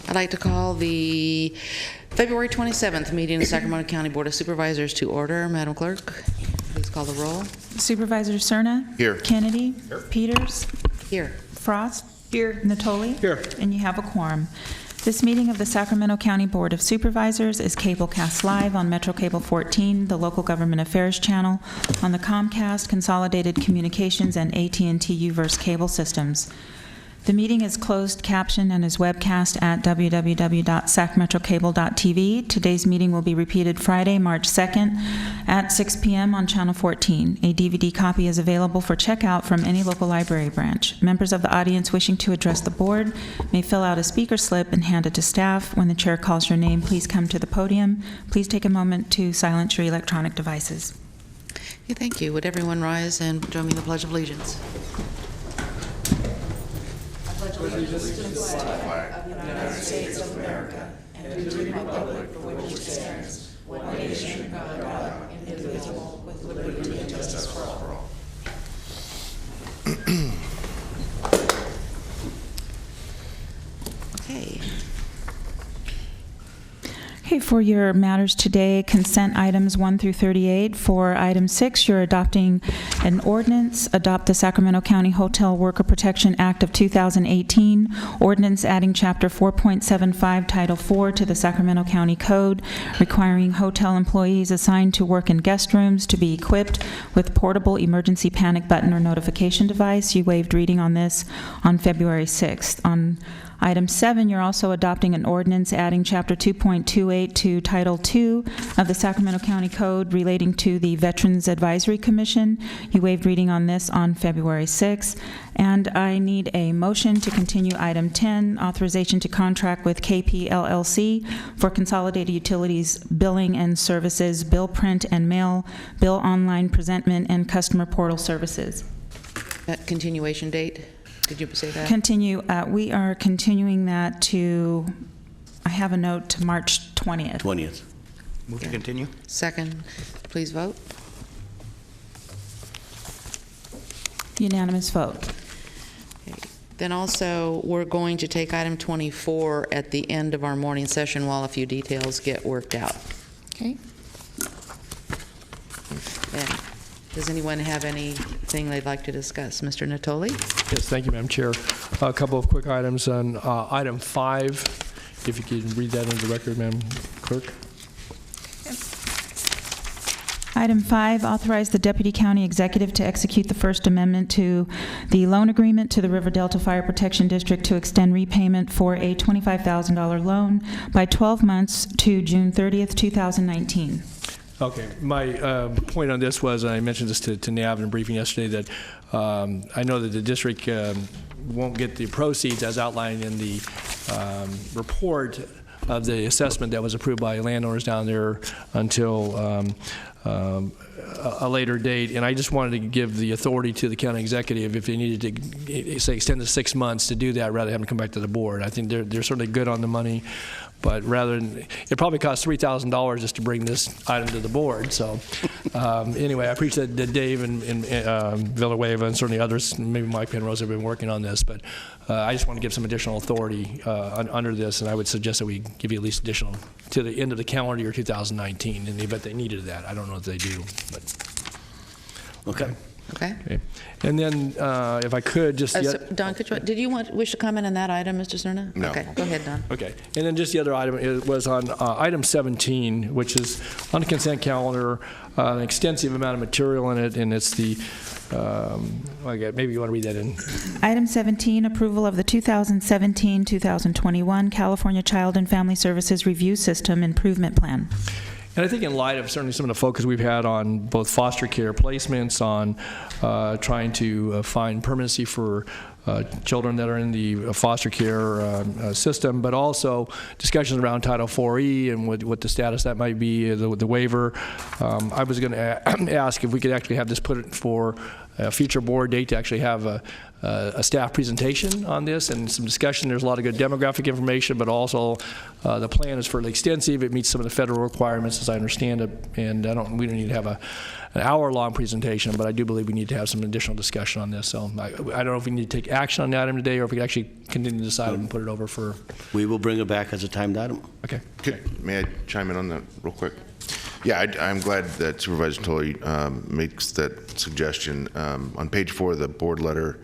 I'd like to call the February 27th meeting of the Sacramento County Board of Supervisors to order. Madam Clerk, please call the roll. Supervisor Cerna? Here. Kennedy? Here. Peters? Here. Frost? Here. Natoli? Here. And you have a quorum. This meeting of the Sacramento County Board of Supervisors is cablecast live on Metro Cable 14, the local government affairs channel, on the Comcast, Consolidated Communications, and AT&T U-verse cable systems. The meeting is closed captioned and is webcast at www.sacmetrocable.tv. Today's meeting will be repeated Friday, March 2nd at 6 p.m. on Channel 14. A DVD copy is available for checkout from any local library branch. Members of the audience wishing to address the board may fill out a speaker slip and hand it to staff. When the chair calls your name, please come to the podium. Please take a moment to silence your electronic devices. Okay, thank you. Would everyone rise and join me in the Pledge of Allegiance? Allegiance to the flag of the United States of America and to the republic for which it stands, one nation under God, indivisible, with liberty and justice for all. Okay. Okay, for your matters today, consent items 1 through 38. For item 6, you're adopting an ordinance, adopt the Sacramento County Hotel Worker Protection Act of 2018, ordinance adding Chapter 4.75, Title 4 to the Sacramento County Code, requiring hotel employees assigned to work in guest rooms to be equipped with portable emergency panic button or notification device. You waived reading on this on February 6th. On Item 7, you're also adopting an ordinance adding Chapter 2.28 to Title 2 of the Sacramento County Code relating to the Veterans Advisory Commission. You waived reading on this on February 6th. And I need a motion to continue Item 10, authorization to contract with KP LLC for consolidated utilities billing and services, bill print and mail, bill online presentment, and customer portal services. That continuation date? Did you say that? Continue. We are continuing that to, I have a note, to March 20th. 20th. Move to continue. Second, please vote. Unanimous vote. Okay. Then also, we're going to take item 24 at the end of our morning session while a few details get worked out. Okay. And does anyone have anything they'd like to discuss? Mr. Natoli? Yes, thank you, Madam Chair. A couple of quick items on item 5, if you could read that into the record, Madam Clerk. Item 5, authorize the Deputy County Executive to execute the First Amendment to the loan agreement to the River Delta Fire Protection District to extend repayment for a $25,000 loan by 12 months to June 30th, 2019. Okay, my point on this was, I mentioned this to Nav in a briefing yesterday, that I know that the district won't get the proceeds as outlined in the report of the assessment that was approved by landowners down there until a later date, and I just wanted to give the authority to the county executive if they needed to, say, extend the 6 months to do that rather than having to come back to the board. I think they're certainly good on the money, but rather than, it probably costs $3,000 just to bring this item to the board. So anyway, I appreciate that Dave and Villanueva and certainly others, maybe Mike Penrose, have been working on this, but I just want to give some additional authority under this, and I would suggest that we give you at least additional to the end of the calendar year 2019 in the event they needed that. I don't know if they do, but Okay. Okay. okay. And then if I could just So Don, did you wish to comment on that item, Mr. Cerna? No. Okay, go ahead, Don. okay. And then just the other item was on item 17, which is on the consent calendar, an extensive amount of material in it, and it's the okay, maybe you want to read that in. Item 17, approval of the 2017-2021 California Child and Family Services Review System Improvement Plan. And I think in light of certainly some of the focus we've had on both foster care placements, on trying to find permanency for children that are in the foster care system, but also discussions around Title 4E and what the status that might be, the waiver. I was going to ask if we could actually have this put for a future board date to actually have a staff presentation on this and some discussion. There's a lot of good demographic information, but also the plan is fairly extensive. It meets some of the federal requirements, as I understand it, and we don't need to have an hour-long presentation, but I do believe we need to have some additional discussion on this. So I don't know if we need to take action on the item today or if we could actually continue this item and put it over for, We will bring it back as a timed item. okay. May I chime in on that real quick? Yeah, I'm glad that Supervisor Tully makes that suggestion. On page 4 of the board letter,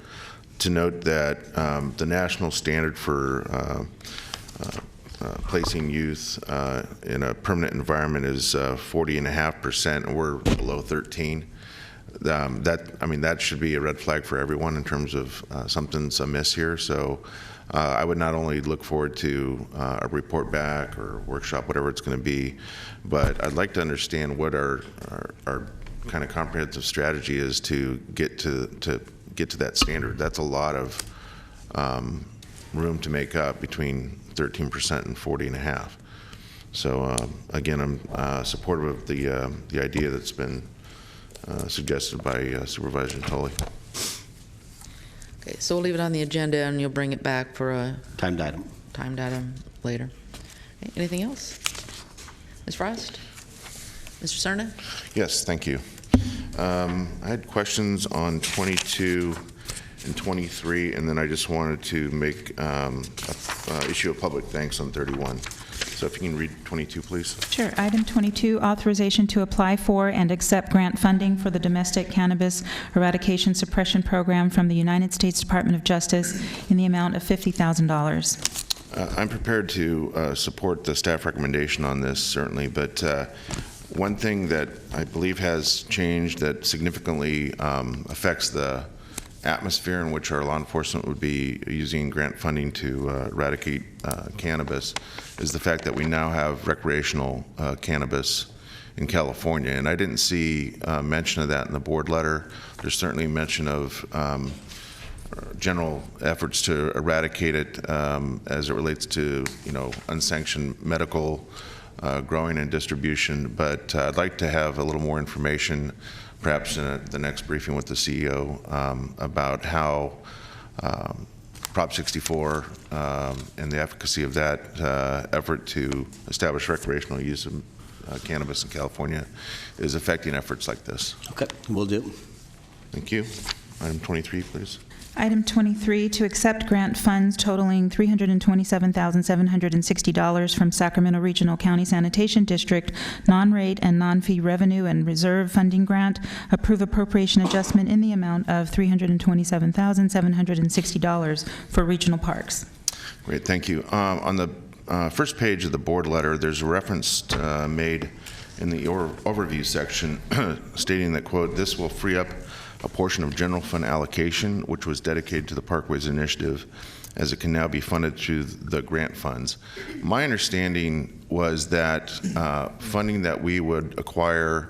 to note that the national standard for placing youth in a permanent environment is 40.5%, and we're below 13. That should be a red flag for everyone in terms of something's amiss here. So I would not only look forward to a report back or workshop, whatever it's going to be, but I'd like to understand what our kind of comprehensive strategy is to get to that standard. That's a lot of room to make up between 13% and 40.5%. So again, I'm supportive of the idea that's been suggested by Supervisor Tully. Okay, so we'll leave it on the agenda, and you'll bring it back for a Timed item. timed item later. Okay, anything else? Ms. Frost? Mr. Cerna? Yes, thank you. I had questions on 22 and 23, and then I just wanted to make issue of public thanks on 31. So if you can read 22, please. Sure. Item 22, authorization to apply for and accept grant funding for the Domestic Cannabis Eradication Suppression Program from the United States Department of Justice in the amount of $50,000. I'm prepared to support the staff recommendation on this, certainly, but one thing that I believe has changed that significantly affects the atmosphere in which our law enforcement would be using grant funding to eradicate cannabis is the fact that we now have recreational cannabis in California. And I didn't see mention of that in the board letter. There's certainly mention of general efforts to eradicate it as it relates to, unsanctioned medical growing and distribution. But I'd like to have a little more information, perhaps in the next briefing with the CEO, about how Prop 64 and the efficacy of that effort to establish recreational use of cannabis in California is affecting efforts like this. Okay, will do. Thank you. Item 23, please. Item 23, to accept grant funds totaling $327,760 from Sacramento Regional County Sanitation District non-rate and non-fee revenue and reserve funding grant. Approve appropriation adjustment in the amount of $327,760 for regional parks. Great, thank you. On the first page of the board letter, there's a reference made in the overview section stating that, quote, this will free up a portion of general fund allocation, which was dedicated to the Parkways Initiative, as it can now be funded through the grant funds. My understanding was that funding that we would acquire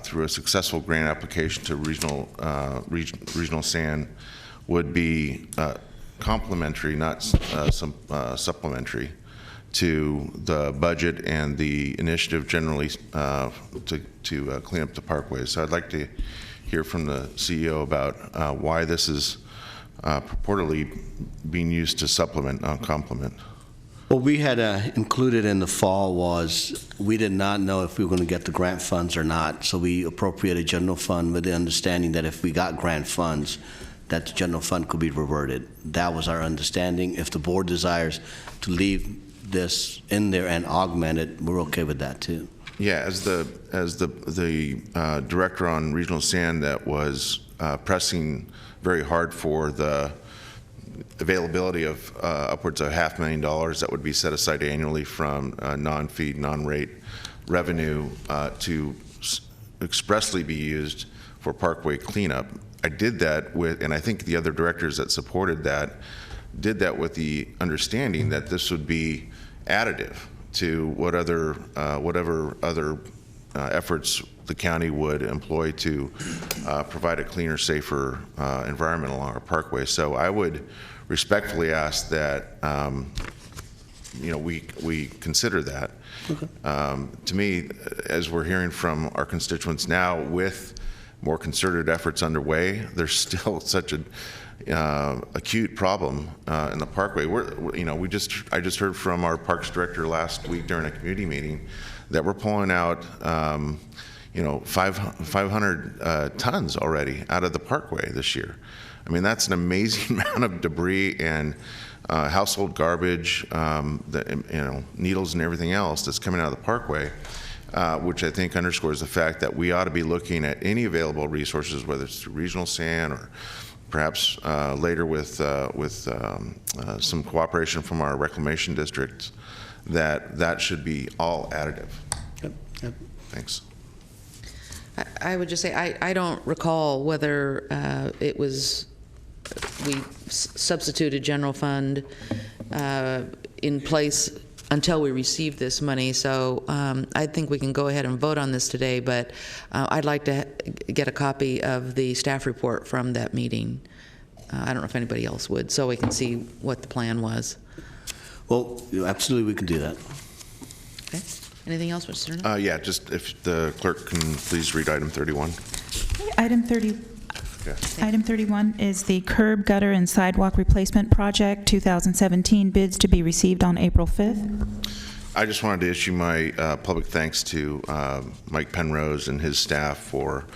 through a successful grant application to regional SAN would be complementary, not supplementary, to the budget and the initiative generally to clean up the parkways. So I'd like to hear from the CEO about why this is purportedly being used to supplement, not complement. What we had included in the fall was we did not know if we were going to get the grant funds or not, so we appropriated general fund with the understanding that if we got grant funds, that the general fund could be reverted. That was our understanding. If the board desires to leave this in there and augment it, we're okay with that too. Yeah, as the director on Regional SAN that was pressing very hard for the availability of upwards of $500,000 that would be set aside annually from non-fee, non-rate revenue to expressly be used for parkway cleanup. I did that with, and I think the other directors that supported that did that with the understanding that this would be additive to whatever other efforts the county would employ to provide a cleaner, safer environment along our parkway. So I would respectfully ask that we consider that. Okay. To me, as we're hearing from our constituents now, with more concerted efforts underway, there's still such an acute problem in the parkway. I just heard from our parks director last week during a community meeting that we're pulling out, 500 tons already out of the parkway this year. I mean, that's an amazing amount of debris and household garbage, needles and everything else that's coming out of the parkway, which I think underscores the fact that we ought to be looking at any available resources, whether it's through regional sand or perhaps later with some cooperation from our reclamation districts, that should be all additive. Yep. Thanks. I would just say, I don't recall whether it was, we substituted general fund in place until we received this money. So I think we can go ahead and vote on this today, but I'd like to get a copy of the staff report from that meeting. I don't know if anybody else would, so we can see what the plan was. Well, absolutely, we can do that. Okay. Anything else, Mr. Cerna? Yeah, just if the clerk can please read item 31. Item 30. Yeah. Item 31 is the curb, gutter, and sidewalk replacement project, 2017, bids to be received on April 5th. I just wanted to issue my public thanks to Mike Penrose and his staff for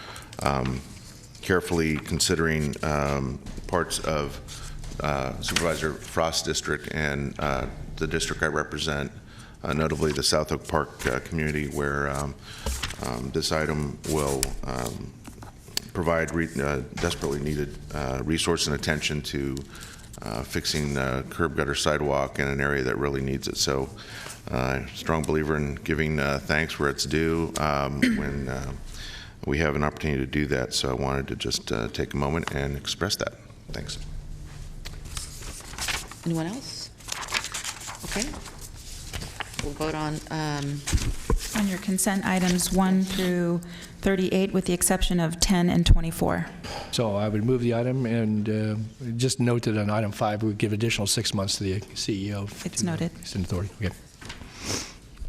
carefully considering parts of Supervisor Frost's district and the district I represent, notably the South Oak Park community, where this item will provide desperately needed resource and attention to fixing curb, gutter, sidewalk in an area that really needs it. So strong believer in giving thanks where it's due when we have an opportunity to do that. So I wanted to just take a moment and express that. Thanks. Anyone else? Okay. We'll vote on your consent items 1 through 38, with the exception of 10 and 24. So I would move the item, and just note that on item 5, we would give additional 6 months to the CEO. It's noted. Extend authority. Okay.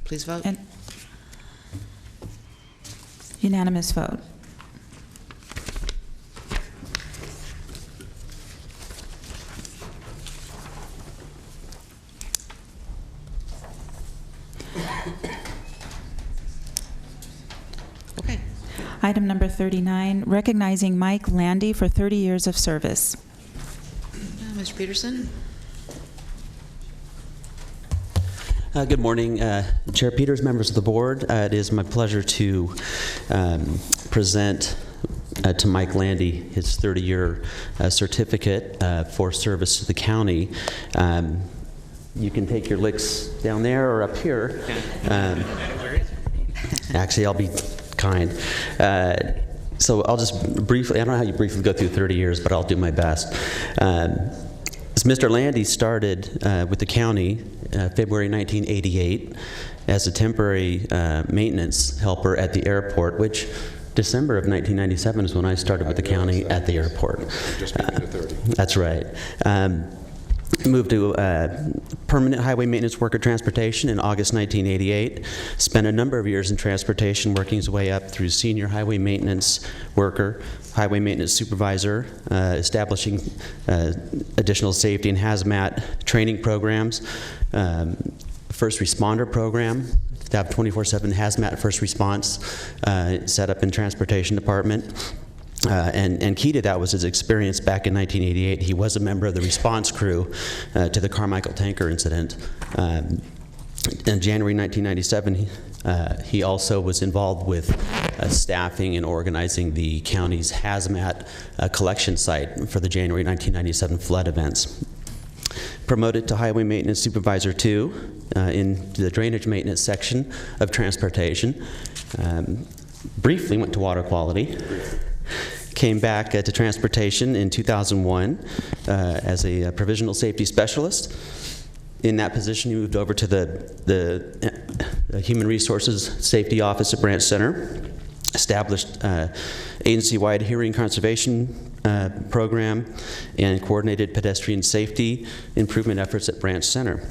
please vote. And unanimous vote. Okay. Item number 39, recognizing Mike Landy for 30 years of service. Mr. Peterson? Good morning, Chair Peters, members of the board. It is my pleasure to present to Mike Landy his 30-year certificate for service to the county. You can take your licks down there or up here. Actually, I'll be kind. So I'll just briefly, I don't know how you briefly go through 30 years, but I'll do my best. Mr. Landy started with the county February 1988 as a temporary maintenance helper at the airport, which December of 1997 is when I started with the county at the airport. Just made it to 30. That's right. Moved to permanent highway maintenance worker transportation in August 1988. Spent a number of years in transportation, working his way up through senior highway maintenance worker, highway maintenance supervisor, establishing additional safety and hazmat training programs, first responder program, to have 24/7 hazmat first response set up in transportation department. And key to that was his experience back in 1988. He was a member of the response crew to the Carmichael tanker incident. In January 1997, he also was involved with staffing and organizing the county's hazmat collection site for the January 1997 flood events. Promoted to Highway Maintenance Supervisor 2 in the drainage maintenance section of transportation. Briefly went to water quality. Came back to transportation in 2001 as a provisional safety specialist. In that position, he moved over to the Human Resources Safety Office at Branch Center, established agency-wide hearing conservation program, and coordinated pedestrian safety improvement efforts at Branch Center.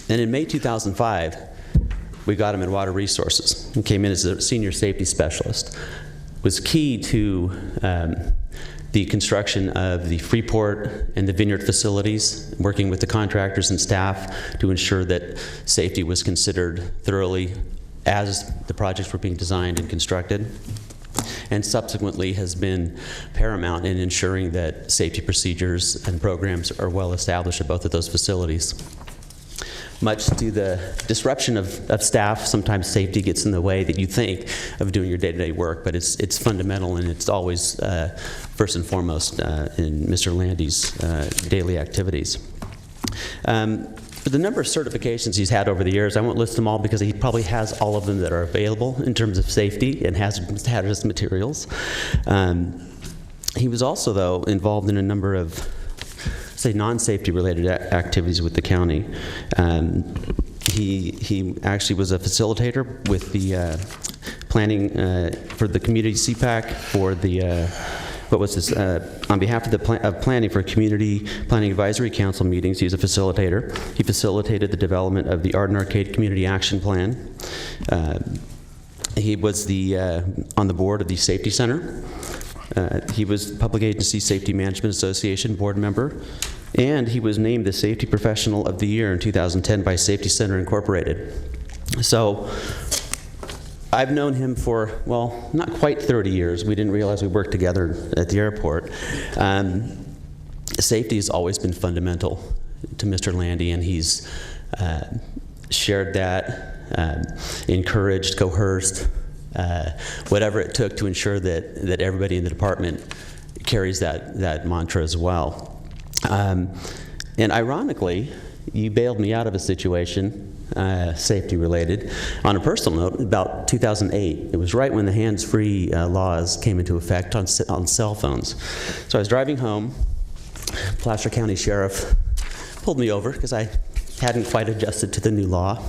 And in May 2005, we got him in Water Resources. He came in as a senior safety specialist. Was key to the construction of the Freeport and the Vineyard facilities, working with the contractors and staff to ensure that safety was considered thoroughly as the projects were being designed and constructed, and subsequently has been paramount in ensuring that safety procedures and programs are well established at both of those facilities. Much to the disruption of staff, sometimes safety gets in the way that you think of doing your day-to-day work, but it's fundamental, and it's always first and foremost in Mr. Landy's daily activities. The number of certifications he's had over the years, I won't list them all because he probably has all of them that are available in terms of safety and hazardous materials. He was also, though, involved in a number of, say, non-safety related activities with the county. He actually was a facilitator with the planning for the community CPAC for the on behalf of the planning for Community Planning Advisory Council meetings. He's a facilitator. He facilitated the development of the Art and Arcade Community Action Plan. He was on the board of the Safety Center. He was Public Agency Safety Management Association board member, and he was named the Safety Professional of the Year in 2010 by Safety Center Incorporated. So I've known him for, well, not quite 30 years. We didn't realize we worked together at the airport. Safety has always been fundamental to Mr. Landy, and he's shared that, encouraged, coerced, whatever it took to ensure that everybody in the department carries that mantra as well. And ironically, you bailed me out of a situation, safety related. On a personal note, about 2008, it was right when the hands-free laws came into effect on cell phones. So I was driving home. Placer County Sheriff pulled me over because I hadn't quite adjusted to the new law.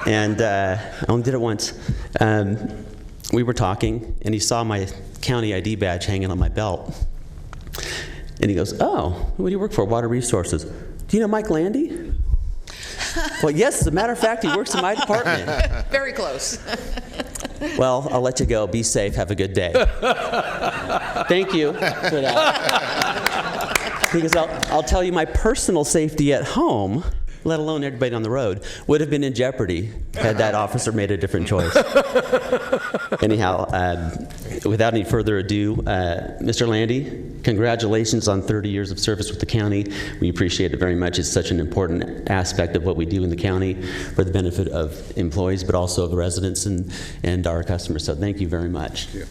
And I only did it once. We were talking, and he saw my county ID badge hanging on my belt. And he goes, "Oh, what do you work for? Water Resources. Do you know Mike Landy?" Well, yes, as a matter of fact, he works in my department. Very close. Well, I'll let you go. Be safe. Have a good day. Thank you for that. Because I'll tell you, my personal safety at home, let alone everybody on the road, would have been in jeopardy had that officer made a different choice. Anyhow, without any further ado, Mr. Landy, congratulations on 30 years of service with the county. We appreciate it very much. It's such an important aspect of what we do in the county for the benefit of employees, but also of residents and our customers. So thank you very much. Thank you.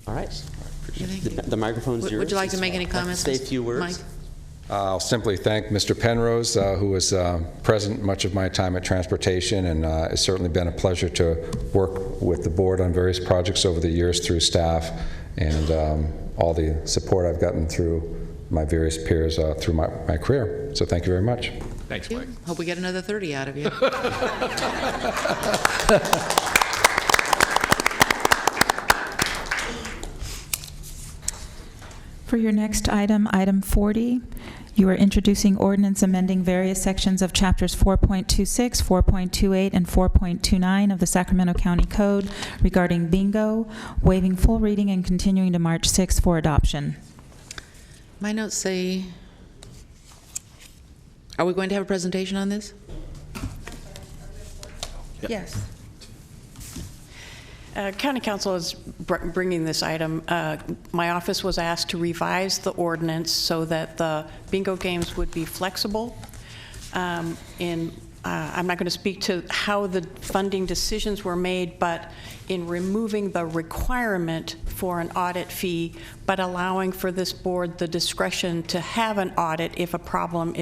All right. Thank you. The microphone's yours. Would you like to make any comments, Say a few words. Mike? I'll simply thank Mr. Penrose, who was present much of my time at Transportation, and it's certainly been a pleasure to work with the board on various projects over the years through staff and all the support I've gotten through my various peers through my career. So thank you very much. Thanks, Mike. Hope we get another 30 out of you. For your next item, item 40, you are introducing ordinance amending various sections of chapters 4.26, 4.28, and 4.29 of the Sacramento County Code regarding bingo, waiving full reading and continuing to March 6th for adoption. My notes say, are we going to have a presentation on this? Yes. County Council is bringing this item. My office was asked to revise the ordinance so that the bingo games would be flexible. I'm not going to speak to how the funding decisions were made, but in removing the requirement for an audit fee, but allowing for this board the discretion to have an audit if a problem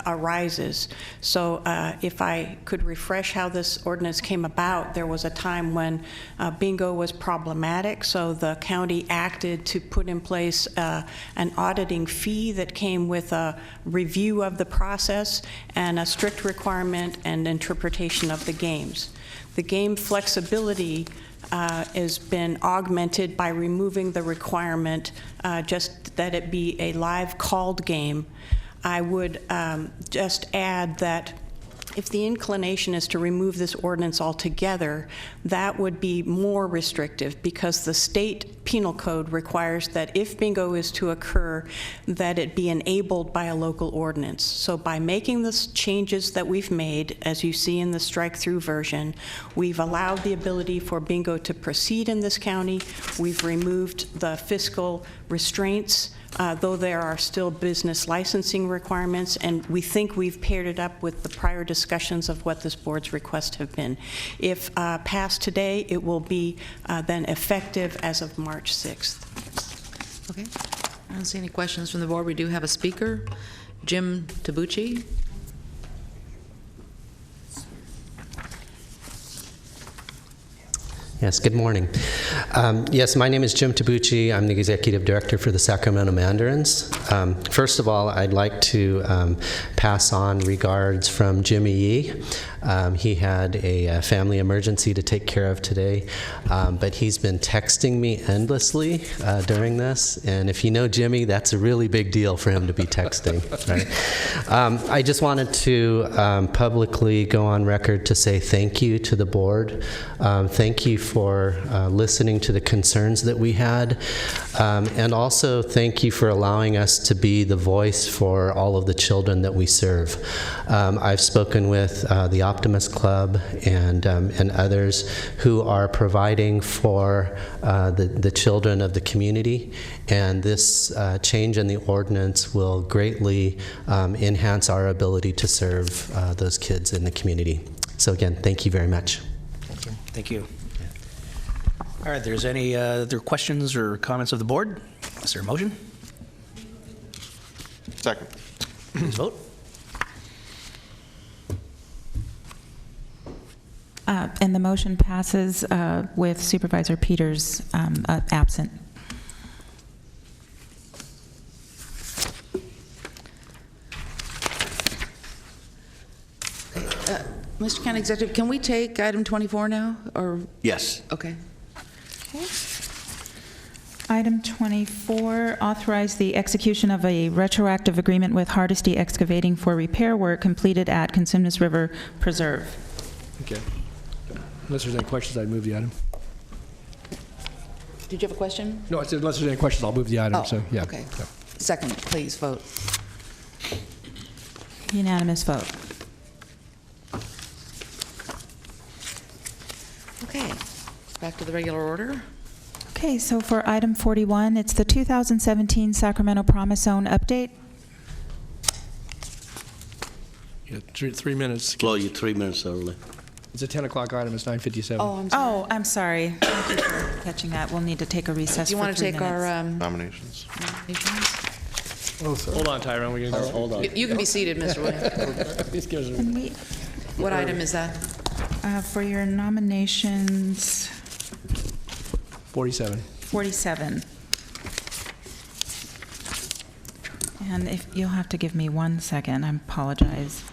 arises. So if I could refresh how this ordinance came about, there was a time when bingo was problematic, so the county acted to put in place an auditing fee that came with a review of the process and a strict requirement and interpretation of the games. The game flexibility has been augmented by removing the requirement just that it be a live called game. I would just add that if the inclination is to remove this ordinance altogether, that would be more restrictive because the state penal code requires that if bingo is to occur, that it be enabled by a local ordinance. So by making the changes that we've made, as you see in the strike-through version, we've allowed the ability for bingo to proceed in this county. We've removed the fiscal restraints, though there are still business licensing requirements, and we think we've paired it up with the prior discussions of what this board's requests have been. If passed today, it will be then effective as of March 6th. Okay. I don't see any questions from the board. We do have a speaker, Jim Tabucci. Yes, good morning. Yes, my name is Jim Tabucci. I'm the Executive Director for the Sacramento Mandarins. First of all, I'd like to pass on regards from Jimmy Yee. He had a family emergency to take care of today, but he's been texting me endlessly during this, and if you know Jimmy, that's a really big deal for him to be texting. Right? I just wanted to publicly go on record to say thank you to the board. Thank you for listening to the concerns that we had, and also thank you for allowing us to be the voice for all of the children that we serve. I've spoken with the Optimist Club and others who are providing for the children of the community, and this change in the ordinance will greatly enhance our ability to serve those kids in the community. So again, thank you very much. Thank you. All right, there's any other questions or comments of the board? Is there a motion? Second. Please vote. And the motion passes with Supervisor Peters absent. Mr. County Executive, can we take item 24 now, or? Yes. Okay. Okay. Item 24, authorize the execution of a retroactive agreement with Hardesty Excavating for repair work completed at Consumnes River Preserve. Okay. Unless there's any questions, I'd move the item. Did you have a question? No, I said unless there's any questions, I'll move the item. Oh, So yeah. okay. Yeah. Second, please vote. Unanimous vote. Okay, back to the regular order. Okay, so for item 41, it's the 2017 Sacramento Promise Zone update. Yeah, 3 minutes. Flo, you're 3 minutes early. It's a 10 o'clock item. It's 9:57. Oh, I'm sorry. Oh, I'm sorry. Thank you for catching that. We'll need to take a recess Do you for want to 3 take minutes. our Nominations. nominations? Hold on, Tyrone. We're going to Hold on. You can be seated, Mr. Williams. Please give us a- Can we, What item is that? for your nominations, 47. 47. And if you'll have to give me 1 second, I apologize.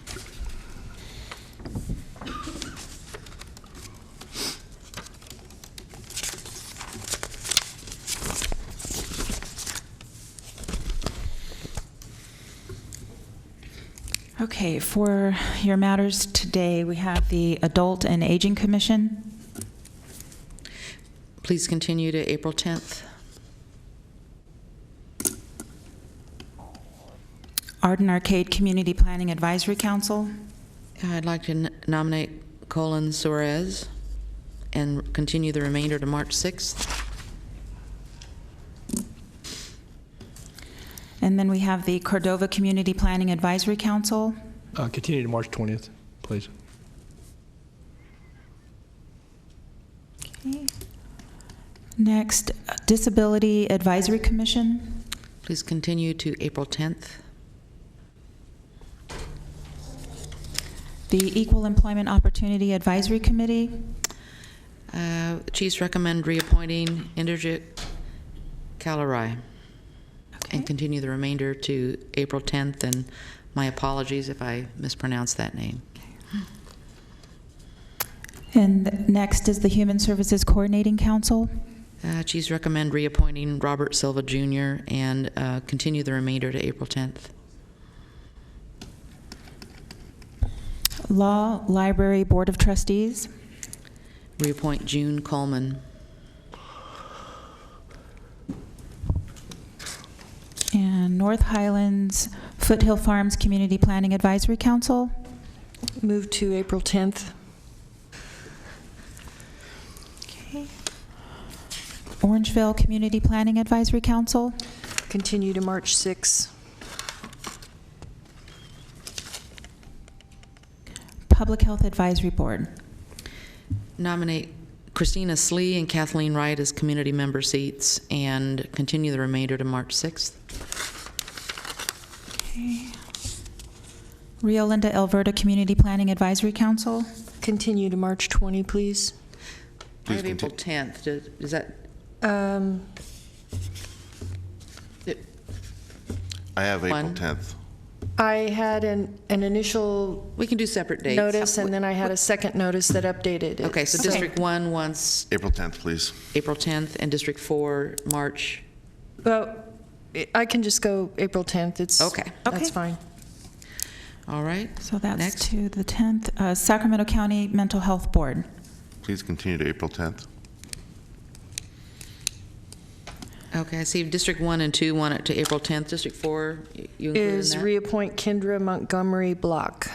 Okay, for your matters today, we have the Adult and Aging Commission. Please continue to April 10th. Arden Arcade Community Planning Advisory Council. I'd like to nominate Colin Suarez and continue the remainder to March 6th. And then we have the Cordova Community Planning Advisory Council. Continue to March 20th, please. Okay. Next, Disability Advisory Commission. Please continue to April 10th. The Equal Employment Opportunity Advisory Committee. Chiefs recommend reappointing Inderjit Kalarai and continue the remainder to April 10th, and my apologies if I mispronounced that name. And next is the Human Services Coordinating Council. Chiefs recommend reappointing Robert Silva Jr. and continue the remainder to April 10th. Law Library Board of Trustees. Reappoint June Coleman. And North Highlands Foothill Farms Community Planning Advisory Council. Move to April 10th. Okay. Orangeville Community Planning Advisory Council. Continue to March 6th. Public Health Advisory Board. Nominate Christina Slee and Kathleen Wright as community member seats and continue the remainder to March 6th. Okay. Rio Linda Alberta Community Planning Advisory Council. Continue to March 20, please. I have April 10th. Is that? I have April One. 10th. I had an initial We can do separate dates. notice, and then I had a second notice that updated it. Okay, so District 1 wants April 10th, please. April 10th, and District 4, March. Well, I can just go April 10th. It's Okay. That's Okay. fine. All right. So that's Next. to the 10th. Sacramento County Mental Health Board. Please continue to April 10th. Okay, I see District 1 and 2 want it to April 10th. District 4, you include in Is that? reappoint Kendra Montgomery Block.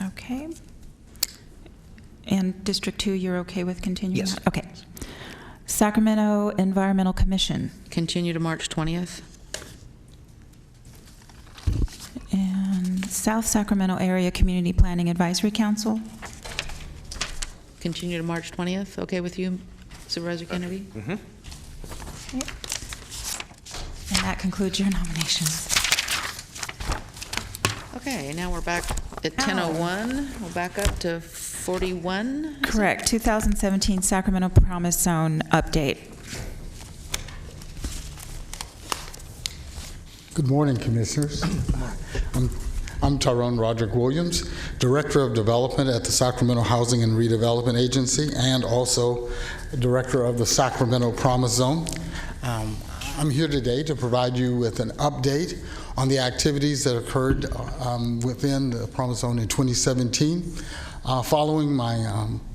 Okay. And District 2, you're okay with continuing? Yes. that? Okay. Sacramento Environmental Commission. Continue to March 20th. And South Sacramento Area Community Planning Advisory Council. Continue to March 20th. Okay with you, Supervisor Kennedy? Okay. And that concludes your nominations. Okay, now we're back at 10:01. We'll back up to 41. Correct. 2017 Sacramento Promise Zone update. Good morning, Commissioners. I'm Tyrone Roderick Williams, Director of Development at the Sacramento Housing and Redevelopment Agency, and also Director of the Sacramento Promise Zone. I'm here today to provide you with an update on the activities that occurred within the Promise Zone in 2017. Following my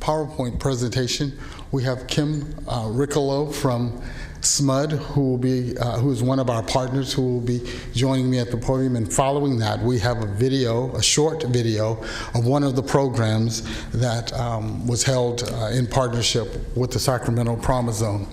PowerPoint presentation, we have Kim Riccolo from SMUD, who is one of our partners, who will be joining me at the podium. And following that, we have a short video of one of the programs that was held in partnership with the Sacramento Promise Zone.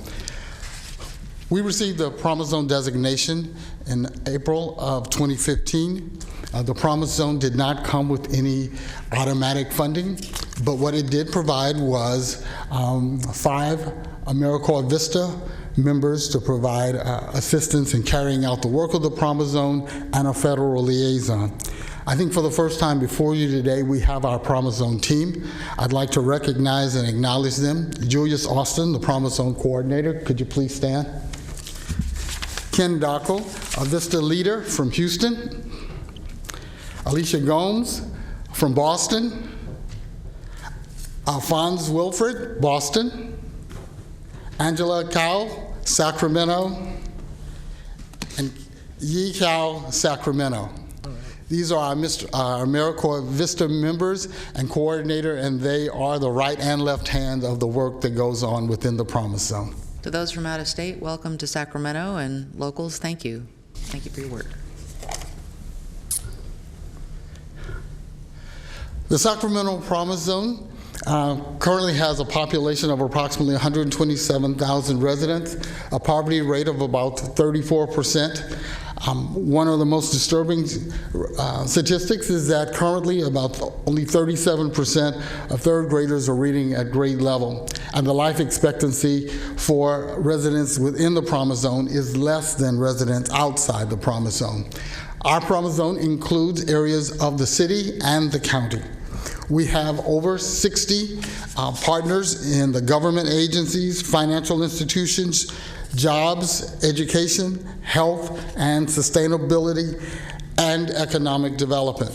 We received the Promise Zone designation in April of 2015. The Promise Zone did not come with any automatic funding, but what it did provide was 5 AmeriCorps Vista members to provide assistance in carrying out the work of the Promise Zone and a federal liaison. I think for the first time before you today, we have our Promise Zone team. I'd like to recognize and acknowledge them. Julius Austin, the Promise Zone coordinator, could you please stand? Ken Dockel, a Vista leader from Houston. Alicia Gomes from Boston. Alphonse Wilfred, Boston. Angela Cowell, Sacramento. And Yi Cowell, Sacramento. These are our AmeriCorps Vista members and coordinator, and they are the right and left hand of the work that goes on within the Promise Zone. To those from out of state, welcome to Sacramento, and locals, thank you. Thank you for your work. The Sacramento Promise Zone currently has a population of approximately 127,000 residents, a poverty rate of about 34%. One of the most disturbing statistics is that currently about only 37% of third graders are reading at grade level, and the life expectancy for residents within the Promise Zone is less than residents outside the Promise Zone. Our Promise Zone includes areas of the city and the county. We have over 60 partners in the government agencies, financial institutions, jobs, education, health, and sustainability, and economic development.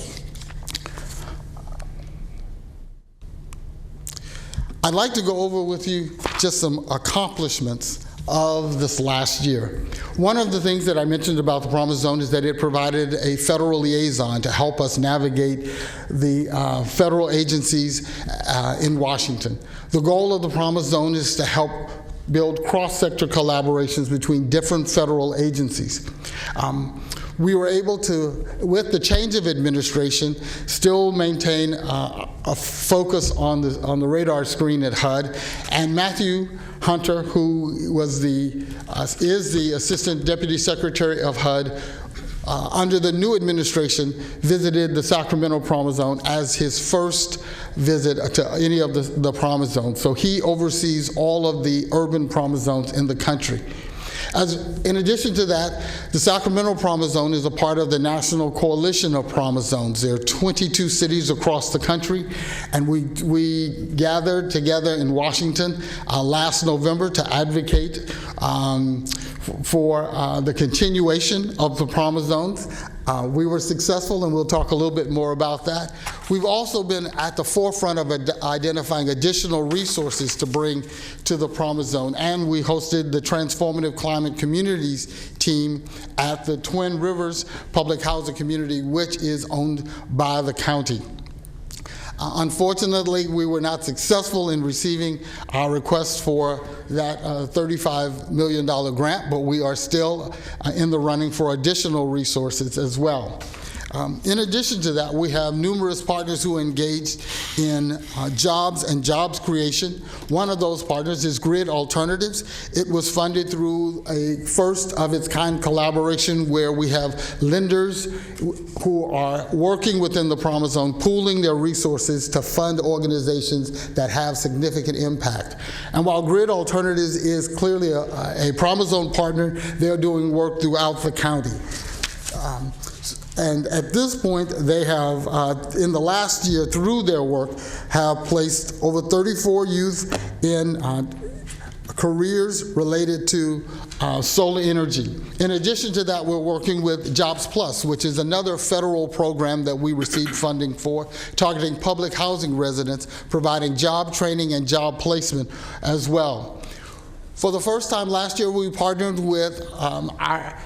I'd like to go over with you just some accomplishments of this last year. One of the things that I mentioned about the Promise Zone is that it provided a federal liaison to help us navigate the federal agencies in Washington. The goal of the Promise Zone is to help build cross-sector collaborations between different federal agencies. We were able to, with the change of administration, still maintain a focus on the radar screen at HUD. And Matthew Hunter, who was is the Assistant Deputy Secretary of HUD, under the new administration, visited the Sacramento Promise Zone as his first visit to any of the Promise Zones. So he oversees all of the urban Promise Zones in the country. In addition to that, the Sacramento Promise Zone is a part of the National Coalition of Promise Zones. There are 22 cities across the country, and we gathered together in Washington last November to advocate for the continuation of the Promise Zones. We were successful, and we'll talk a little bit more about that. We've also been at the forefront of identifying additional resources to bring to the Promise Zone, and we hosted the Transformative Climate Communities team at the Twin Rivers Public Housing Community, which is owned by the county. Unfortunately, we were not successful in receiving our request for that $35 million grant, but we are still in the running for additional resources as well. In addition to that, we have numerous partners who are engaged in jobs and jobs creation. One of those partners is Grid Alternatives. It was funded through a first-of-its-kind collaboration where we have lenders who are working within the Promise Zone, pooling their resources to fund organizations that have significant impact. And while Grid Alternatives is clearly a Promise Zone partner, they're doing work throughout the county. And at this point, they have, in the last year, through their work, have placed over 34 youth in careers related to solar energy. In addition to that, we're working with Jobs Plus, which is another federal program that we received funding for, targeting public housing residents, providing job training and job placement as well. For the first time last year, we partnered with our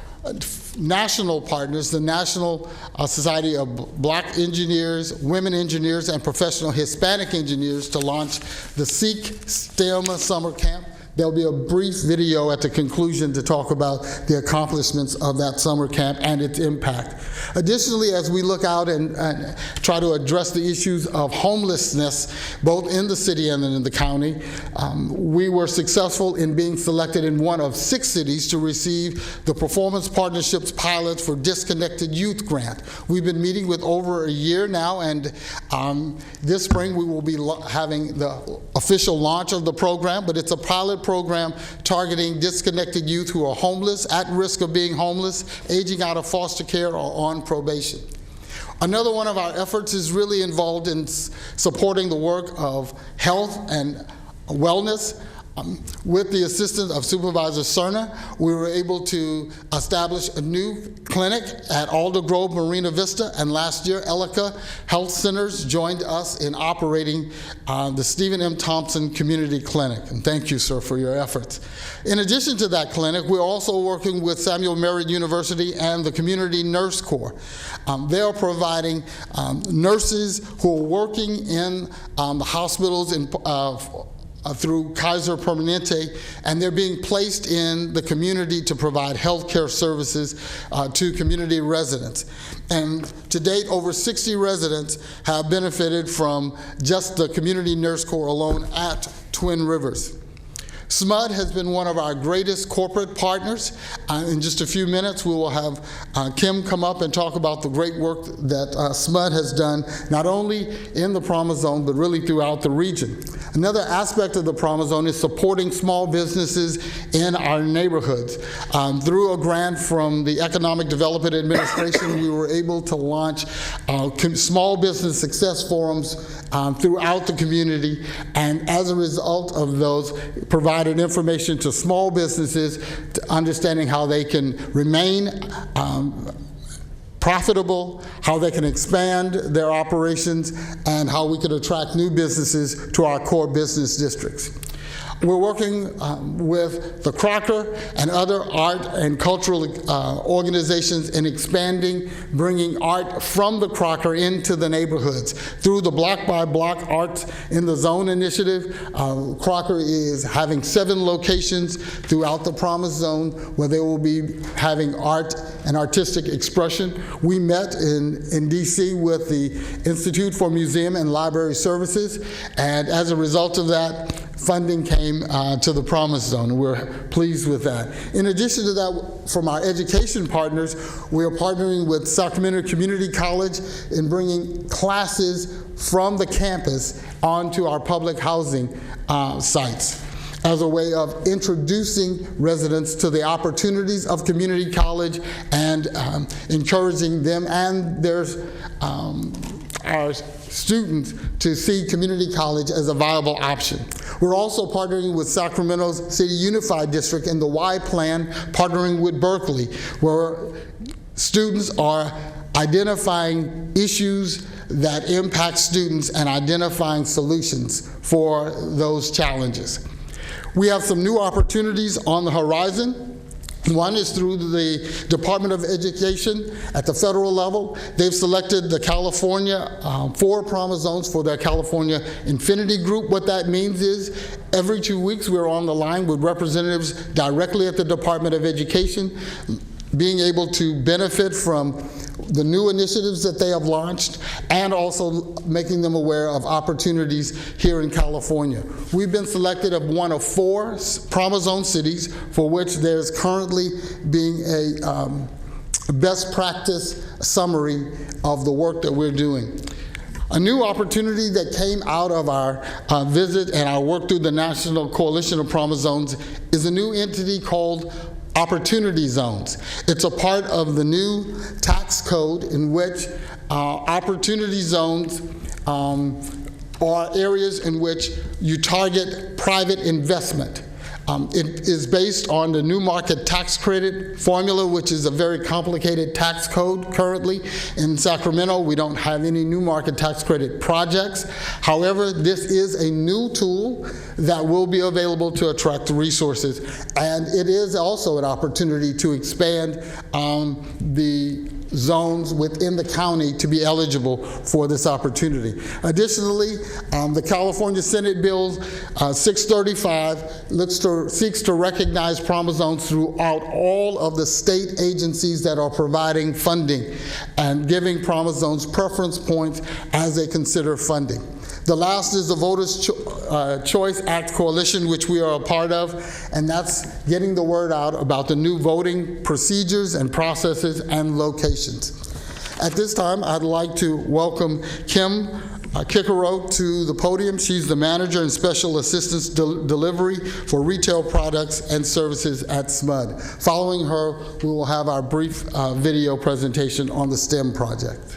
national partners, the National Society of Black Engineers, Women Engineers, and Professional Hispanic Engineers to launch the Seek STEM Summer Camp. There'll be a brief video at the conclusion to talk about the accomplishments of that summer camp and its impact. Additionally, as we look out and try to address the issues of homelessness, both in the city and in the county, we were successful in being selected in one of 6 cities to receive the Performance Partnerships Pilot for Disconnected Youth Grant. We've been meeting with over a year now, and this spring we will be having the official launch of the program, but it's a pilot program targeting disconnected youth who are homeless, at risk of being homeless, aging out of foster care, or on probation. Another one of our efforts is really involved in supporting the work of health and wellness. With the assistance of Supervisor Cerna, we were able to establish a new clinic at Alder Grove Marina Vista, and last year, Elica Health Centers joined us in operating the Stephen M. Thompson Community Clinic. And thank you, sir, for your efforts. In addition to that clinic, we're also working with Samuel Merritt University and the Community Nurse Corps. They are providing nurses who are working in the hospitals through Kaiser Permanente, and they're being placed in the community to provide health care services to community residents. And to date, over 60 residents have benefited from just the Community Nurse Corps alone at Twin Rivers. SMUD has been one of our greatest corporate partners. In just a few minutes, we will have Kim come up and talk about the great work that SMUD has done, not only in the Promise Zone, but really throughout the region. Another aspect of the Promise Zone is supporting small businesses in our neighborhoods. Through a grant from the Economic Development Administration, we were able to launch small business success forums throughout the community, and as a result of those, provided information to small businesses to understanding how they can remain profitable, how they can expand their operations, and how we can attract new businesses to our core business districts. We're working with the Crocker and other art and cultural organizations in expanding, bringing art from the Crocker into the neighborhoods. Through the Block by Block Arts in the Zone initiative, Crocker is having 7 locations throughout the Promise Zone where they will be having art and artistic expression. We met in D.C. with the Institute for Museum and Library Services, and as a result of that, funding came to the Promise Zone, and we're pleased with that. In addition to that, from our education partners, we are partnering with Sacramento Community College in bringing classes from the campus onto our public housing sites as a way of introducing residents to the opportunities of community college and encouraging them and our students to see community college as a viable option. We're also partnering with Sacramento's City Unified District in the Y Plan, partnering with Berkeley, where students are identifying issues that impact students and identifying solutions for those challenges. We have some new opportunities on the horizon. One is through the Department of Education at the federal level. They've selected the California 4 Promise Zones for their California Infinity Group. What that means is every 2 weeks we're on the line with representatives directly at the Department of Education, being able to benefit from the new initiatives that they have launched and also making them aware of opportunities here in California. We've been selected as one of 4 Promise Zone cities for which there's currently being a best practice summary of the work that we're doing. A new opportunity that came out of our visit and our work through the National Coalition of Promise Zones is a new entity called Opportunity Zones. It's a part of the new tax code in which opportunity zones are areas in which you target private investment. It is based on the new market tax credit formula, which is a very complicated tax code currently. In Sacramento, we don't have any new market tax credit projects. However, this is a new tool that will be available to attract resources, and it is also an opportunity to expand the zones within the county to be eligible for this opportunity. Additionally, the California Senate Bill 635 seeks to recognize Promise Zones throughout all of the state agencies that are providing funding and giving Promise Zones preference points as they consider funding. The last is the Voters' Choice Act Coalition, which we are a part of, and that's getting the word out about the new voting procedures and processes and locations. At this time, I'd like to welcome Kim Kikero to the podium. She's the Manager and Special Assistance Delivery for Retail Products and Services at SMUD. Following her, we will have our brief video presentation on the STEM project.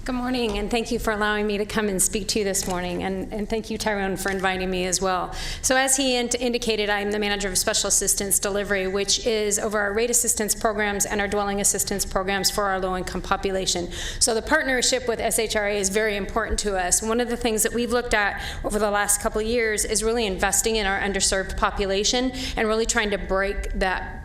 Good morning, and thank you for allowing me to come and speak to you this morning, and thank you, Tyrone, for inviting me as well. So as he indicated, I'm the Manager of Special Assistance Delivery, which is over our rate assistance programs and our dwelling assistance programs for our low-income population. So the partnership with SHRA is very important to us. One of the things that we've looked at over the last couple of years is really investing in our underserved population and really trying to break that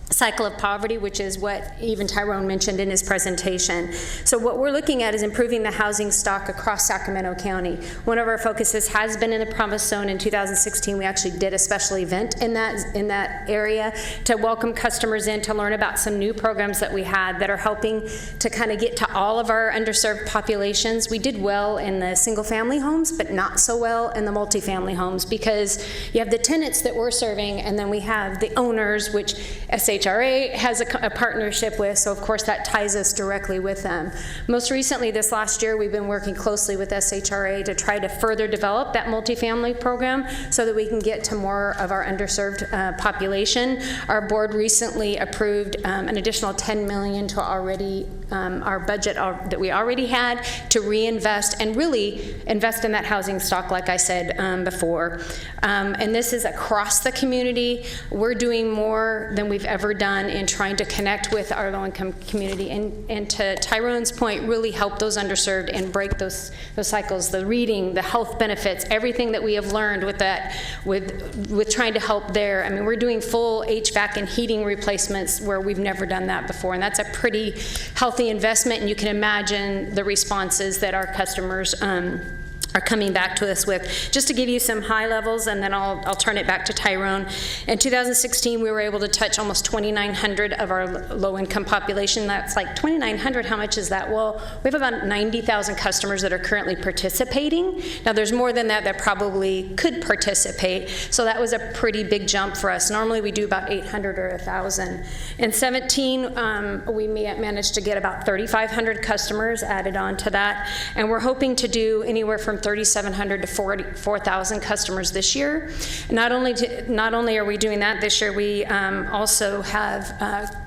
cycle of poverty, which is what even Tyrone mentioned in his presentation. So what we're looking at is improving the housing stock across Sacramento County. One of our focuses has been in the Promise Zone. In 2016, we actually did a special event in that area to welcome customers in to learn about some new programs that we had that are helping to kind of get to all of our underserved populations. We did well in the single-family homes, but not so well in the multifamily homes, because you have the tenants that we're serving, and then we have the owners, which SHRA has a partnership with, so of course that ties us directly with them. Most recently, this last year, we've been working closely with SHRA to try to further develop that multifamily program so that we can get to more of our underserved population. Our board recently approved an additional $10 million to our budget that we already had to reinvest and really invest in that housing stock, like I said before. And this is across the community. We're doing more than we've ever ever done in trying to connect with our low-income community, and to Tyrone's point, really help those underserved and break those cycles, the reading, the health benefits, everything that we have learned with that, with trying to help there. I mean, we're doing full HVAC and heating replacements where we've never done that before, and that's a pretty healthy investment, and you can imagine the responses that our customers are coming back to us with. Just to give you some high levels, and then I'll turn it back to Tyrone. In 2016, we were able to touch almost 2,900 of our low-income population. That's like 2,900, how much is that? Well, we have about 90,000 customers that are currently participating. Now, there's more than that that probably could participate, so that was a pretty big jump for us. Normally, we do about 800 or 1,000. In 17, we managed to get about 3,500 customers added on to that, and we're hoping to do anywhere from 3,700 to 4,000 customers this year. Not only are we doing that this year, we also have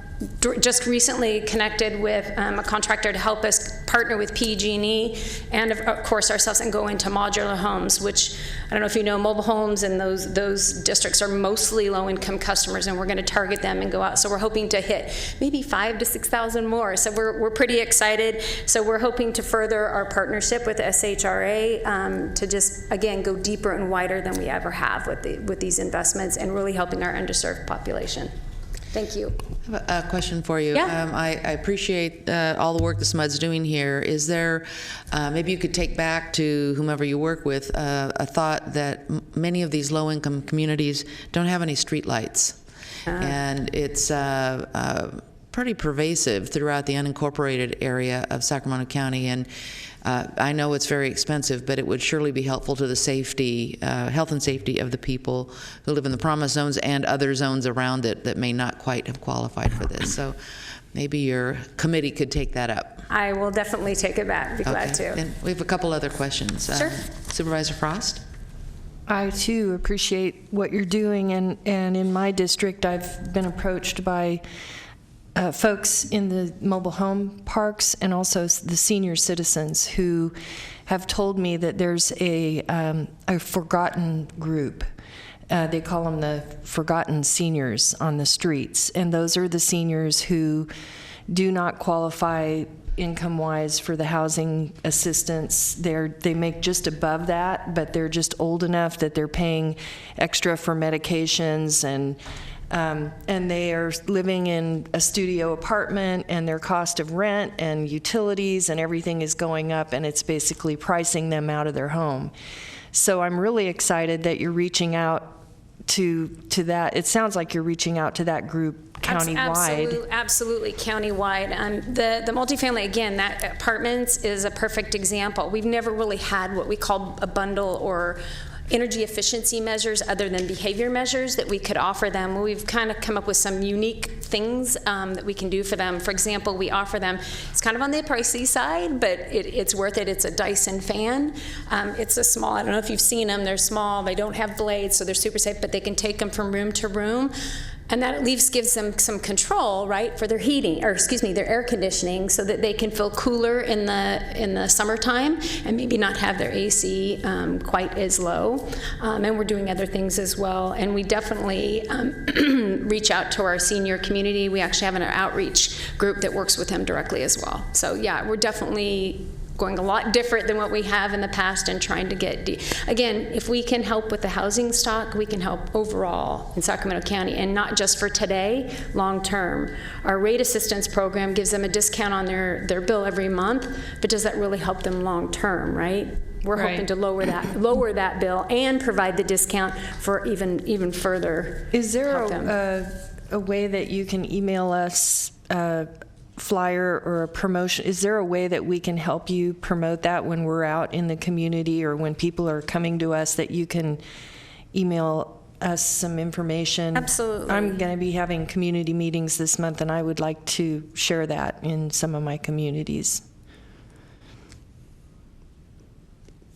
just recently connected with a contractor to help us partner with PG&E and of course ourselves and go into modular homes, which I don't know if you know, mobile homes and those districts are mostly low-income customers, and we're going to target them and go out. So we're hoping to hit maybe 5,000 to 6,000 more. So we're pretty excited. So we're hoping to further our partnership with SHRA to just again go deeper and wider than we ever have with these investments and really helping our underserved population. Thank you. I have a question for you. Yeah. I appreciate all the work the SMUD's doing here. Is there, maybe you could take back to whomever you work with, a thought that many of these low-income communities don't have any street lights. And it's pretty pervasive throughout the unincorporated area of Sacramento County. And I know it's very expensive, but it would surely be helpful to the safety, health and safety of the people who live in the promised zones and other zones around it that may not quite have qualified for this. So maybe your committee could take that up. I will definitely take it back. Be glad to. And we have a couple other questions. Sure. Supervisor Frost? I too appreciate what you're doing, and in my district I've been approached by folks in the mobile home parks and also the senior citizens who have told me that there's a forgotten group. They call them the forgotten seniors on the streets, and those are the seniors who do not qualify income-wise for the housing assistance. They make just above that, but they're just old enough that they're paying extra for medications, and they are living in a studio apartment, and their cost of rent and utilities and everything is going up, and it's basically pricing them out of their home. So I'm really excited that you're reaching out to that. It sounds like you're reaching out to that group countywide. Absolutely, countywide. The multifamily, again, that apartments is a perfect example. We've never really had what we call a bundle or energy efficiency measures other than behavior measures that we could offer them. We've kind of come up with some unique things that we can do for them. For example, we offer them, it's kind of on the pricey side, but it's worth it. It's a Dyson fan. It's a small, I don't know if you've seen them, they're small, they don't have blades, so they're super safe, but they can take them from room to room. And that at least gives them some control, right, for their heating, or excuse me, their air conditioning, so that they can feel cooler in the summertime and maybe not have their AC quite as low. And we're doing other things as well. And we definitely reach out to our senior community. We actually have an outreach group that works with them directly as well. So yeah, we're definitely going a lot different than what we have in the past and trying to get, again, if we can help with the housing stock, we can help overall in Sacramento County, and not just for today, long term. Our rate assistance program gives them a discount on their bill every month, but does that really help them long term, right? We're hoping to lower that bill and provide the discount for even further. Is there a way that you can email us flyer or a promotion? Is there a way that we can help you promote that when we're out in the community, or when people are coming to us, that you can email us some information? Absolutely. I'm going to be having community meetings this month, and I would like to share that in some of my communities.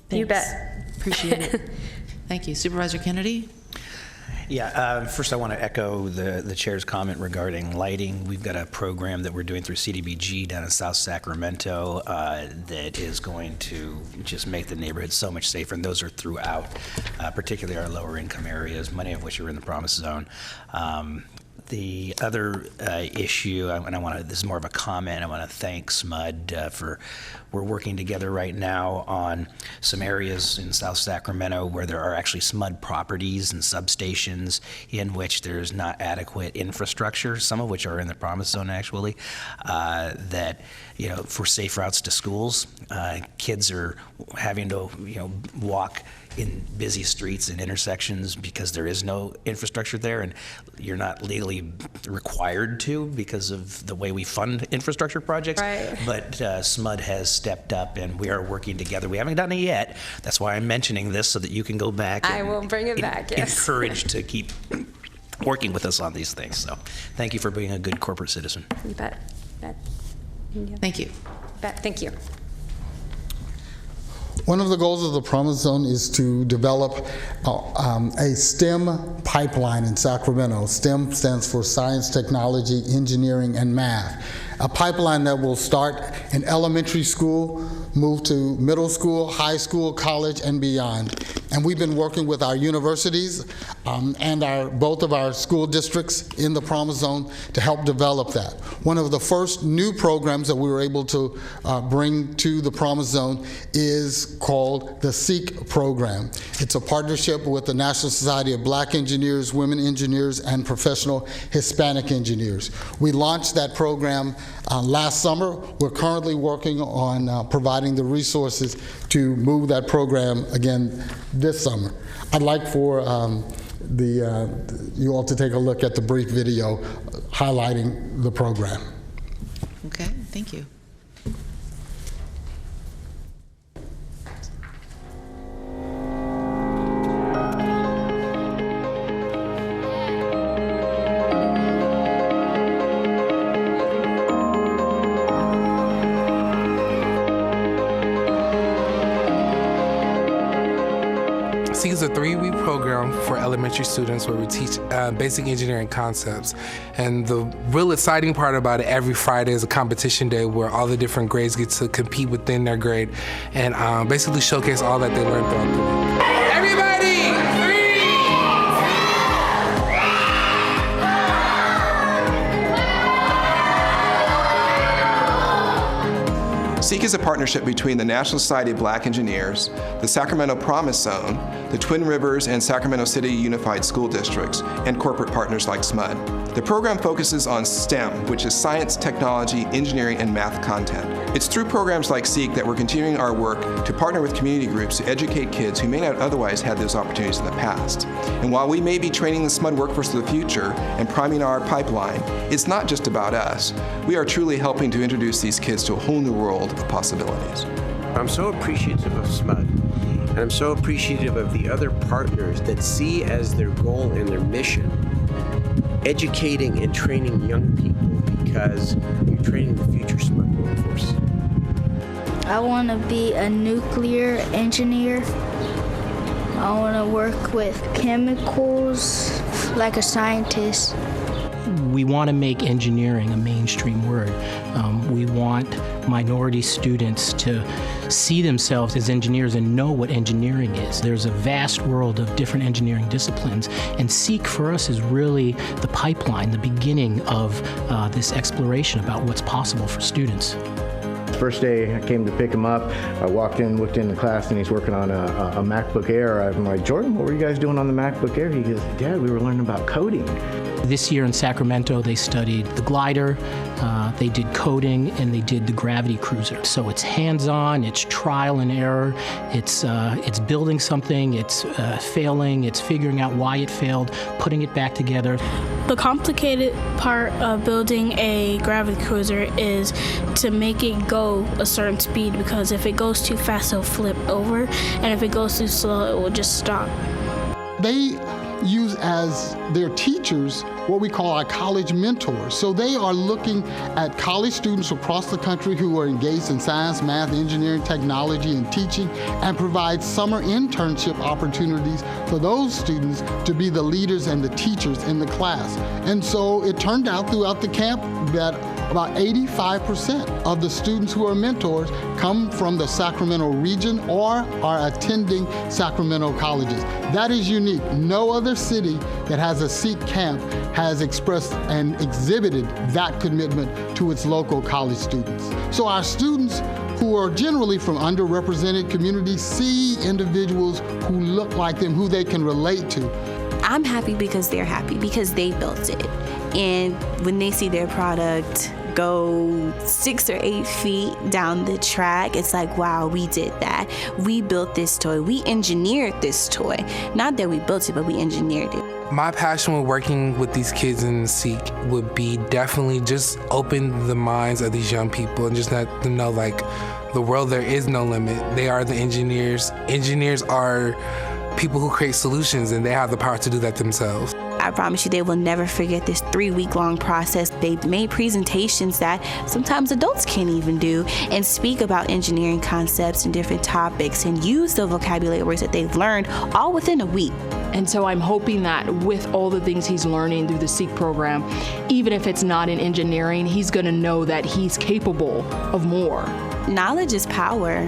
Thanks. You bet. Appreciate it. Thank you. Supervisor Kennedy? Yeah, first I want to echo the chair's comment regarding lighting. We've got a program that we're doing through CDBG down in South Sacramento that is going to just make the neighborhood so much safer, and those are throughout, particularly our lower income areas, many of which are in the Promise Zone. The other issue, this is more of a comment, I want to thank SMUD we're working together right now on some areas in South Sacramento where there are actually SMUD properties and substations in which there's not adequate infrastructure, some of which are in the Promise Zone actually, that, for safe routes to schools, kids are having to, walk in busy streets and intersections because there is no infrastructure there, and you're not legally required to because of the way we fund infrastructure projects. Right. But SMUD has stepped up, and we are working together. We haven't done it yet. That's why I'm mentioning this, so that you can go back. I will bring it back, yes. Encouraged to keep working with us on these things. So thank you for being a good corporate citizen. You bet. Thank you. Thank you. One of the goals of the Promise Zone is to develop a STEM pipeline in Sacramento. STEM stands for Science, Technology, Engineering, and Math. A pipeline that will start in elementary school, move to middle school, high school, college, and beyond. And we've been working with our universities and both of our school districts in the Promise Zone to help develop that. One of the first new programs that we were able to bring to the Promise Zone is called the SEEK program. It's a partnership with the National Society of Black Engineers, Women Engineers, and Professional Hispanic Engineers. We launched that program last summer. We're currently working on providing the resources to move that program again this summer. I'd like for you all to take a look at the brief video highlighting the program. Okay, thank you. SEEK is a 3-week program for elementary students where we teach basic engineering concepts. And the real exciting part about it, every Friday is a competition day where all the different grades get to compete within their grade and basically showcase all that they learned throughout the week. Everybody, 3! SEEK is a partnership between the National Society of Black Engineers, the Sacramento Promise Zone, the Twin Rivers and Sacramento City Unified School Districts, and corporate partners like SMUD. The program focuses on STEM, which is science, technology, engineering, and math content. It's through programs like SEEK that we're continuing our work to partner with community groups to educate kids who may not otherwise have those opportunities in the past. And while we may be training the SMUD workforce of the future and priming our pipeline, it's not just about us. We are truly helping to introduce these kids to a whole new world of possibilities. I'm so appreciative of SMUD, and I'm so appreciative of the other partners that see as their goal and their mission educating and training young people, because you're training the future SMUD workforce. I want to be a nuclear engineer. I want to work with chemicals like a scientist. We want to make engineering a mainstream word. We want minority students to see themselves as engineers and know what engineering is. There's a vast world of different engineering disciplines, and SEEK for us is really the pipeline, the beginning of this exploration about what's possible for students. First day I came to pick him up, I walked in, looked into class, and he's working on a MacBook Air. I'm like, Jordan, what were you guys doing on the MacBook Air? He goes, Dad, we were learning about coding. This year in Sacramento, they studied the glider, they did coding, and they did the gravity cruiser. So it's hands-on, it's trial and error, it's building something, it's failing, it's figuring out why it failed, putting it back together. The complicated part of building a gravity cruiser is to make it go a certain speed, because if it goes too fast, it'll flip over, and if it goes too slow, it will just stop. They use as their teachers what we call our college mentors. So they are looking at college students across the country who are engaged in science, math, engineering, technology, and teaching, and provide summer internship opportunities for those students to be the leaders and the teachers in the class. And so it turned out throughout the camp that about 85% of the students who are mentors come from the Sacramento region or are attending Sacramento colleges. That is unique. No other city that has a Sikh camp has expressed and exhibited that commitment to its local college students. So our students who are generally from underrepresented communities see individuals who look like them, who they can relate to. I'm happy because they're happy, because they built it. And when they see their product go 6 or 8 feet down the track, it's like, wow, we did that. We built this toy. We engineered this toy. Not that we built it, but we engineered it. My passion with working with these kids in Sikh would be definitely just open the minds of these young people and just let them know, like, the world, there is no limit. They are the engineers. Engineers are people who create solutions, and they have the power to do that themselves. I promise you they will never forget this 3-week-long process. They've made presentations that sometimes adults can't even do and speak about engineering concepts and different topics and use the vocabulary words that they've learned all within a week. And so I'm hoping that with all the things he's learning through the Sikh program, even if it's not in engineering, he's going to know that he's capable of more. Knowledge is power.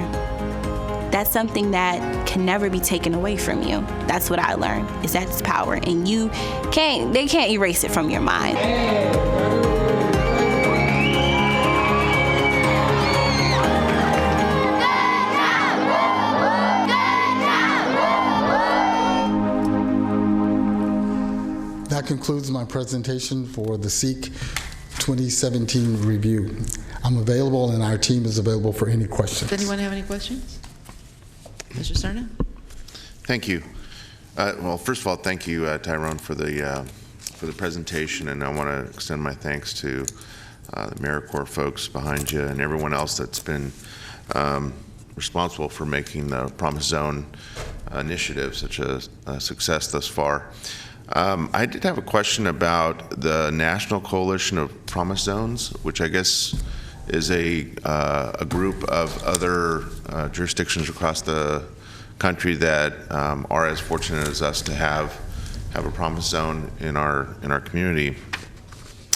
That's something that can never be taken away from you. That's what I learned, is that it's power, and they can't erase it from your mind. That concludes my presentation for the Sikh 2017 review. I'm available, and our team is available for any questions. Does anyone have any questions? Mr. Cerna? Thank you. Well, first of all, thank you, Tyrone, for the presentation, and I want to extend my thanks to the AmeriCorps folks behind you and everyone else that's been responsible for making the Promise Zone initiative such a success thus far. I did have a question about the National Coalition of Promise Zones, which I guess is a group of other jurisdictions across the country that are as fortunate as us to have a Promise Zone in our community.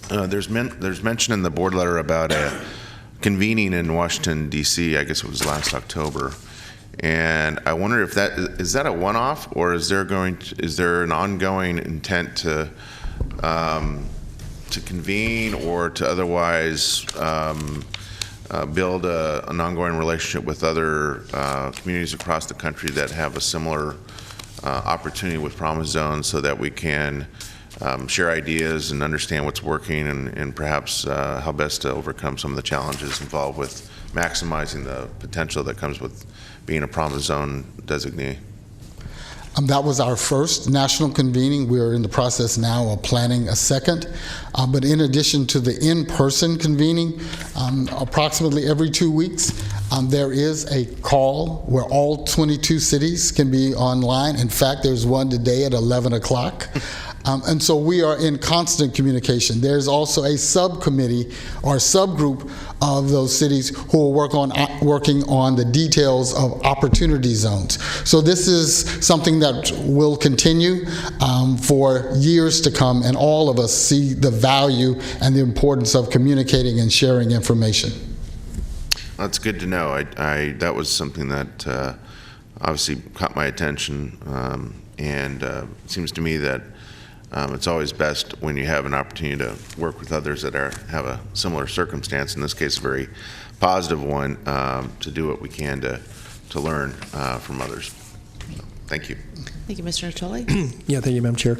There's mention in the board letter about a convening in Washington, D.C., I guess it was last October. And I wonder if is that a one-off, or is there an ongoing intent to convene or to otherwise build an ongoing relationship with other communities across the country that have a similar opportunity with Promise Zones, so that we can share ideas and understand what's working and perhaps how best to overcome some of the challenges involved with maximizing the potential that comes with being a Promise Zone designee? That was our first national convening. We're in the process now of planning a second. But in addition to the in-person convening, approximately every 2 weeks, there is a call where all 22 cities can be online. In fact, there's one today at 11 o'clock. And so we are in constant communication. There's also a subcommittee or subgroup of those cities who are working on the details of opportunity zones. So this is something that will continue for years to come, and all of us see the value and the importance of communicating and sharing information. That's good to know. That was something that obviously caught my attention, and it seems to me that it's always best when you have an opportunity to work with others that have a similar circumstance, in this case a very positive one, to do what we can to learn from others. So, thank you. Thank you, Mr. Natoli. Yeah, thank you, Madam Chair.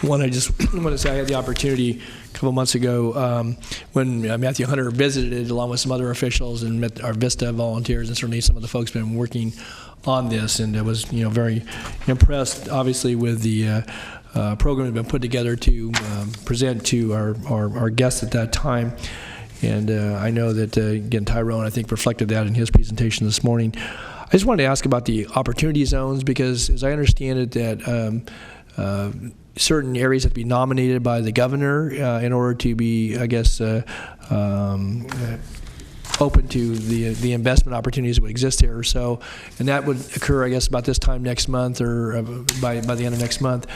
One, I just want to say I had the opportunity a couple months ago when Matthew Hunter visited along with some other officials and met our VISTA volunteers, and certainly some of the folks have been working on this, and I was very impressed, obviously, with the program that had been put together to present to our guests at that time. And I know that, again, Tyrone, I think, reflected that in his presentation this morning. I just wanted to ask about the opportunity zones, because as I understand it, that certain areas have to be nominated by the governor in order to be, I guess, open to the investment opportunities that would exist here or so. And that would occur, I guess, about this time next month, or by the end of next month.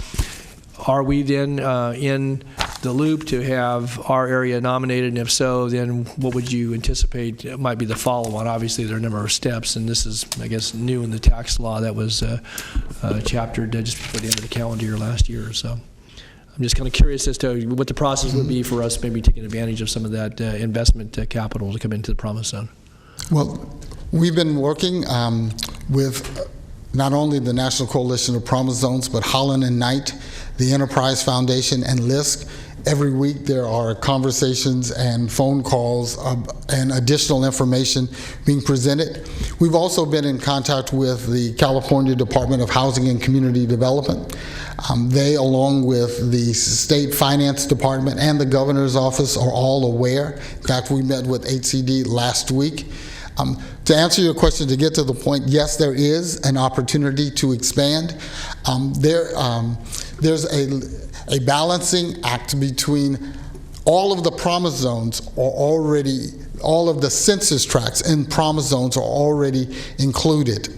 Are we then in the loop to have our area nominated? And if so, then what would you anticipate might be the follow-on? Obviously, there are a number of steps, and this is, I guess, new in the tax law that was chaptered just before the end of the calendar year last year or so. I'm just kind of curious as to what the process would be for us maybe taking advantage of some of that investment capital to come into the Promise Zone. Well, we've been working with not only the National Coalition of Promise Zones, but Holland and Knight, the Enterprise Foundation, and LISC. Every week there are conversations and phone calls and additional information being presented. We've also been in contact with the California Department of Housing and Community Development. They, along with the State Finance Department and the Governor's Office, are all aware. In fact, we met with HCD last week. To answer your question, to get to the point, yes, there is an opportunity to expand. There's a balancing act between all of the Promise Zones are already, all of the census tracts in Promise Zones are already included.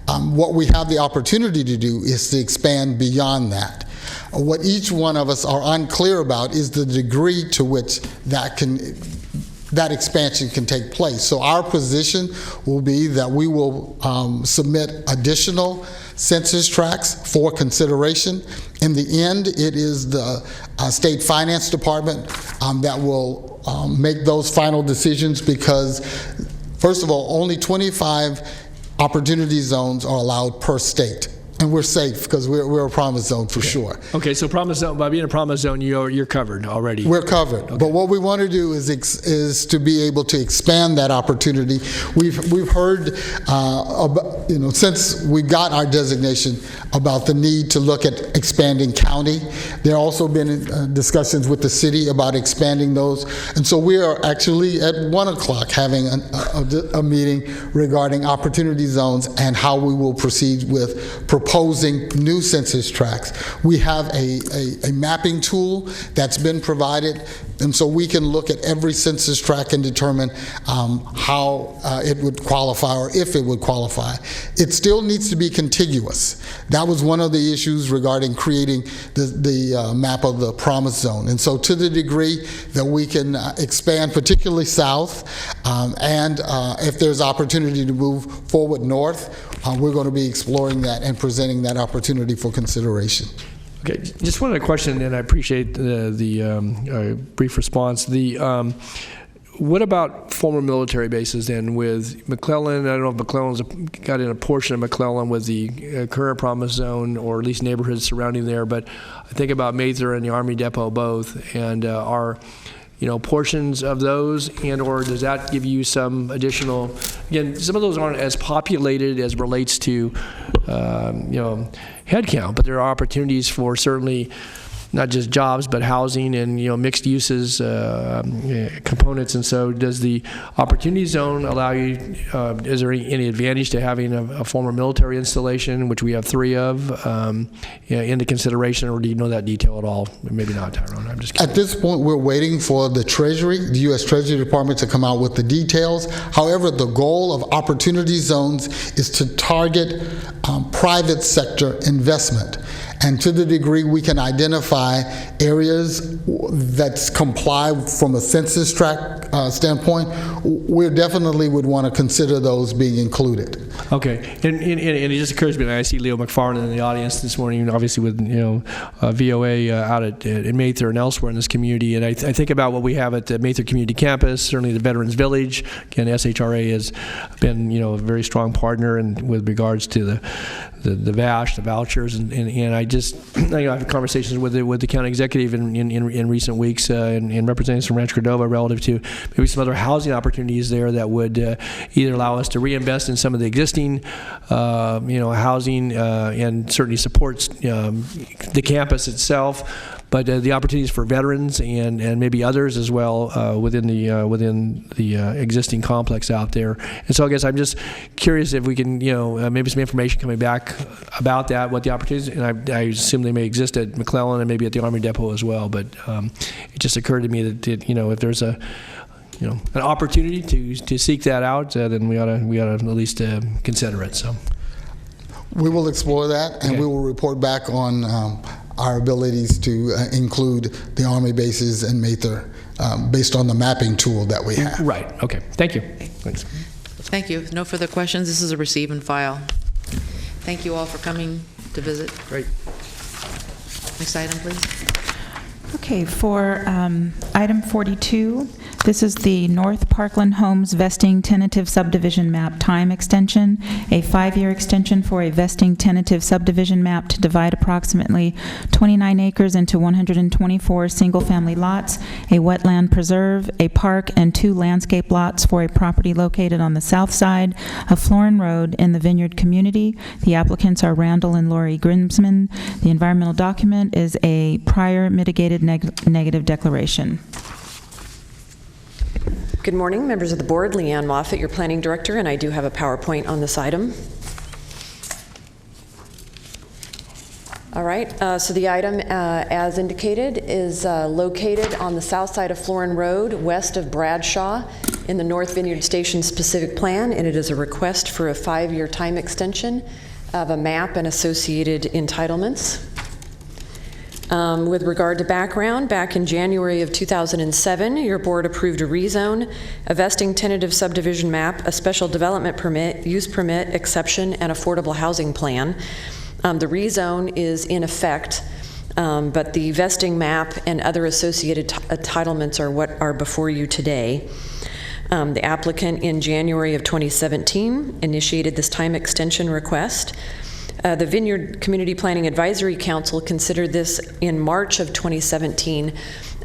What we have the opportunity to do is to expand beyond that. What each one of us are unclear about is the degree to which that expansion can take place. So our position will be that we will submit additional census tracts for consideration. In the end, it is the State Finance Department that will make those final decisions, because, first of all, only 25 opportunity zones are allowed per state. And we're safe because we're a Promise Zone for sure. Okay, so Promise Zone, by being a Promise Zone, you're covered already. We're covered. Okay. But what we want to do is to be able to expand that opportunity. We've heard, since we got our designation, about the need to look at expanding county. There have also been discussions with the city about expanding those. And so we are actually at 1 o'clock having a meeting regarding opportunity zones and how we will proceed with proposing new census tracts. We have a mapping tool that's been provided, and so we can look at every census tract and determine how it would qualify, or if it would qualify. It still needs to be contiguous. That was one of the issues regarding creating the map of the Promise Zone. And so to the degree that we can expand, particularly south, and if there's opportunity to move forward north, we're going to be exploring that and presenting that opportunity for consideration. Okay, just one other question, and I appreciate the brief response. What about former military bases then with McClellan? I don't know if McClellan's got in a portion of McClellan with the current Promise Zone, or at least neighborhoods surrounding there, but I think about Mather and the Army Depot both, and are portions of those, and or does that give you some additional, again, some of those aren't as populated as relates to head count, but there are opportunities for certainly not just jobs, but housing and mixed uses components. And so, does the opportunity zone allow you? Is there any advantage to having a former military installation, which we have 3 of, into consideration, or do you know that detail at all? Maybe not, Tyrone. I'm just curious. At this point, we're waiting for the Treasury, the U.S. Treasury Department, to come out with the details. However, the goal of opportunity zones is to target private sector investment. And to the degree we can identify areas that comply from a census tract standpoint, we definitely would want to consider those being included. Okay, and it just occurs to me, and I see Leo McFarland in the audience this morning, obviously with VOA out at Mather and elsewhere in this community, and I think about what we have at the Mather Community Campus, certainly the Veterans Village. Again, SHRA has been a very strong partner with regards to the VASH, the vouchers, and I just I've had conversations with the county executive in recent weeks and representatives from Rancho Cordova relative to maybe some other housing opportunities there that would either allow us to reinvest in some of the existing housing and certainly supports the campus itself, but the opportunities for veterans and maybe others as well within the existing complex out there. And so I guess I'm just curious if we can maybe some information coming back about that, what the opportunities, and I assume they may exist at McClellan and maybe at the Army Depot as well. But it just occurred to me that if there's an opportunity to seek that out, then we ought to at least consider it. So we will explore that, and we will report back on our abilities to include the Army bases in Mather based on the mapping tool that we have. Right. Okay. Thank you. Thanks. Thank you. No further questions. This is a receive and file. Thank you all for coming to visit. Great. Next item, please. Okay, for item 42, this is the North Parkland Homes Vesting Tentative Subdivision Map Time Extension, a 5-year extension for a vesting tentative subdivision map to divide approximately 29 acres into 124 single-family lots, a wetland preserve, a park, and 2 landscape lots for a property located on the south side of Florin Road in the Vineyard community. The applicants are Randall and Lori Grimsman. The environmental document is a prior mitigated negative declaration. Good morning, members of the board. Leanne Moffett, your planning director, and I do have a PowerPoint on this item. All right, so the item, as indicated, is located on the south side of Florin Road, west of Bradshaw, in the North Vineyard Station specific plan, and it is a request for a 5-year time extension of a map and associated entitlements. With regard to background, back in January of 2007, your board approved a rezone, a vesting tentative subdivision map, a special development permit, use permit, exception, and affordable housing plan. The rezone is in effect, but the vesting map and other associated entitlements are what are before you today. The applicant in January of 2017 initiated this time extension request. The Vineyard Community Planning Advisory Council considered this in March of 2017,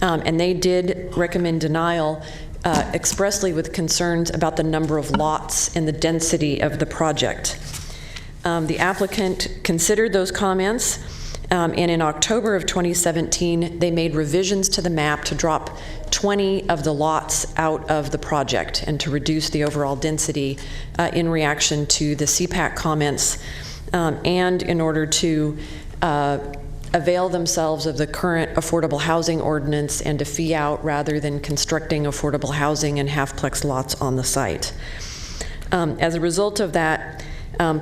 and they did recommend denial expressly with concerns about the number of lots and the density of the project. The applicant considered those comments, and in October of 2017, they made revisions to the map to drop 20 of the lots out of the project and to reduce the overall density in reaction to the CPAC comments. And in order to avail themselves of the current affordable housing ordinance and to fee out rather than constructing affordable housing and halfplex lots on the site. As a result of that,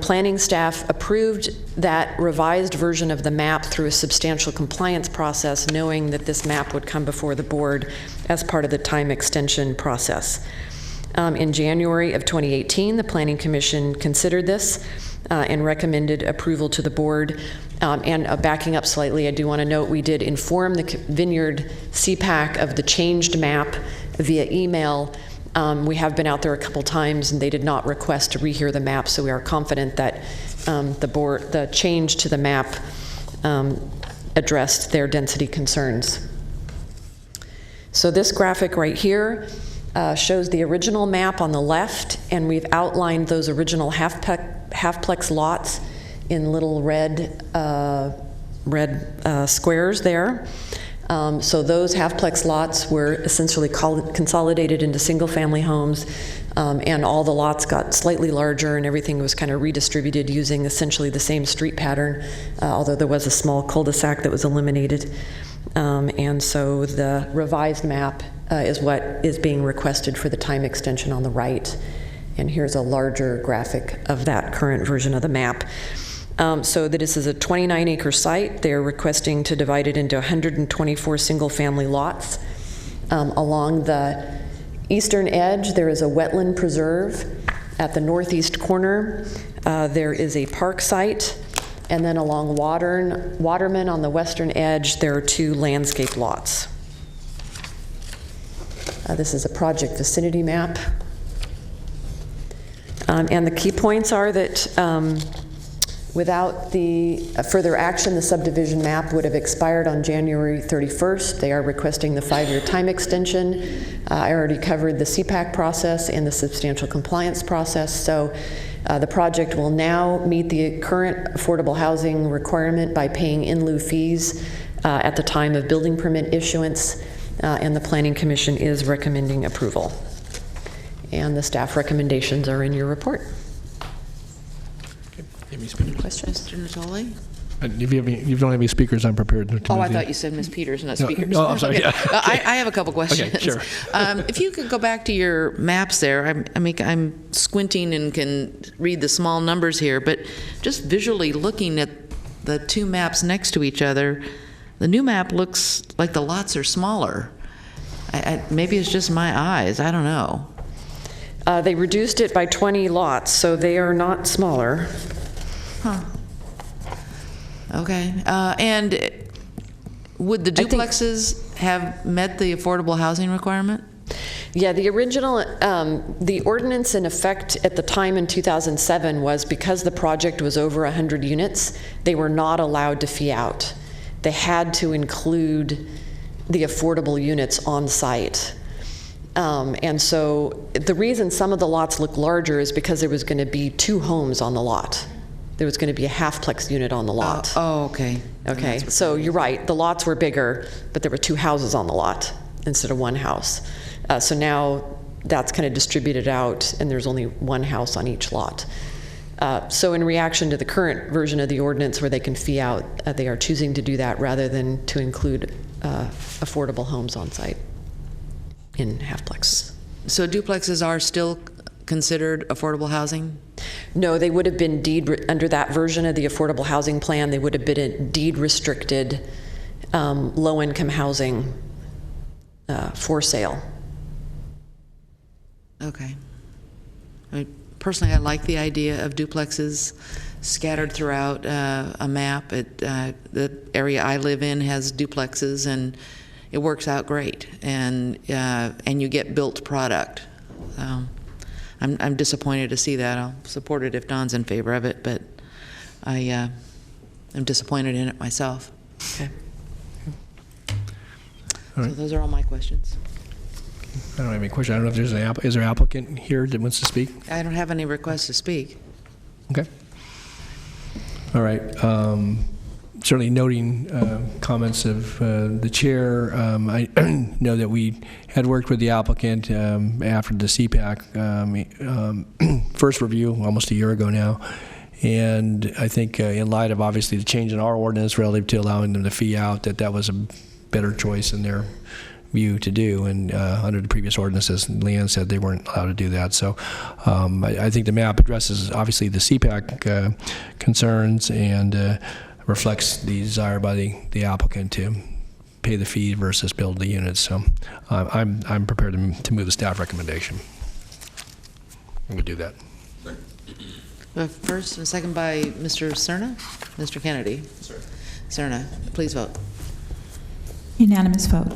planning staff approved that revised version of the map through a substantial compliance process, knowing that this map would come before the board as part of the time extension process. In January of 2018, the Planning Commission considered this and recommended approval to the board. And backing up slightly, I do want to note we did inform the Vineyard CPAC of the changed map via email. We have been out there a couple times, and they did not request to rehear the map, so we are confident that the change to the map addressed their density concerns. So this graphic right here shows the original map on the left, and we've outlined those original halfplex lots in little red squares there. So those halfplex lots were essentially consolidated into single-family homes, and all the lots got slightly larger, and everything was kind of redistributed using essentially the same street pattern, although there was a small cul-de-sac that was eliminated. And so the revised map is what is being requested for the time extension on the right. And here's a larger graphic of that current version of the map. So that this is a 29-acre site. They're requesting to divide it into 124 single-family lots. Along the eastern edge, there is a wetland preserve. At the northeast corner, there is a park site. And then along Waterman on the western edge, there are 2 landscape lots. This is a project vicinity map. And the key points are that without the further action, the subdivision map would have expired on January 31st. They are requesting the 5-year time extension. I already covered the CPAC process and the substantial compliance process. So the project will now meet the current affordable housing requirement by paying in lieu fees at the time of building permit issuance, and the Planning Commission is recommending approval. And the staff recommendations are in your report. Questions? Mr. Natoli? If you don't have any speakers, I'm prepared to Oh, I thought you said Ms. Peters, not No, speakers. no, I'm sorry, Okay. yeah. I have a couple questions. Okay, sure. If you could go back to your maps there, I'm squinting and can read the small numbers here, but just visually looking at the 2 maps next to each other, the new map looks like the lots are smaller. Maybe it's just my eyes, I don't know. They reduced it by 20 lots, so they are not smaller. Huh. Okay. And Would the duplexes have met the affordable housing requirement? Yeah, the original, the ordinance in effect at the time in 2007 was because the project was over 100 units, they were not allowed to fee out. They had to include the affordable units on site. And so the reason some of the lots look larger is because there was going to be 2 homes on the lot. There was going to be a half-plex unit on the lot. Okay. Okay, so you're right, the lots were bigger, but there were 2 houses on the lot instead of 1 house. So now that's kind of distributed out, and there's only 1 house on each lot. So in reaction to the current version of the ordinance where they can fee out, they are choosing to do that rather than to include affordable homes on site in half-plex. So duplexes are still considered affordable housing? No, they would have been under that version of the affordable housing plan, they would have been a deed-restricted low-income housing for sale. Okay. Personally, I like the idea of duplexes scattered throughout a map. The area I live in has duplexes, and it works out great. And you get built product. I'm disappointed to see that. I'll support it if Don's in favor of it, but I'm disappointed in it myself. Okay. All right. So those are all my questions. I don't have any question. I don't know if there's is there an applicant here that wants to speak? I don't have any requests to speak. Okay. All right. Certainly noting comments of the chair. I know that we had worked with the applicant after the CPAC first review almost a year ago now. And I think in light of obviously the change in our ordinance relative to allowing them to fee out, that was a better choice in their view to do, and under the previous ordinances, Leanne said they weren't allowed to do that. So I think the map addresses obviously the CPAC concerns and reflects the desire by the applicant to pay the fee versus build the units. So I'm prepared to move the staff recommendation. I'm going to do that. First and second by Mr. Cerna. Mr. Kennedy. Cerna, please vote. Unanimous vote.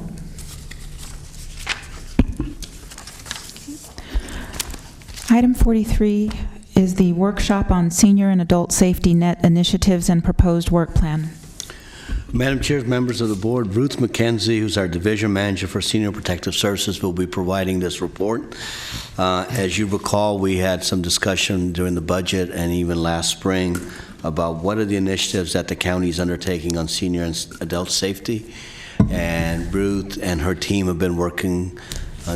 Item 43 is the workshop on senior and adult safety net initiatives and proposed work plan. Madam Chair, members of the board, Ruth McKenzie, who's our division manager for Senior Protective Services, will be providing this report. As you recall, we had some discussion during the budget and even last spring about what are the initiatives that the county is undertaking on senior and adult safety. And Ruth and her team have been working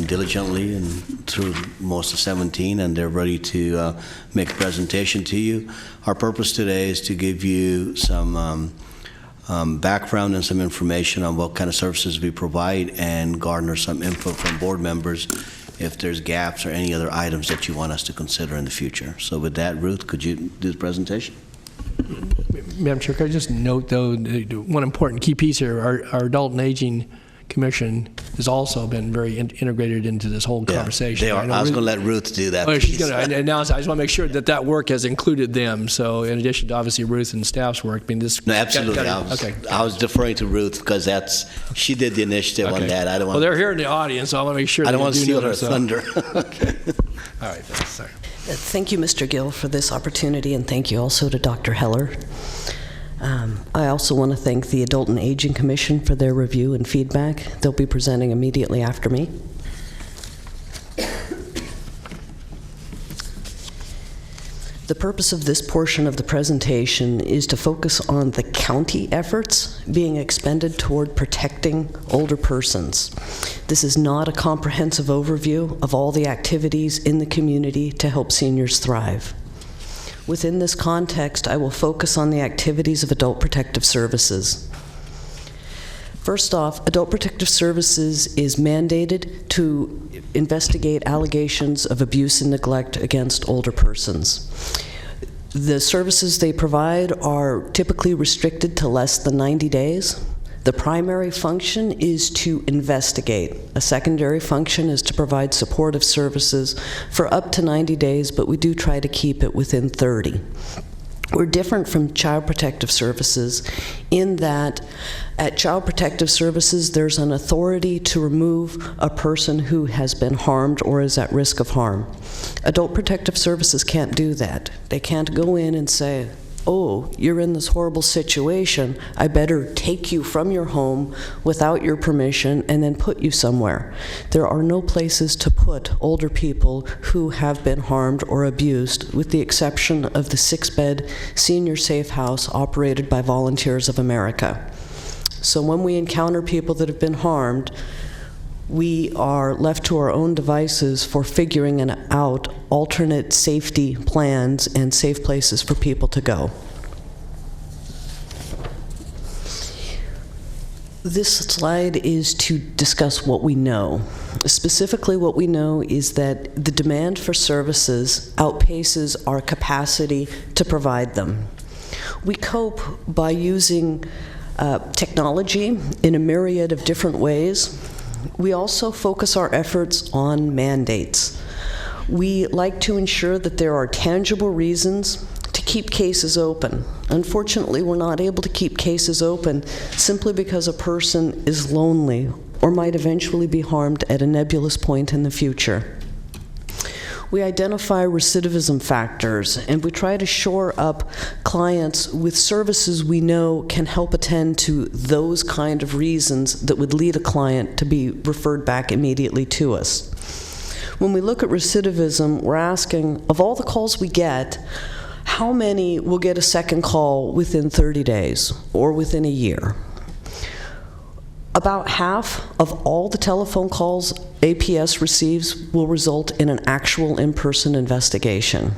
diligently and through most of 17, and they're ready to make a presentation to you. Our purpose today is to give you some background and some information on what kind of services we provide and garner some input from board members if there's gaps or any other items that you want us to consider in the future. So with that, Ruth, could you do the presentation? Madam Chair, could I just note, though, one important key piece here, our Adult and Aging Commission has also been very integrated into this whole conversation. They are. I was going to let Ruth do that. Oh, she's going to announce. I just want to make sure that work has included them. So, in addition to obviously Ruth and staff's work, I mean, this. No, absolutely. I was deferring to Ruth because she did the initiative on that. I don't want. Well, they're here in the audience, so I want to make sure. I don't want to steal her thunder. Okay. All right. Sorry. Thank you, Mr. Gill, for this opportunity, and thank you also to Dr. Heller. I also want to thank the Adult and Aging Commission for their review and feedback. They'll be presenting immediately after me. The purpose of this portion of the presentation is to focus on the county efforts being expended toward protecting older persons. This is not a comprehensive overview of all the activities in the community to help seniors thrive. Within this context, I will focus on the activities of Adult Protective Services. First off, Adult Protective Services is mandated to investigate allegations of abuse and neglect against older persons. The services they provide are typically restricted to less than 90 days. The primary function is to investigate. A secondary function is to provide supportive services for up to 90 days, but we do try to keep it within 30. We're different from Child Protective Services in that at Child Protective Services, there's an authority to remove a person who has been harmed or is at risk of harm. Adult Protective Services can't do that. They can't go in and say, oh, you're in this horrible situation, I better take you from your home without your permission and then put you somewhere. There are no places to put older people who have been harmed or abused, with the exception of the 6-bed senior safe house operated by Volunteers of America. So when we encounter people that have been harmed, we are left to our own devices for figuring out alternate safety plans and safe places for people to go. This slide is to discuss what we know. Specifically, what we know is that the demand for services outpaces our capacity to provide them. We cope by using technology in a myriad of different ways. We also focus our efforts on mandates. We like to ensure that there are tangible reasons to keep cases open. Unfortunately, we're not able to keep cases open simply because a person is lonely or might eventually be harmed at a nebulous point in the future. We identify recidivism factors, and we try to shore up clients with services we know can help attend to those kind of reasons that would lead a client to be referred back immediately to us. When we look at recidivism, we're asking, of all the calls we get, how many will get a second call within 30 days or within a year? About half of all the telephone calls APS receives will result in an actual in-person investigation.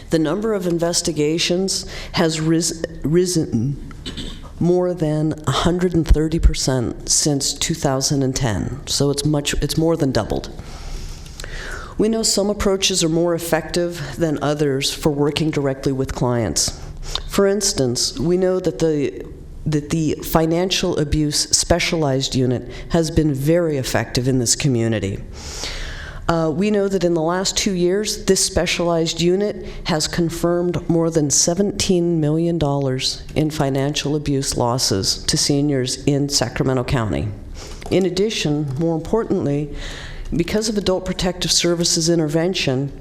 The number of investigations has risen more than 130% since 2010, so it's more than doubled. We know some approaches are more effective than others for working directly with clients. For instance, we know that the Financial Abuse Specialized Unit has been very effective in this community. We know that in the last 2 years, this specialized unit has confirmed more than $17 million in financial abuse losses to seniors in Sacramento County. In addition, more importantly, because of Adult Protective Services intervention,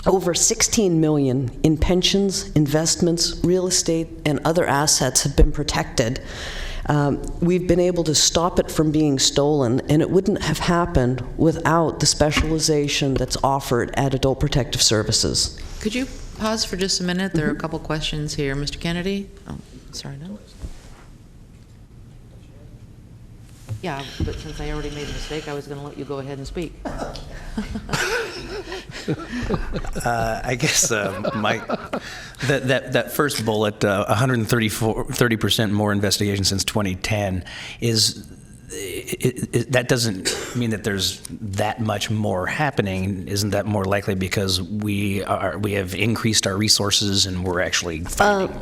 over $16 million in pensions, investments, real estate, and other assets have been protected. We've been able to stop it from being stolen, and it wouldn't have happened without the specialization that's offered at Adult Protective Services. Could you pause for just a minute? There are a couple questions here. Mr. Kennedy? Oh, sorry, no. Yeah, but since I already made a mistake, I was going to let you go ahead and speak. I guess that first bullet, 130% more investigation since 2010, that doesn't mean that there's that much more happening. Isn't that more likely because we have increased our resources and we're actually finding?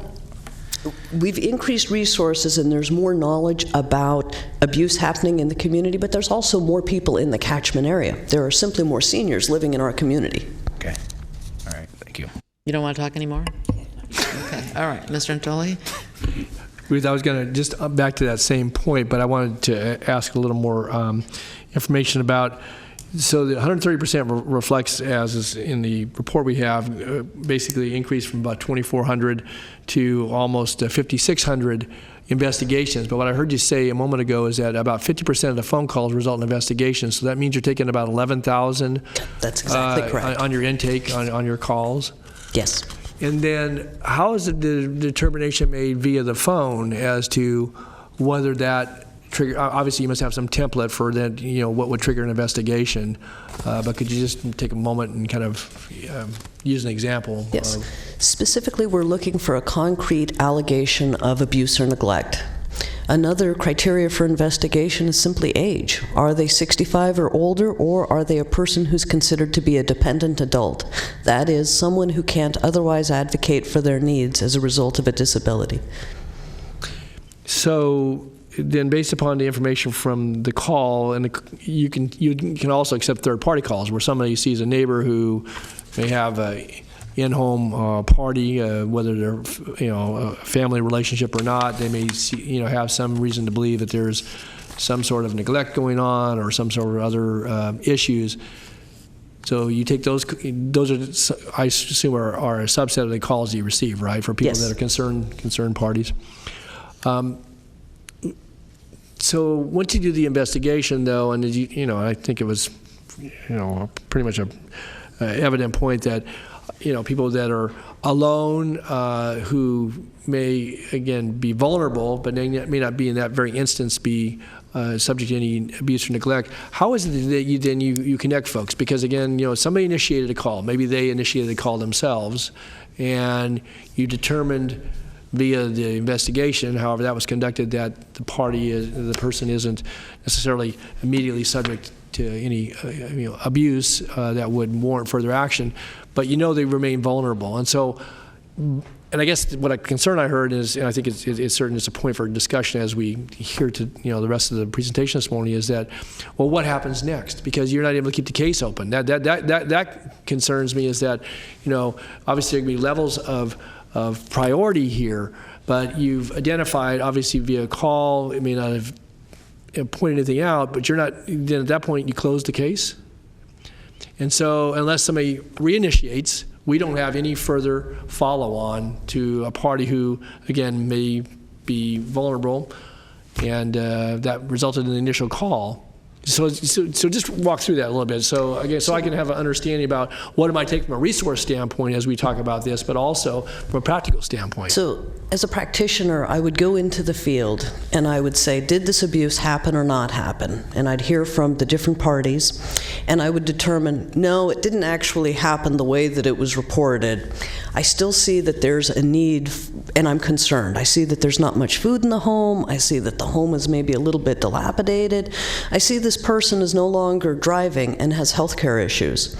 We've increased resources and there's more knowledge about abuse happening in the community, but there's also more people in the catchment area. There are simply more seniors living in our community. Okay. All right. Thank you. You don't want to talk anymore? Okay. All right. Mr. Antoli? Ruth, I was going to just back to that same point, but I wanted to ask a little more information about. So the 130% reflects, as is in the report we have, basically increased from about 2,400 to almost 5,600 investigations. But what I heard you say a moment ago is that about 50% of the phone calls result in investigations. So that means you're taking about 11,000. That's exactly correct. On your intake, on your calls. Yes. And then how is the determination made via the phone as to whether that trigger? Obviously, you must have some template for that. What would trigger an investigation? But could you just take a moment and kind of use an example? Yes. Specifically, we're looking for a concrete allegation of abuse or neglect. Another criteria for investigation is simply age. Are they 65 or older, or are they a person who's considered to be a dependent adult? That is, someone who can't otherwise advocate for their needs as a result of a disability. So then, based upon the information from the call, and you can also accept third-party calls where somebody sees a neighbor who may have in-home party, whether they're a family relationship or not. They may have some reason to believe that there's some sort of neglect going on or some sort of other issues. So you take those are, I assume, are a subset of the calls that you receive, right, for people that are concerned parties. So once you do the investigation, though, and I think it was, pretty much a evident point that, people that are alone, who may, again, be vulnerable, but they may not be in that very instance be subject to any abuse or neglect. How is it that you connect folks? Because, again, somebody initiated a call. Maybe they initiated the call themselves, and you determined via the investigation, however that was conducted, that the person isn't necessarily immediately subject to any abuse that would warrant further action, but they remain vulnerable. And so, and I guess what a concern I heard is, and I think it's certainly a point for discussion as we hear to the rest of the presentation this morning, is that, well, what happens next? Because you're not able to keep the case open. That concerns me. Is that obviously there can be levels of priority here, but you've identified, obviously via call, it may not have pointed anything out, but you're not. Then at that point, you close the case. And so, unless somebody reinitiates, we don't have any further follow-on to a party who, again, may be vulnerable, and that resulted in the initial call. So just walk through that a little bit. So again, so I can have an understanding about what it might take from a resource standpoint as we talk about this, but also from a practical standpoint. So as a practitioner, I would go into the field and I would say, did this abuse happen or not happen? And I'd hear from the different parties, and I would determine, no, it didn't actually happen the way that it was reported. I still see that there's a need, and I'm concerned. I see that there's not much food in the home. I see that the home is maybe a little bit dilapidated. I see this person is no longer driving and has health care issues.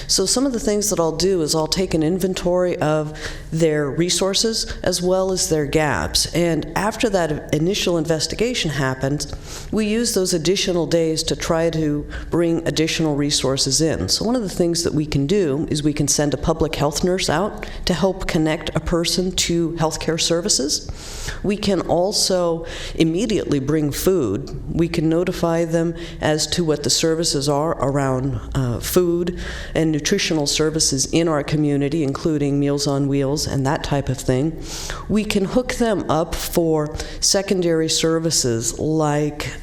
So some of the things that I'll do is I'll take an inventory of their resources as well as their gaps. And after that initial investigation happens, we use those additional days to try to bring additional resources in. So one of the things that we can do is we can send a public health nurse out to help connect a person to healthcare services. We can also immediately bring food. We can notify them as to what the services are around food and nutritional services in our community, including Meals on Wheels and that type of thing. We can hook them up for secondary services, like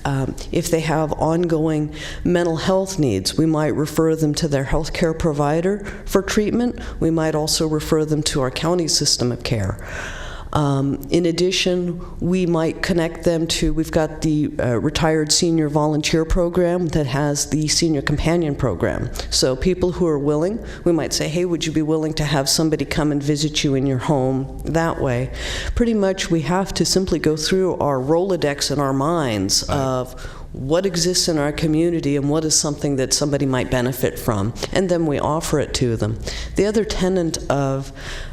if they have ongoing mental health needs, we might refer them to their healthcare provider for treatment. We might also refer them to our county system of care. In addition, we might connect them to, we've got the retired senior volunteer program that has the senior companion program. So people who are willing, we might say, hey, would you be willing to have somebody come and visit you in your home that way? Pretty much we have to simply go through our Rolodex in our minds of what exists in our community and what is something that somebody might benefit from, and then we offer it to them. The other tenet of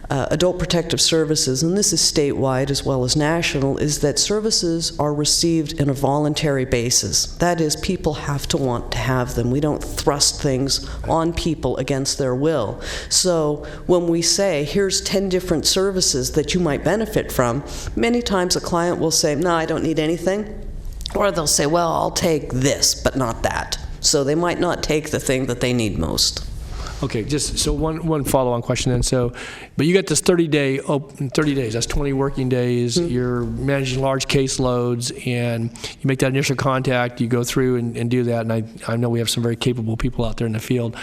adult protective services, and this is statewide as well as national, is that services are received in a voluntary basis. That is, people have to want to have them. We don't thrust things on people against their will. So when we say, here's 10 different services that you might benefit from, many times a client will say, no, I don't need anything. Or they'll say, well, I'll take this, but not that. So they might not take the thing that they need most. Okay, just so one follow-on question then. So, but you got this 30 days, that's 20 working days. Mm-hmm. You're managing large caseloads, and you make that initial contact, you go through and do that, and I know we have some very capable people out there in the field.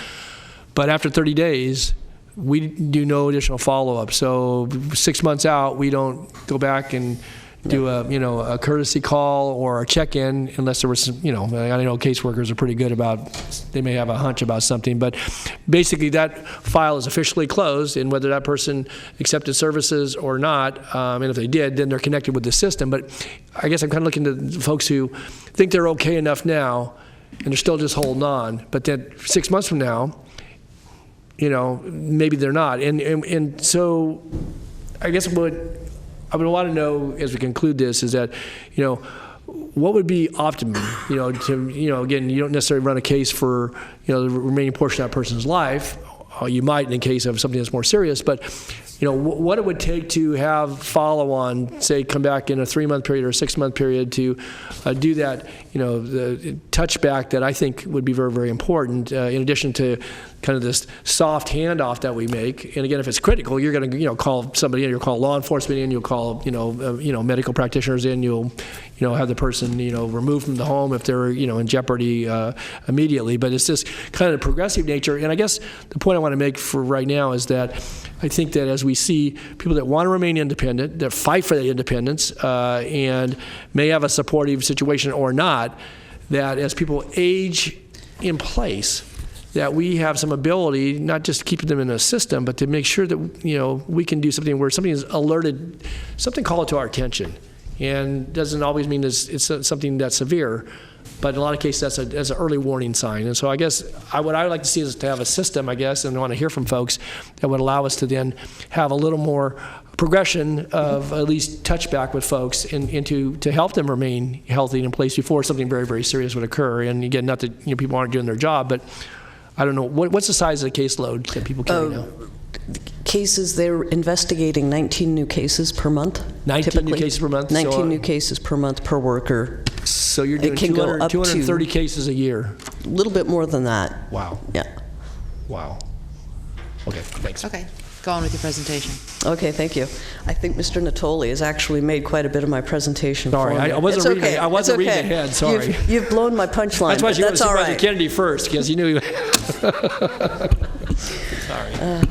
But after 30 days, we do no additional follow-up. So 6 months out, we don't go back and do a courtesy call or a check-in, unless there was some, I know caseworkers are pretty good about, they may have a hunch about something, but basically that file is officially closed, and whether that person accepted services or not, and if they did, then they're connected with the system. But I guess I'm kind of looking to folks who think they're okay enough now, and they're still just holding on, but then 6 months from now, maybe they're not. And so I guess what I would want to know as we conclude this is that, what would be optimum, again, you don't necessarily run a case for, the remaining portion of that person's life. you might in the case of something that's more serious, but what it would take to have follow-on, say, come back in a 3-month period or a 6-month period to do that, the touchback that I think would be very, very important, in addition to kind of this soft handoff that we make. And again, if it's critical, you're going to, call somebody in, you'll call law enforcement in, you'll call, medical practitioners in, you'll, have the person, removed from the home if they're, in jeopardy immediately. But it's just kind of the progressive nature. And I guess the point I want to make for right now is that I think that as we see people that want to remain independent, that fight for that independence, and may have a supportive situation or not, that as people age in place, that we have some ability, not just to keep them in a system, but to make sure that, we can do something where something is alerted, something called to our attention. And doesn't always mean it's something that's severe, but in a lot of cases that's an early warning sign. And so I guess what I would like to see is to have a system, I guess, and I want to hear from folks that would allow us to then have a little more progression of at least touchback with folks to help them remain healthy and in place before something very, very serious would occur. And again, not that people aren't doing their job, but I don't know, what's the size of the caseload that people carry now? Cases, they're investigating 19 new cases per month. 19 typically. New cases per month? 19 new cases per month per worker. So you're doing 230 cases a year? A little bit more than that. Wow. Yeah. Wow. Okay, thanks. Okay, go on with your presentation. Okay, thank you. I think Mr. Natoli has actually made quite a bit of my presentation Sorry, for me. I wasn't reading. Okay. I wasn't It's okay. reading ahead. Sorry. You've blown my punchline. That's why you went to all Supervisor right. Kennedy first, because you knew. Sorry.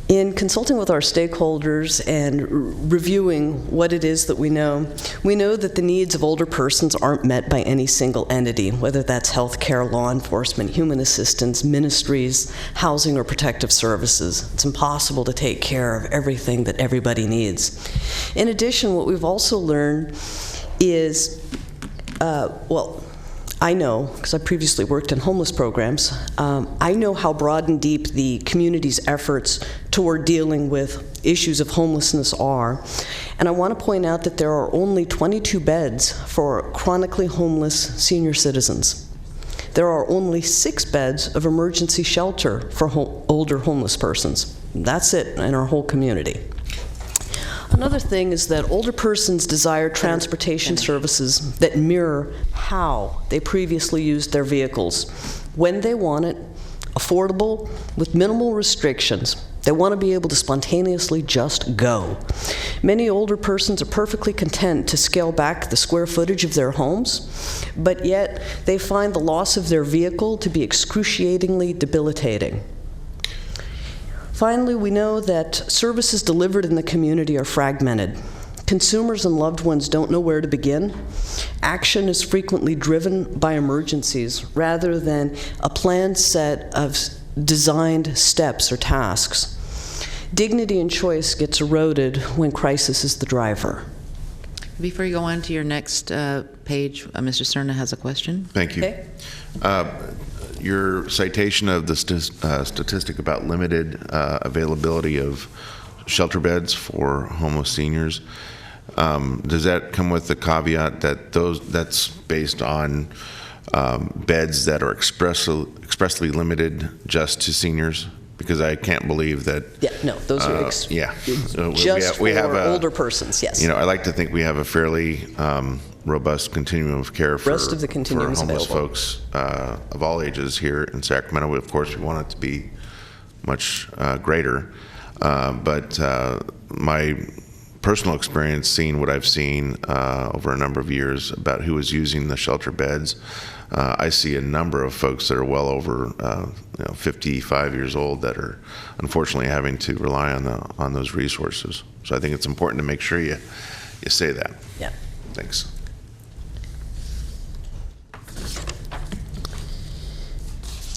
In consulting with our stakeholders and reviewing what it is that we know that the needs of older persons aren't met by any single entity, whether that's healthcare, law enforcement, human assistance, ministries, housing, or protective services. It's impossible to take care of everything that everybody needs. In addition, what we've also learned is, I know, because I previously worked in homeless programs, I know how broad and deep the community's efforts toward dealing with issues of homelessness are. And I want to point out that there are only 22 beds for chronically homeless senior citizens. There are only 6 beds of emergency shelter for older homeless persons. That's it in our whole community. Another thing is that older persons desire transportation services that mirror how they previously used their vehicles. When they want it, affordable, with minimal restrictions. They want to be able to spontaneously just go. Many older persons are perfectly content to scale back the square footage of their homes, but yet they find the loss of their vehicle to be excruciatingly debilitating. Finally, we know that services delivered in the community are fragmented. Consumers and loved ones don't know where to begin. Action is frequently driven by emergencies rather than a planned set of designed steps or tasks. Dignity and choice gets eroded when crisis is the driver. Before you go on to your next page, Mr. Cerna has a question. Thank you. Okay. Your citation of the statistic about limited availability of shelter beds for homeless seniors, does that come with the caveat that that's based on beds that are expressly limited just to seniors? Because I can't believe that. Yeah, no, those are just we have for older persons. Yes. I like to think we have a fairly robust continuum of care for Rest of the continuum is homeless available. folks of all ages here in Sacramento. Of course, we want it to be much greater, but my personal experience, seeing what I've seen over a number of years about who is using the shelter beds, I see a number of folks that are well over 55 years old that are unfortunately having to rely on those resources. So I think it's important to make sure you say that. Yeah. Thanks.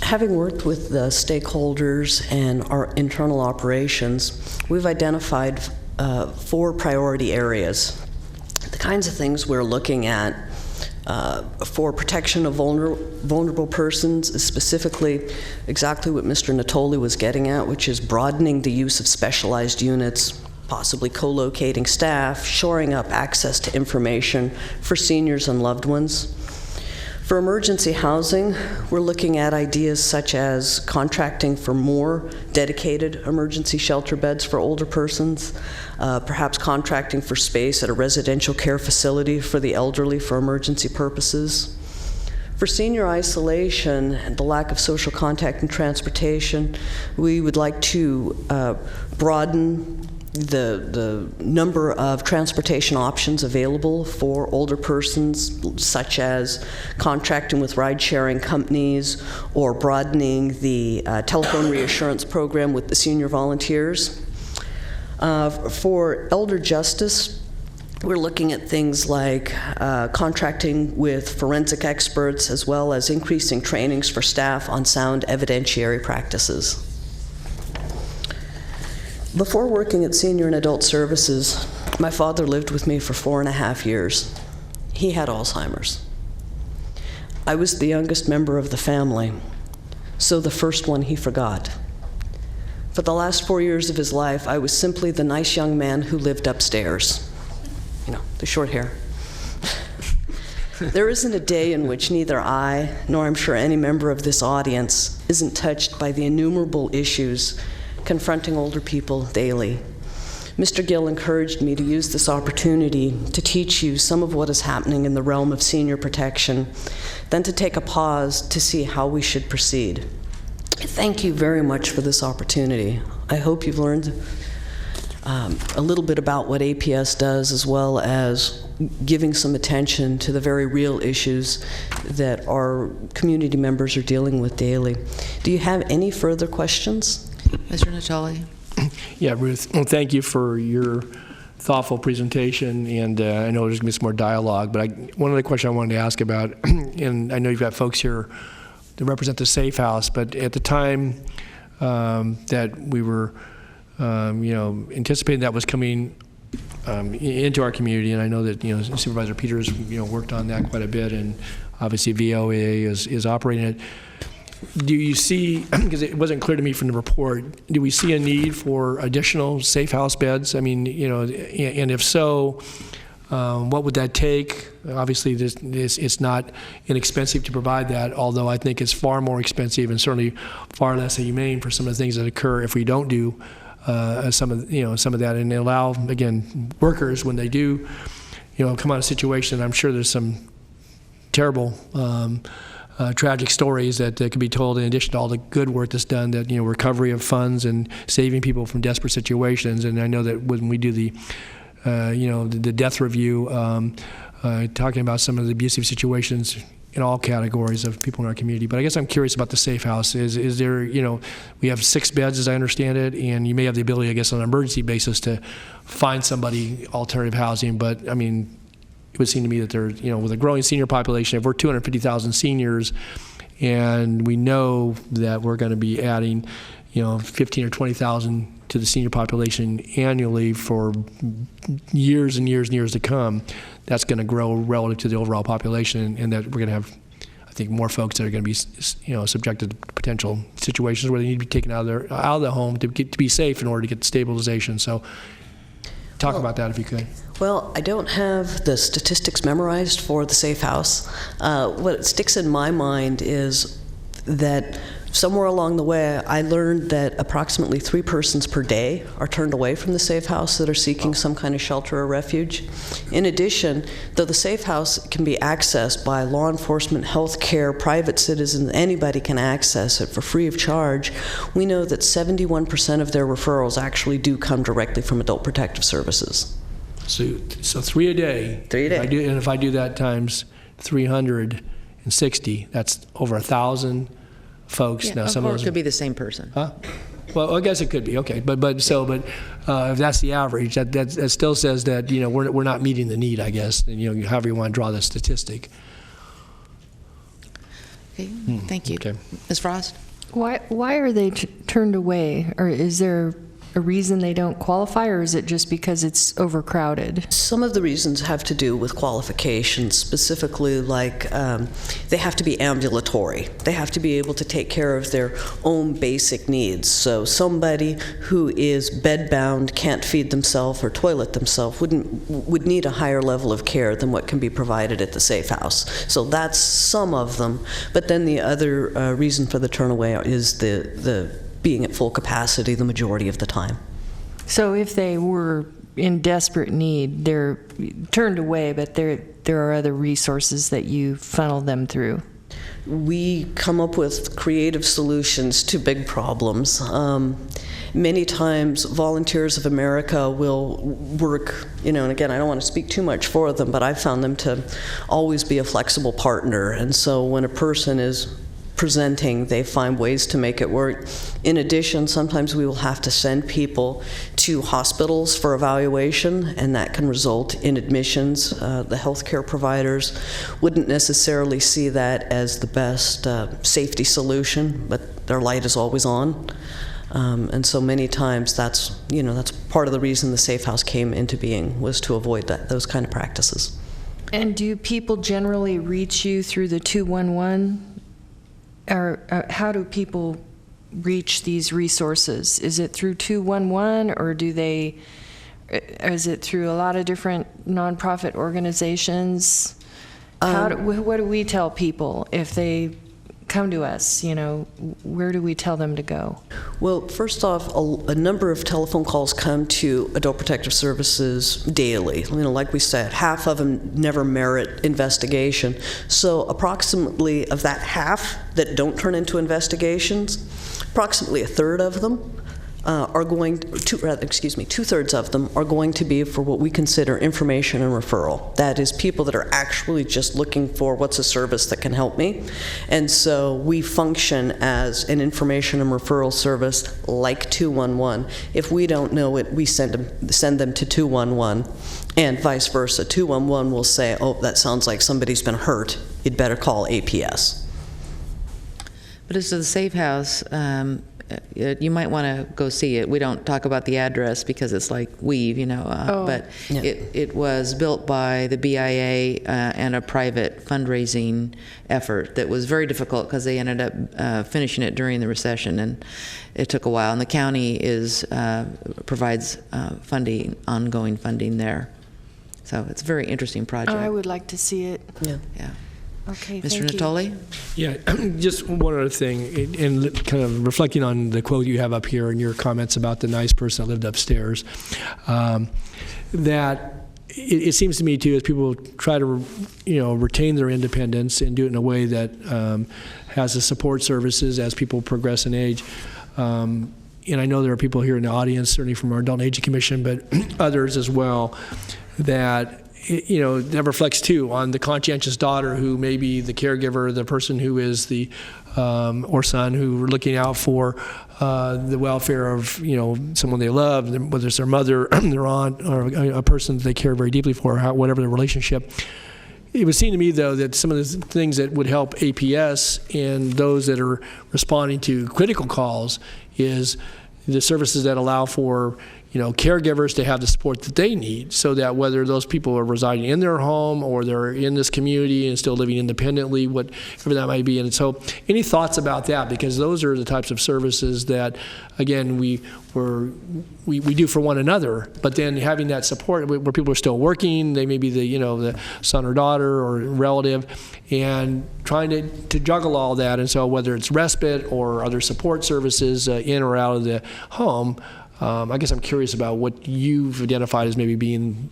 Having worked with the stakeholders and our internal operations, we've identified 4 priority areas. The kinds of things we're looking at for protection of vulnerable persons is specifically exactly what Mr. Natoli was getting at, which is broadening the use of specialized units, possibly co-locating staff, shoring up access to information for seniors and loved ones. For emergency housing, we're looking at ideas such as contracting for more dedicated emergency shelter beds for older persons, perhaps contracting for space at a residential care facility for the elderly for emergency purposes. For senior isolation and the lack of social contact and transportation, we would like to broaden the number of transportation options available for older persons, such as contracting with ride-sharing companies or broadening the telephone reassurance program with the senior volunteers. For elder justice, we're looking at things like contracting with forensic experts, as well as increasing trainings for staff on sound evidentiary practices. Before working at Senior and Adult Services, my father lived with me for 4.5 years. He had Alzheimer's. I was the youngest member of the family, so the first one he forgot. For the last 4 years of his life, I was simply the nice young man who lived upstairs. You know, the short hair. There isn't a day in which neither I, nor I'm sure any member of this audience, isn't touched by the innumerable issues confronting older people daily. Mr. Gill encouraged me to use this opportunity to teach you some of what is happening in the realm of senior protection, then to take a pause to see how we should proceed. Thank you very much for this opportunity. I hope you've learned a little bit about what APS does, as well as giving some attention to the very real issues that our community members are dealing with daily. Do you have any further questions? Mr. Natali? Yeah, Ruth, well, thank you for your thoughtful presentation, and I know there's going to be some more dialogue, but one other question I wanted to ask about, and I know you've got folks here to represent the Safe House, but at the time that we were anticipating that was coming into our community, and I know that Supervisor Peters worked on that quite a bit, and obviously VOA is operating it. Do you see, because it wasn't clear to me from the report, do we see a need for additional Safe House beds? I mean, and if so, what would that take? Obviously, it's not inexpensive to provide that, although I think it's far more expensive and certainly far less humane for some of the things that occur if we don't do some of that, and allow, again, workers, when they do come out of a situation. I'm sure there's some terrible tragic stories that could be told, in addition to all the good work that's done, that recovery of funds and saving people from desperate situations. And I know that when we do the the death review, talking about some of the abusive situations in all categories of people in our community. But I guess I'm curious about the Safe House. Is there, we have 6 beds as I understand it, and you may have the ability, I guess, on an emergency basis to find somebody alternative housing. But I mean, it would seem to me that there's, with a growing senior population, if we're 250,000 seniors, and we know that we're going to be adding, 15 or 20,000 to the senior population annually for years and years and years to come, that's going to grow relative to the overall population, and that we're going to have, I think, more folks that are going to be, subjected to potential situations where they need to be taken out of the home to be safe in order to get stabilization. So, talk about that if you could. Well, I don't have the statistics memorized for the Safe House. What sticks in my mind is that somewhere along the way, I learned that approximately 3 persons per day are turned away from the Safe House that are seeking some kind of shelter or refuge. In addition, though the Safe House can be accessed by law enforcement, health care, private citizens, anybody can access it for free of charge, we know that 71% of their referrals actually do come directly from Adult Protective Services. So 3 a day. 3 a day. If I do that times 360, that's over 1,000 folks. Yeah, now some of those could be the same person. Huh? Well, I guess it could be. Okay, but if that's the average, that still says that we're not meeting the need, I guess. And however you want to draw the statistic. Okay, thank you. Okay. Ms. Frost? Why are they turned away, or is there a reason they don't qualify, or is it just because it's overcrowded? Some of the reasons have to do with qualifications, specifically like they have to be ambulatory. They have to be able to take care of their own basic needs. So somebody who is bedbound, can't feed themselves or toilet themselves would need a higher level of care than what can be provided at the safe house. So that's some of them. But then the other reason for the turnaway is the being at full capacity the majority of the time. So if they were in desperate need, they're turned away, but there are other resources that you funnel them through. We come up with creative solutions to big problems. Many times, Volunteers of America will work, and again, I don't want to speak too much for them, but I've found them to always be a flexible partner. And so when a person is presenting, they find ways to make it work. In addition, sometimes we will have to send people to hospitals for evaluation, and that can result in admissions. The healthcare providers wouldn't necessarily see that as the best safety solution, but their light is always on. And so many times that's part of the reason the Safe House came into being, was to avoid those kind of practices. And do people generally reach you through the 211? Or how do people reach these resources? Is it through 211, or is it through a lot of different nonprofit organizations? What do we tell people if they come to us? Where do we tell them to go? Well, first off, a number of telephone calls come to Adult Protective Services daily. Like we said, half of them never merit investigation. So approximately of that half that don't turn into investigations, approximately a third of them two-thirds of them are going to be for what we consider information and referral. That is, people that are actually just looking for what's a service that can help me. And so we function as an information and referral service like 211. If we don't know it, we send them to 211, and vice versa. 211 will say, oh, that sounds like somebody's been hurt. You'd better call APS. But as to the Safe House, you might want to go see it. We don't talk about the address because it's like weave, but yeah. It was built by the BIA and a private fundraising effort that was very difficult because they ended up finishing it during the recession, and it took a while. And the county provides ongoing funding there. So it's a very interesting project. I would like to see it. Yeah. Okay, Mr. thank you. Natoli? Yeah, just one other thing, and kind of reflecting on the quote you have up here and your comments about the nice person that lived upstairs, that it seems to me, too, as people try to, retain their independence and do it in a way that has the support services as people progress in age. And I know there are people here in the audience, certainly from our Adult Aging Commission, but others as well, that that reflects too on the conscientious daughter who may be the caregiver, the person who is the or son who are looking out for the welfare of someone they love, whether it's their mother, their aunt, or a person that they care very deeply for, whatever the relationship. It would seem to me, though, that some of the things that would help APS and those that are responding to critical calls is the services that allow for caregivers to have the support that they need, so that whether those people are residing in their home or they're in this community and still living independently, whatever that might be. And so any thoughts about that? Because those are the types of services that, again, we do for one another, but then having that support where people are still working, they may be the son or daughter or relative, and trying to juggle all that. And so whether it's respite or other support services in or out of the home, I guess I'm curious about what you've identified as maybe being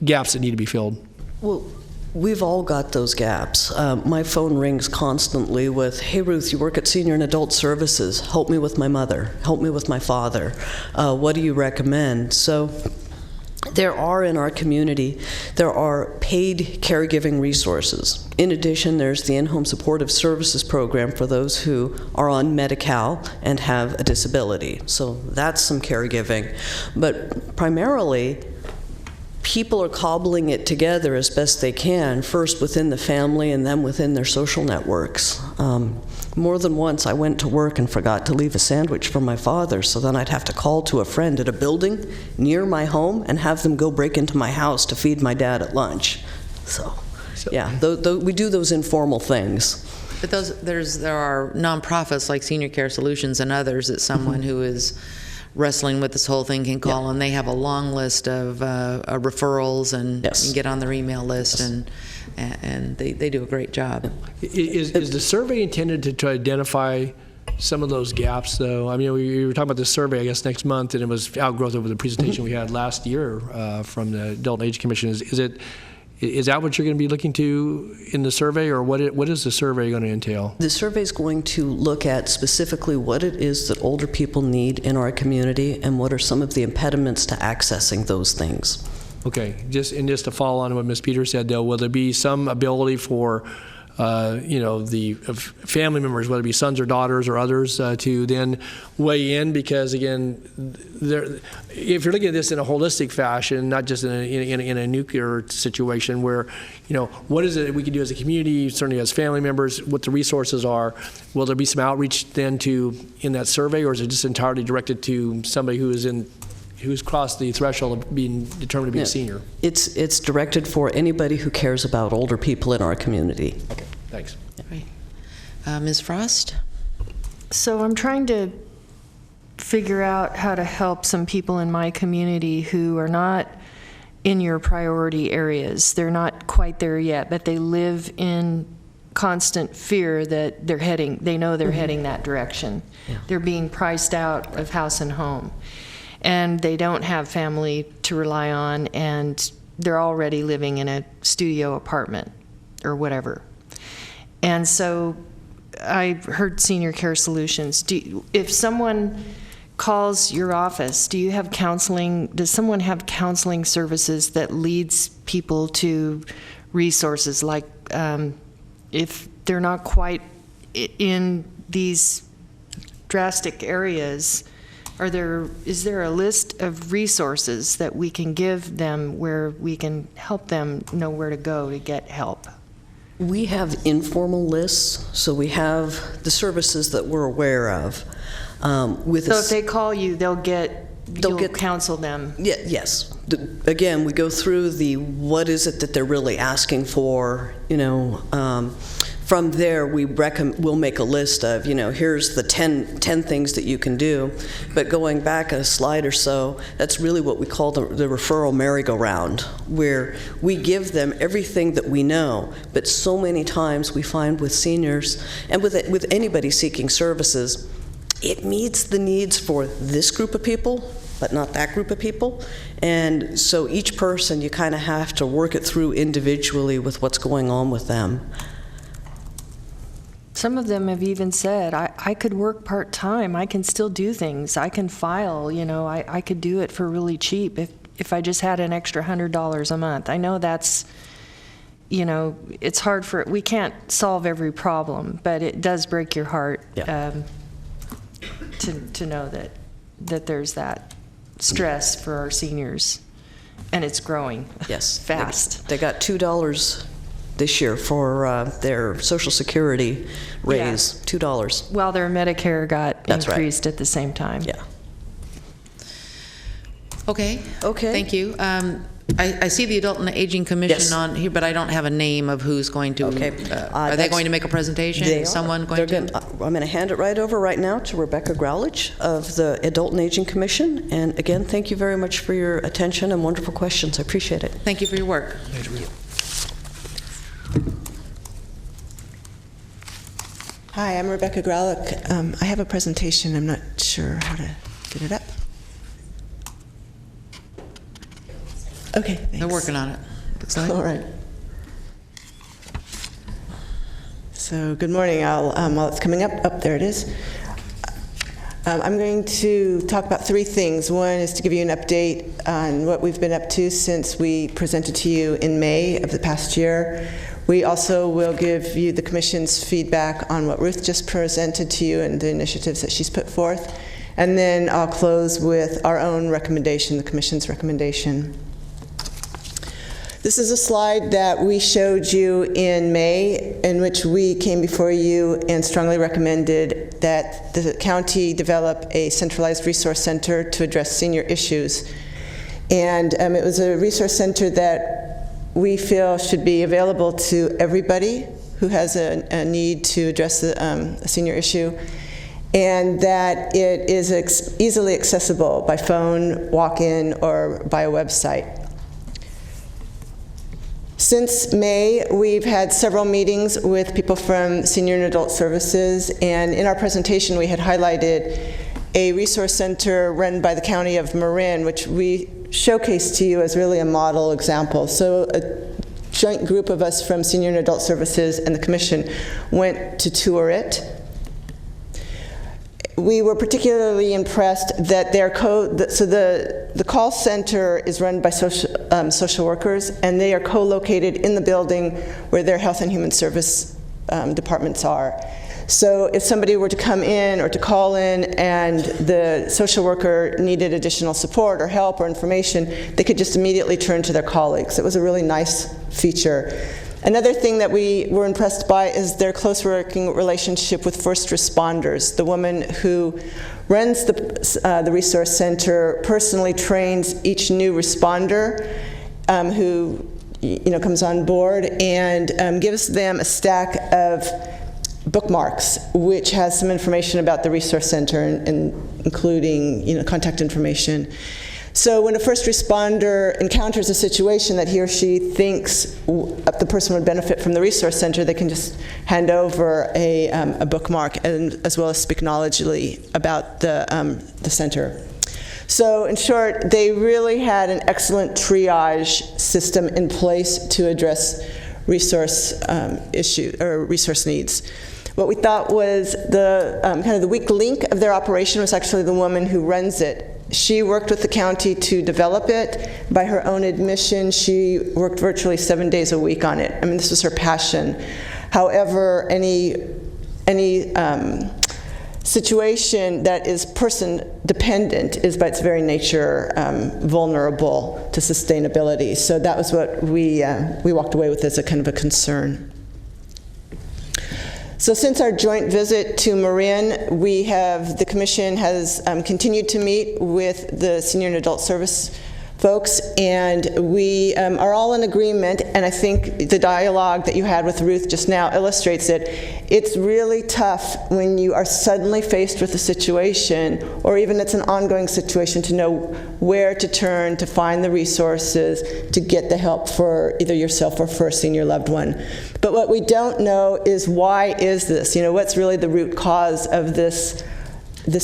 gaps that need to be filled. Well, we've all got those gaps. My phone rings constantly with, hey, Ruth, you work at Senior and Adult Services. Help me with my mother. Help me with my father. What do you recommend? So there are in our community, there are paid caregiving resources. In addition, there's the in-home supportive services program for those who are on Medi-Cal and have a disability. So that's some caregiving. But primarily, people are cobbling it together as best they can, first within the family and then within their social networks. More than once, I went to work and forgot to leave a sandwich for my father, so then I'd have to call to a friend at a building near my home and have them go break into my house to feed my dad at lunch. So yeah, we do those informal things. But there are nonprofits like Senior Care Solutions and others that someone who is wrestling with this whole thing can call, and they have a long list of referrals and get on their email list, and they do a great job. Is the survey intended to try to identify some of those gaps, though? I mean, we were talking about this survey, I guess, next month, and it was outgrowth over the presentation we had last year from the Adult and Age Commission. Is that what you're going to be looking to in the survey, or what is the survey going to entail? The survey is going to look at specifically what it is that older people need in our community and what are some of the impediments to accessing those things. Okay, just to follow on what Ms. Peters said, though, will there be some ability for the family members, whether it be sons or daughters or others, to then weigh in? Because again, if you're looking at this in a holistic fashion, not just in a nuclear situation, where what is it we can do as a community, certainly as family members, what the resources are? Will there be some outreach then in that survey, or is it just entirely directed to somebody who's crossed the threshold of being determined to be a senior? It's directed for anybody who cares about older people in our community. Okay, thanks. Right. Ms. Frost? So I'm trying to figure out how to help some people in my community who are not in your priority areas. They're not quite there yet, but they live in constant fear that they know they're heading that direction. Yeah. They're being priced out of house and home. And they don't have family to rely on, and they're already living in a studio apartment or whatever. And so I heard Senior Care Solutions. If someone calls your office, do you have counseling? Does someone have counseling services that leads people to resources, like if they're not quite in these drastic areas? Is there a list of resources that we can give them where we can help them know where to go to get help? We have informal lists, so we have the services that we're aware of. So if they call you, you'll counsel them? Yes. Again, we go through what is it that they're really asking for, From there, we'll make a list of, here's the 10 things that you can do. But going back a slide or so, that's really what we call the referral merry-go-round, where we give them everything that we know. But so many times we find with seniors, and with anybody seeking services, it meets the needs for this group of people, but not that group of people. And so each person, you kind of have to work it through individually with what's going on with them. Some of them have even said, I could work part-time, I can still do things, I can file, I could do it for really cheap if I just had an extra $100 a month. I know that's, it's hard we can't solve every problem, but it does break your heart to know that there's that stress for our seniors, and it's growing fast. They got $2 this year for their Social Security raise, $2. While their Medicare got increased at the same time. Yeah. Okay. Thank you. I see the Adult and Aging Commission on here, but I don't have a name of who's going to. Are they going to make a presentation? Is someone going to? I'm going to hand it right over right now to Rebecca Growlich of the Adult and Aging Commission. And again, thank you very much for your attention and wonderful questions. I appreciate it. Thank you for your work. Hi, I'm Rebecca Growlich. I have a presentation. I'm not sure how to get it up. Okay, thanks. They're working on it. Looks like. All right. So good morning. While it's coming up, there it is. I'm going to talk about three things. One is to give you an update on what we've been up to since we presented to you in May of the past year. We also will give you the Commission's feedback on what Ruth just presented to you and the initiatives that she's put forth. And then I'll close with our own recommendation, the Commission's recommendation. This is a slide that we showed you in May, in which we came before you and strongly recommended that the county develop a centralized resource center to address senior issues. And it was a resource center that we feel should be available to everybody who has a need to address a senior issue, and that it is easily accessible by phone, walk-in, or by a website. Since May, we've had several meetings with people from Senior and Adult Services, and in our presentation we had highlighted a resource center run by the County of Marin, which we showcased to you as really a model example. So a joint group of us from Senior and Adult Services and the Commission went to tour it. We were particularly impressed that the call center is run by social workers, and they are co-located in the building where their health and human service departments are. So if somebody were to come in or to call in and the social worker needed additional support or help or information, they could just immediately turn to their colleagues. It was a really nice feature. Another thing that we were impressed by is their close working relationship with first responders. The woman who runs the resource center personally trains each new responder who comes on board, and gives them a stack of bookmarks which has some information about the resource center, including contact information. So when a first responder encounters a situation that he or she thinks the person would benefit from the resource center, they can just hand over a bookmark, and as well as speak knowledgeably about the center. So in short, they really had an excellent triage system in place to address resource resource needs. What we thought was the kind of the weak link of their operation was actually the woman who runs it. She worked with the county to develop it. By her own admission, she worked virtually 7 days a week on it. I mean, this was her passion. However, any situation that is person-dependent is by its very nature vulnerable to sustainability. So that was what we walked away with as a kind of a concern. So since our joint visit to Marin, the Commission has continued to meet with the Senior and Adult Service folks, and we are all in agreement, and I think the dialogue that you had with Ruth just now illustrates it. It's really tough when you are suddenly faced with a situation, or even it's an ongoing situation, to know where to turn to find the resources to get the help for either yourself or for a senior loved one. But what we don't know is, why is this? What's really the root cause of this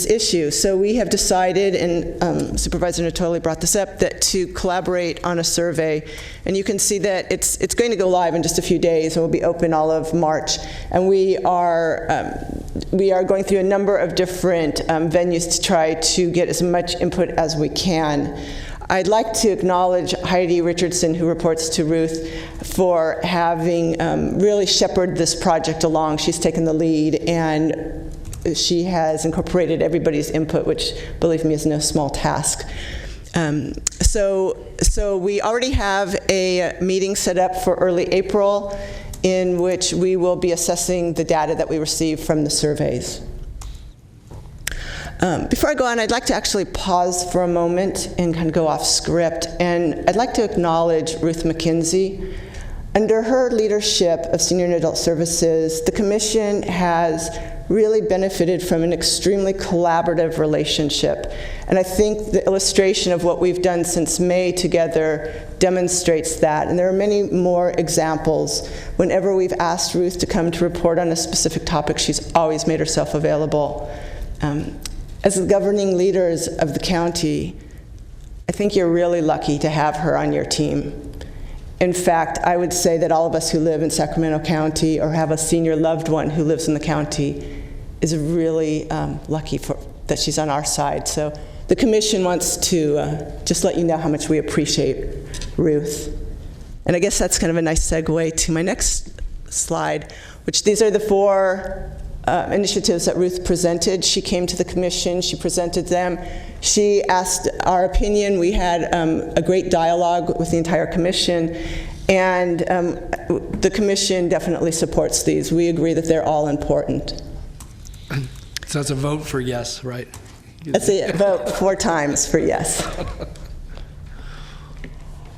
issue? So we have decided, and Supervisor Natoli brought this up, that to collaborate on a survey. And you can see that it's going to go live in just a few days, and will be open all of March. And we are going through a number of different venues to try to get as much input as we can. I'd like to acknowledge Heidi Richardson, who reports to Ruth, for having really shepherded this project along. She's taken the lead, and she has incorporated everybody's input, which, believe me, is no small task. So we already have a meeting set up for early April, in which we will be assessing the data that we receive from the surveys. Before I go on, I'd like to actually pause for a moment and kind of go off script. And I'd like to acknowledge Ruth McKenzie. Under her leadership of Senior and Adult Services, the Commission has really benefited from an extremely collaborative relationship. And I think the illustration of what we've done since May together demonstrates that. And there are many more examples. Whenever we've asked Ruth to come to report on a specific topic, she's always made herself available. As the governing leaders of the county, I think you're really lucky to have her on your team. In fact, I would say that all of us who live in Sacramento County or have a senior loved one who lives in the county is really lucky that she's on our side. So the Commission wants to just let you know how much we appreciate Ruth. And I guess that's kind of a nice segue to my next slide, which these are the 4 initiatives that Ruth presented. She came to the commission, she presented them, she asked our opinion. We had a great dialogue with the entire commission, and the commission definitely supports these. We agree that they're all important. So it's a vote for yes, right? That's a vote 4 times for yes.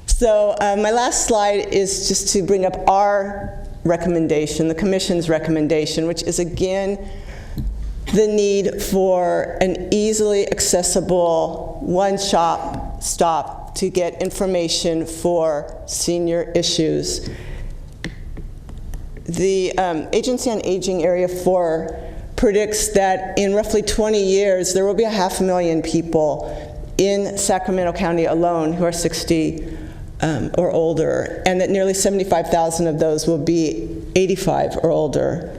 So my last slide is just to bring up our recommendation, the Commission's recommendation, which is again the need for an easily accessible one-stop to get information for senior issues. The Agency on Aging Area 4 predicts that in roughly 20 years there will be 500,000 people in Sacramento County alone who are 60 or older, and that nearly 75,000 of those will be 85 or older.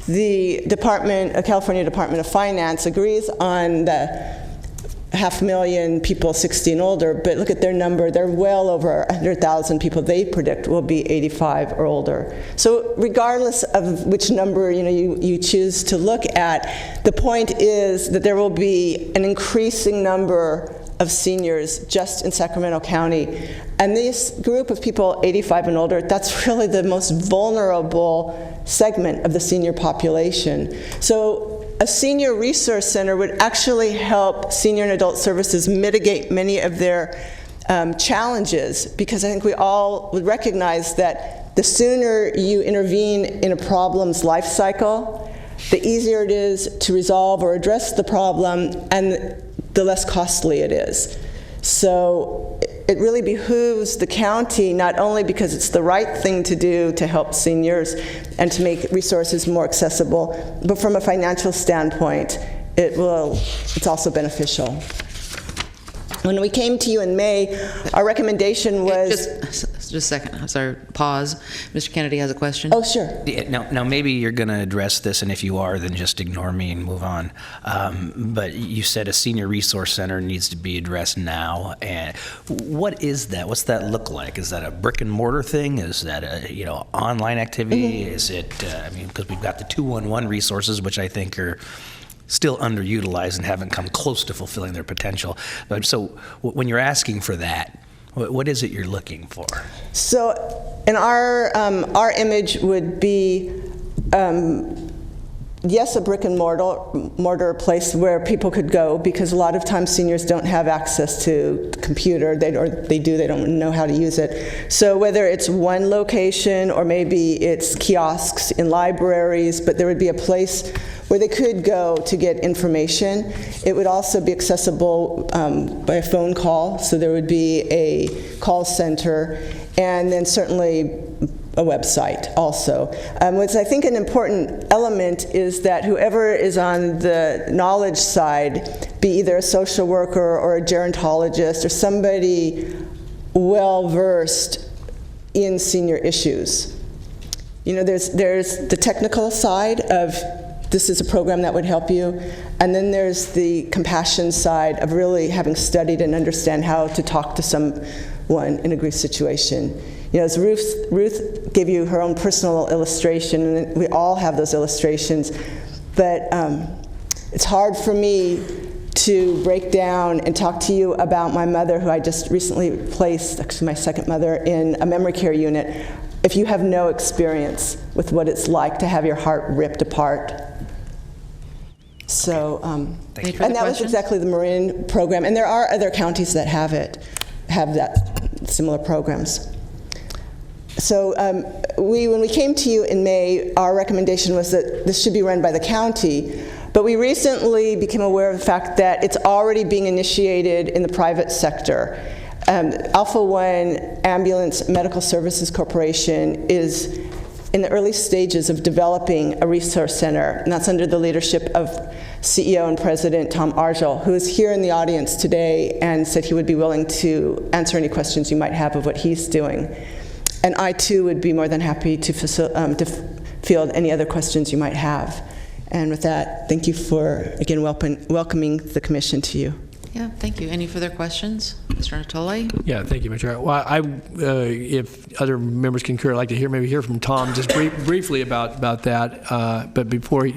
The California Department of Finance agrees on the 500,000 people 60 and older, but look at their number. They're well over 100,000 people they predict will be 85 or older. So regardless of which number you choose to look at, the point is that there will be an increasing number of seniors just in Sacramento County. And this group of people 85 and older, that's really the most vulnerable segment of the senior population. So a senior resource center would actually help senior and adult services mitigate many of their challenges, because I think we all would recognize that the sooner you intervene in a problem's life cycle, the easier it is to resolve or address the problem, and the less costly it is. So it really behooves the county, not only because it's the right thing to do to help seniors and to make resources more accessible, but from a financial standpoint, it's also beneficial. When we came to you in May, our recommendation was... Just a second. I'm sorry. Pause. Mr. Kennedy has a question. Oh, sure. Yeah, now, maybe you're going to address this, and if you are, then just ignore me and move on. But you said a senior resource center needs to be addressed now. And what is that? What's that look like? Is that a brick and mortar thing? Is that a online activity? Mm-hmm. Is it? Because we've got the 211 resources, which I think are still underutilized and haven't come close to fulfilling their potential. But so when you're asking for that, what is it you're looking for? So in our image would be, yes, a brick and mortar place where people could go, because a lot of times seniors don't have access to the computer, they don't know how to use it. So whether it's one location or maybe it's kiosks in libraries, but there would be a place where they could go to get information. It would also be accessible by a phone call, so there would be a call center, and then certainly a website also. What's I think an important element is that whoever is on the knowledge side, be either a social worker or a gerontologist or somebody well-versed in senior issues. There's the technical side of this is a program that would help you, and then there's the compassion side of really having studied and understand how to talk to someone in a grief situation. As Ruth gave you her own personal illustration, and we all have those illustrations, but it's hard for me to break down and talk to you about my mother, who I just recently placed, actually my second mother, in a memory care unit, if you have no experience with what it's like to have your heart ripped apart. So, and that was exactly the Marin program, and there are other counties that have that similar programs. So when we came to you in May, our recommendation was that this should be run by the county, but we recently became aware of the fact that it's already being initiated in the private sector. Alpha One Ambulance Medical Services Corporation is in the early stages of developing a resource center, and that's under the leadership of CEO and President Tom Argel, who is here in the audience today and said he would be willing to answer any questions you might have of what he's doing. And I, too, would be more than happy to field any other questions you might have. And with that, thank you for, again, welcoming the commission to you. Yeah, thank you. Any further questions? Mr. Natoli? Yeah, thank you, Mr. Well, if other members concur, I'd like to hear from Tom just briefly about that. But before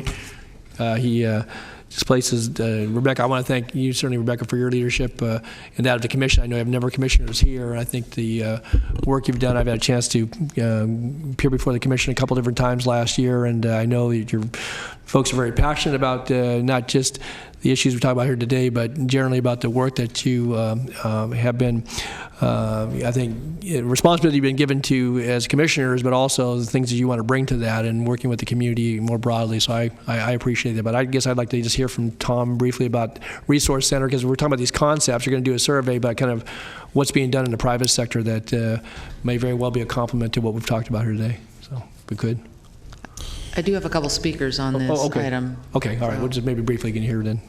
He displaces Rebecca. I want to thank you, certainly, Rebecca, for your leadership and that of the commission. I know I have never commissioners here, and I think the work you've done, I've had a chance to appear before the commission a couple different times last year, and I know that your folks are very passionate about not just the issues we talk about here today, but generally about the work that you have been, I think, responsibility you've been given to as commissioners, but also the things that you want to bring to that and working with the community more broadly. So I appreciate that. But I guess I'd like to just hear from Tom briefly about Resource Center, because we're talking about these concepts. You're going to do a survey about kind of what's being done in the private sector that may very well be a complement to what we've talked about here today. So if we could. I do have a couple speakers on this item. Okay, all right. We'll just maybe briefly get here then.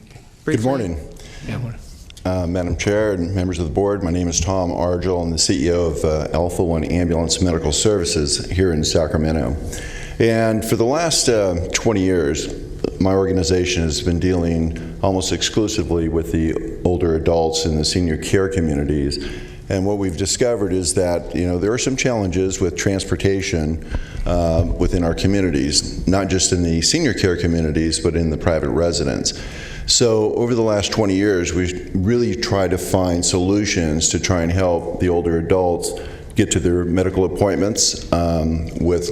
Briefly. Good morning. Yeah, morning. Madam Chair and members of the board, my name is Tom Argel. I'm the CEO of Alpha One Ambulance Medical Services here in Sacramento. And for the last 20 years, my organization has been dealing almost exclusively with the older adults in the senior care communities. And what we've discovered is that, there are some challenges with transportation within our communities, not just in the senior care communities, but in the private residence. So over the last 20 years, we've really tried to find solutions to try and help the older adults get to their medical appointments with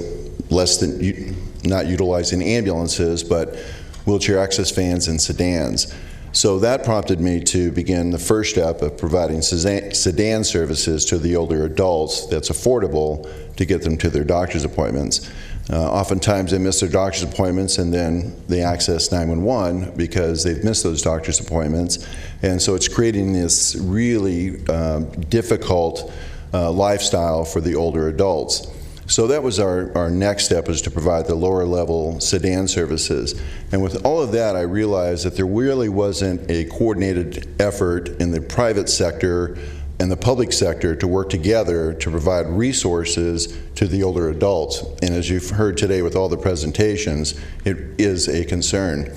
less than, not utilizing ambulances, but wheelchair access vans and sedans. So that prompted me to begin the first step of providing sedan services to the older adults that's affordable to get them to their doctor's appointments. Oftentimes they miss their doctor's appointments and then they access 911 because they've missed those doctor's appointments. And so it's creating this really difficult lifestyle for the older adults. So that was our next step, was to provide the lower level sedan services. And with all of that, I realized that there really wasn't a coordinated effort in the private sector and the public sector to work together to provide resources to the older adults. And as you've heard today with all the presentations, it is a concern.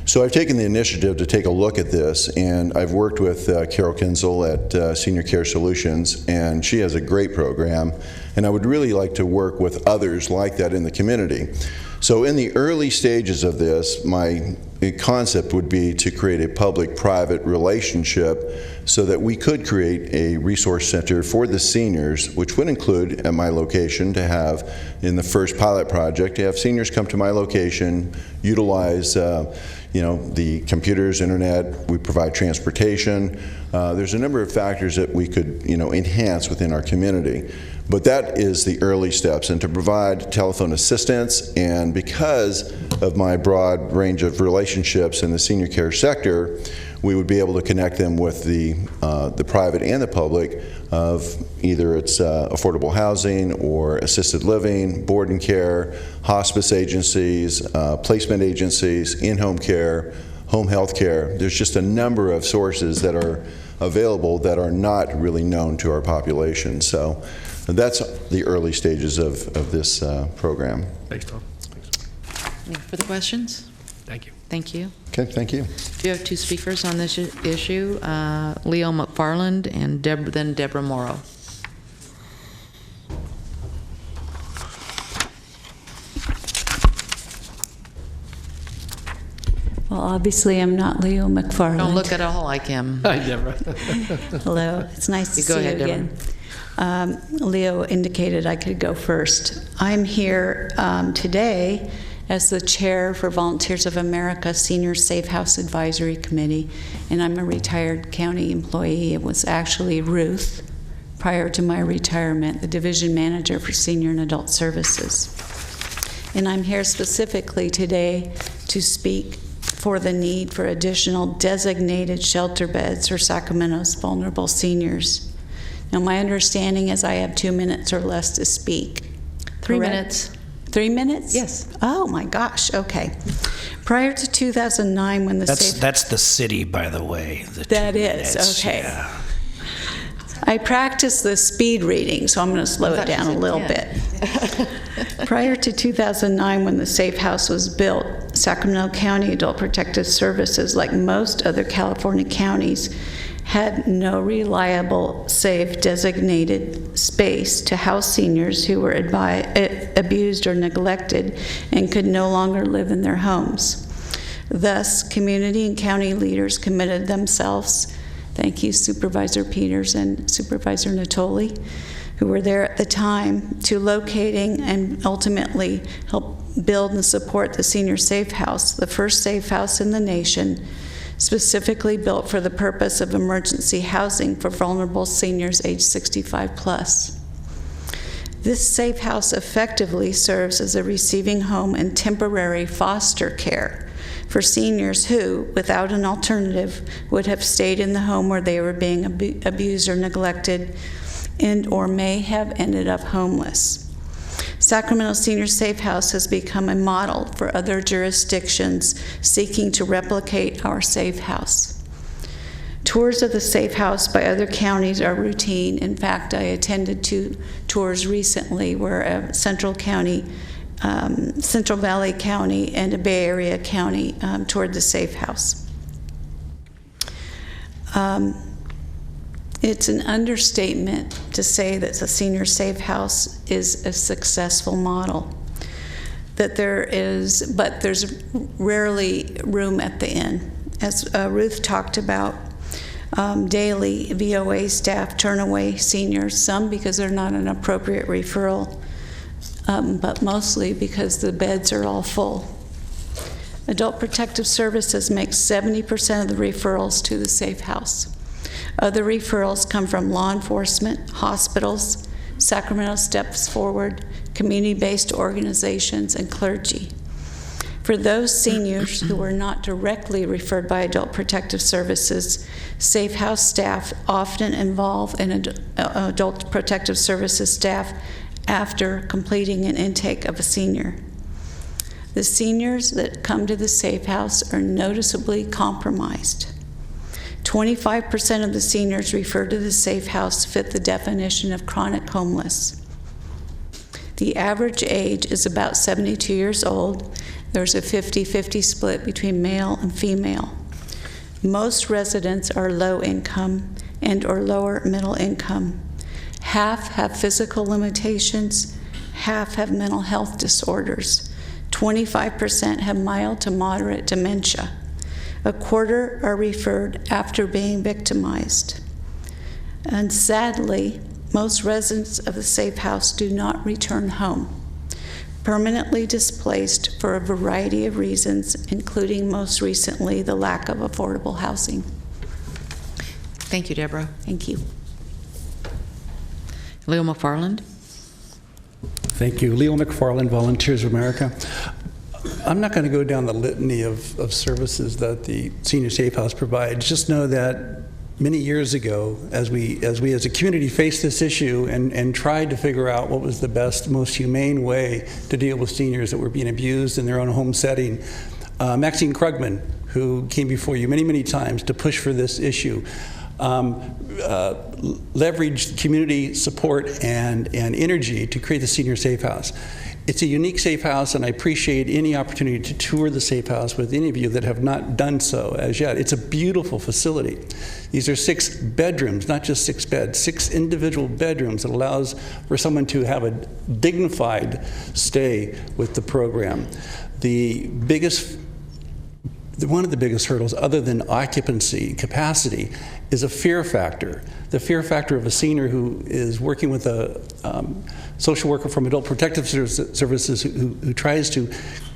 So I've taken the initiative to take a look at this, and I've worked with Carol Kinzel at Senior Care Solutions, and she has a great program, and I would really like to work with others like that in the community. So in the early stages of this, my concept would be to create a public-private relationship so that we could create a resource center for the seniors, which would include at my location to have, in the first pilot project, to have seniors come to my location, utilize the computers, internet. We provide transportation. There's a number of factors that we could enhance within our community. But that is the early steps, and to provide telephone assistance. And because of my broad range of relationships in the senior care sector, we would be able to connect them with the private and the public of either it's affordable housing or assisted living, board and care, hospice agencies, placement agencies, in-home care, home health care. There's just a number of sources that are available that are not really known to our population. So that's the early stages of this program. Thanks, Tom. Any further questions? Thank you. Thank you. Okay, thank you. We have two speakers on this issue, Leo McFarland and then Deborah Morrow. Well, obviously, I'm not Leo McFarland. Don't look at all like him. Hi, Deborah. Hello. It's nice to Go see ahead, you Deborah. again. Leo indicated I could go first. I'm here today as the chair for Volunteers of America Senior Safe House Advisory Committee, and I'm a retired county employee. It was actually Ruth, prior to my retirement, the division manager for senior and adult services. And I'm here specifically today to speak for the need for additional designated shelter beds for Sacramento's vulnerable seniors. Now, my understanding is I have 2 minutes or less to speak. 3 Correct? minutes. 3 minutes? Yes. Oh my gosh. Okay. Prior to 2009, when the That's the city, by the way. That is okay. Yeah. I practiced the speed reading, so I'm going to slow it down a little bit. Prior to 2009, when the Safe House was built, Sacramento County Adult Protective Services, like most other California counties, had no reliable, safe, designated space to house seniors who were abused or neglected and could no longer live in their homes. Thus, community and county leaders committed themselves, thank you Supervisor Peters and Supervisor Natoli, who were there at the time, to locating and ultimately help build and support the Senior Safe House, the first safe house in the nation, specifically built for the purpose of emergency housing for vulnerable seniors age 65 plus. This safe house effectively serves as a receiving home and temporary foster care for seniors who, without an alternative, would have stayed in the home where they were being abused or neglected and or may have ended up homeless. Sacramento Senior Safe House has become a model for other jurisdictions seeking to replicate our safe house. Tours of the safe house by other counties are routine. In fact, I attended 2 tours recently where Central Valley County and a Bay Area county toured the safe house. It's an understatement to say that the Senior Safe House is a successful model. But there's rarely room at the inn. As Ruth talked about, daily VOA staff turn away seniors, some because they're not an appropriate referral, but mostly because the beds are all full. Adult Protective Services makes 70% of the referrals to the safe house. Other referrals come from law enforcement, hospitals, Sacramento Steps Forward, community-based organizations, and clergy. For those seniors who are not directly referred by Adult Protective Services, Safe House staff often involve an Adult Protective Services staff after completing an intake of a senior. The seniors that come to the Safe House are noticeably compromised. 25% of the seniors referred to the Safe House fit the definition of chronic homeless. The average age is about 72 years old. There's a 50-50 split between male and female. Most residents are low income and or lower middle income. Half have physical limitations, half have mental health disorders. 25% have mild to moderate dementia. A quarter are referred after being victimized. And sadly, most residents of the Safe House do not return home, permanently displaced for a variety of reasons, including most recently the lack of affordable housing. Thank you, Deborah. Thank you. Leo McFarland. Thank you. Leo McFarland, Volunteers of America. I'm not going to go down the litany of services that the Senior Safe House provides. Just know that many years ago, as we as a community faced this issue and tried to figure out what was the best, most humane way to deal with seniors that were being abused in their own home setting, Maxine Krugman, who came before you many, many times to push for this issue, leveraged community support and energy to create the Senior Safe House. It's a unique safe house, and I appreciate any opportunity to tour the safe house with any of you that have not done so as yet. It's a beautiful facility. These are 6 bedrooms, not just 6 beds, 6 individual bedrooms that allows for someone to have a dignified stay with the program. One of the biggest hurdles, other than occupancy capacity, is a fear factor. The fear factor of a senior who is working with a social worker from Adult Protective Services who tries to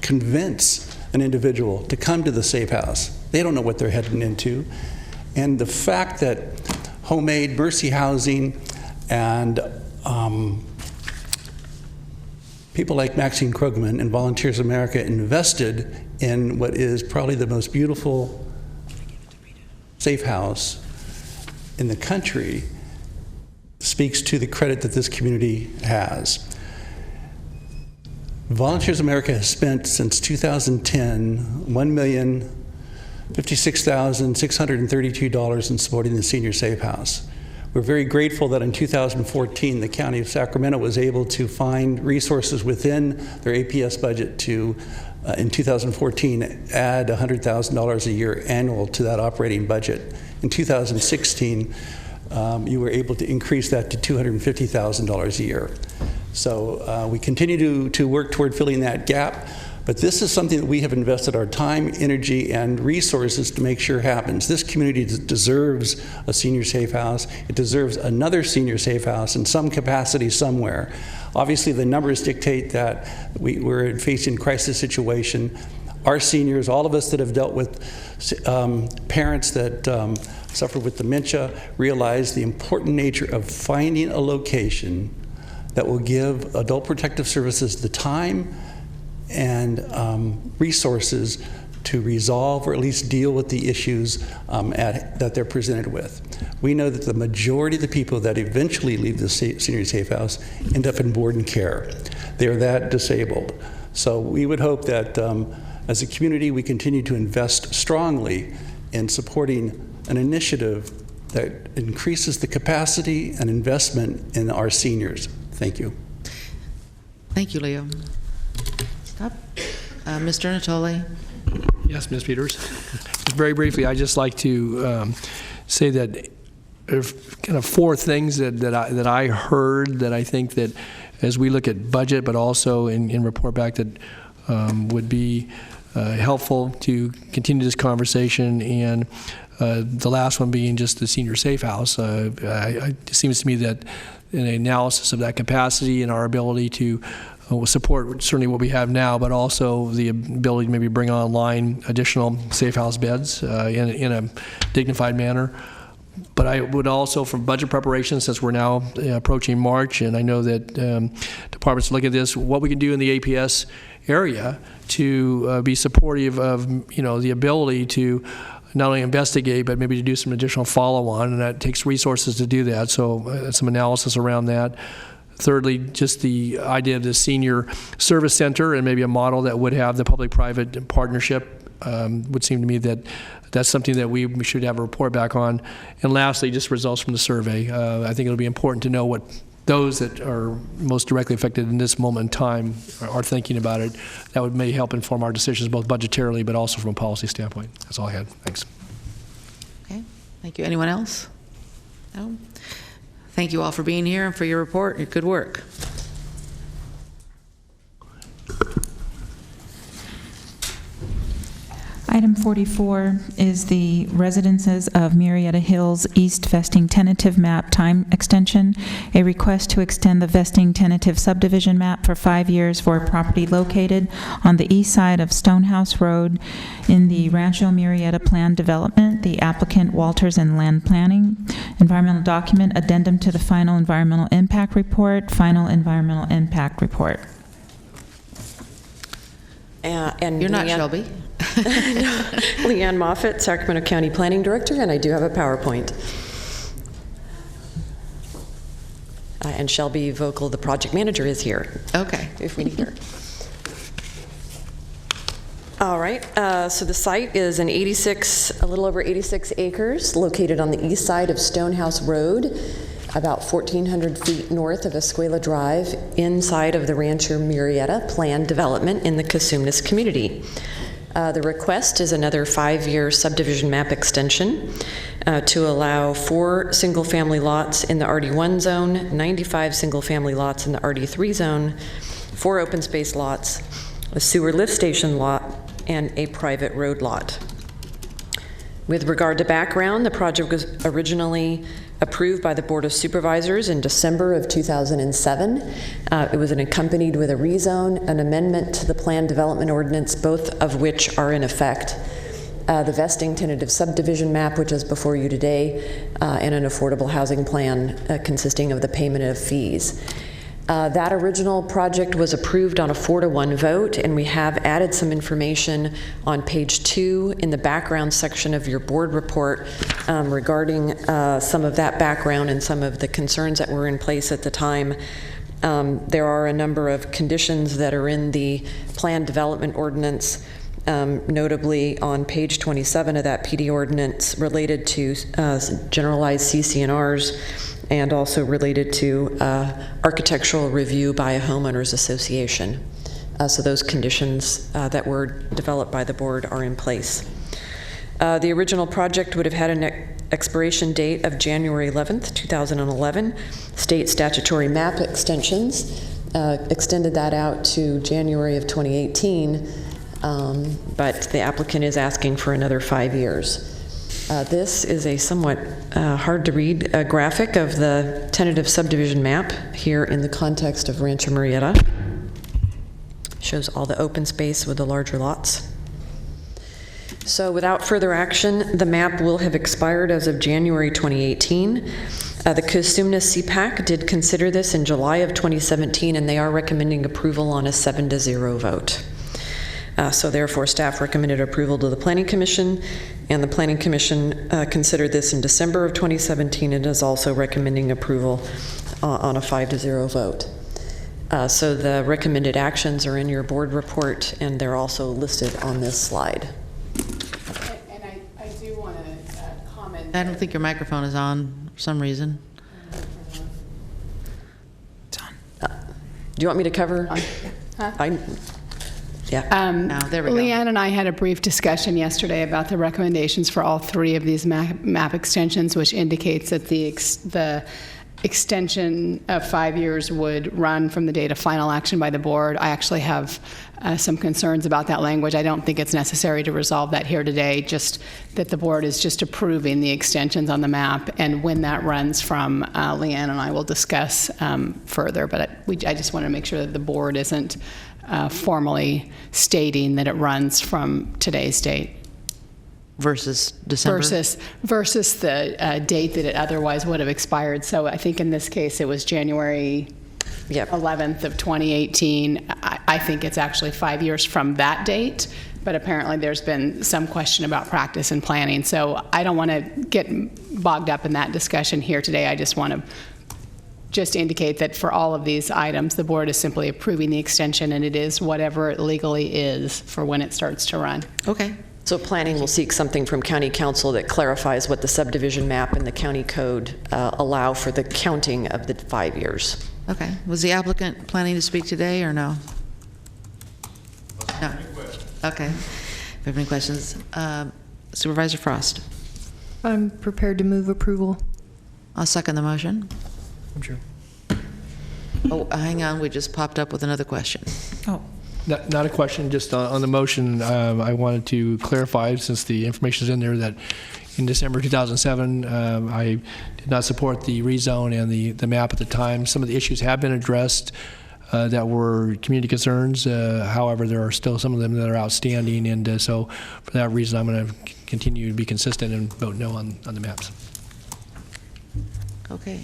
convince an individual to come to the safe house. They don't know what they're heading into. And the fact that Homemade, Mercy Housing, and people like Maxine Krugman and Volunteers of America invested in what is probably the most beautiful safe house in the country speaks to the credit that this community has. Volunteers of America has spent since 2010 $1,056,632 in supporting the Senior Safe House. We're very grateful that in 2014 the County of Sacramento was able to find resources within their APS budget to in 2014 add $100,000 a year annual to that operating budget. In 2016 you were able to increase that to $250,000 a year. So we continue to work toward filling that gap, But this is something that we have invested our time, energy, and resources to make sure happens. This community deserves a senior safe house. It deserves another senior safe house in some capacity somewhere. Obviously, the numbers dictate that we're facing a crisis situation. Our seniors, all of us that have dealt with parents that suffer with dementia, realize the important nature of finding a location that will give Adult Protective Services the time and resources to resolve or at least deal with the issues that they're presented with. We know that the majority of the people that eventually leave the senior safe house end up in board and care. They're that disabled. So we would hope that as a community we continue to invest strongly in supporting an initiative that increases the capacity and investment in our seniors. Thank you. Thank you, Leo. Stop. Mr. Natoli. Yes, Ms. Peters. Just very briefly, I'd just like to say that there's kind of four things that I heard that I think that as we look at budget, but also in report back that would be helpful to continue this conversation. And the last one being just the senior safe house. It seems to me that in an analysis of that capacity and our ability to support certainly what we have now, but also the ability to maybe bring online additional safe house beds in a dignified manner. But I would also, from budget preparation, since we're now approaching March, and I know that departments look at this, what we can do in the APS area to be supportive of the ability to not only investigate, but maybe to do some additional follow-on, and that takes resources to do that. So some analysis around that. Thirdly, just the idea of the senior service center and maybe a model that would have the public-private partnership would seem to me that that's something that we should have a report back on. And lastly, just results from the survey. I think it'll be important to know what those that are most directly affected in this moment in time are thinking about it. That may help inform our decisions both budgetarily but also from a policy standpoint. That's all I had. Thanks. Okay. Thank you. Anyone else? No? Thank you all for being here and for your report. Your good work. Item 44 is the Residences of Marietta Hills East Vesting Tentative Map Time Extension, a request to extend the vesting tentative subdivision map for 5 years for a property located on the east side of Stonehouse Road in the Rancho Marietta Plan Development. The applicant, Walters and Land Planning. Environmental document, addendum to the final environmental impact report, final environmental impact report. And you're not Shelby. No, Leanne Moffett, Sacramento County Planning Director, and I do have a PowerPoint. And Shelby Vocal, the project manager, is here. Okay. If we need her. All right, so the site is a little over 86 acres, located on the east side of Stonehouse Road, about 1,400 feet north of Escuela Drive, inside of the Rancho Marietta planned development in the Cosumnes community. The request is another 5-year subdivision map extension to allow 4 single-family lots in the RD1 zone, 95 single-family lots in the RD3 zone, 4 open space lots, a sewer lift station lot, and a private road lot. With regard to background, the project was originally approved by the Board of Supervisors in December of 2007. It was accompanied with a rezone, an amendment to the Plan Development Ordinance, both of which are in effect. The vesting tentative subdivision map, which is before you today, and an affordable housing plan consisting of the payment of fees. That original project was approved on a 4-to-1 vote, and we have added some information on page 2 in the background section of your board report regarding some of that background and some of the concerns that were in place at the time. There are a number of conditions that are in the Plan Development Ordinance, notably on page 27 of that PD ordinance related to generalized CC&Rs, and also related to architectural review by a homeowners association. So those conditions that were developed by the board are in place. The original project would have had an expiration date of January 11th, 2011. State statutory map extensions extended that out to January of 2018, but the applicant is asking for another 5 years. This is a somewhat hard-to-read graphic of the tentative subdivision map here in the context of Rancho Murrieta. Shows all the open space with the larger lots. So without further action, the map will have expired as of January 2018. The Cosumnes CPAC did consider this in July of 2017, and they are recommending approval on a 7-0 vote. So therefore, staff recommended approval to the Planning Commission, and the Planning Commission considered this in December of 2017 and is also recommending approval on a 5-0 vote. So the recommended actions are in your board report, and they're also listed on this slide. And I do want to comment. I don't think your microphone is on for some reason. It's on. Do you want me to cover? Huh? Yeah. There we go. Leanne and I had a brief discussion yesterday about the recommendations for all 3 of these map extensions, which indicates that the extension of 5 years would run from the date of final action by the board. I actually have some concerns about that language. I don't think it's necessary to resolve that here today, just that the board is just approving the extensions on the map, and when that runs from, Leanne and I will discuss further, but I just want to make sure that the board isn't formally stating that it runs from today's date. Versus December? Versus the date that it otherwise would have expired. So I think in this case it was January 11th of 2018. I think it's actually 5 years from that date, but apparently there's been some question about practice and planning. So I don't want to get bogged up in that discussion here today. I just want to just indicate that for all of these items, the board is simply approving the extension, and it is whatever it legally is for when it starts to run. Okay. So planning will seek something from county council that clarifies what the subdivision map and the county code allow for the counting of the 5 years. Okay. Was the applicant planning to speak today or no? No. Okay. If you have any questions, Supervisor Frost. I'm prepared to move approval. I'll second the motion. I'm sure. Oh, hang on. We just popped up with another question. Oh. Not a question, just on the motion. I wanted to clarify, since the information is in there, that in December 2007, I did not support the rezone and the map at the time. Some of the issues have been addressed that were community concerns. However, there are still some of them that are outstanding, and so for that reason, I'm going to continue to be consistent and vote no on the maps. Okay.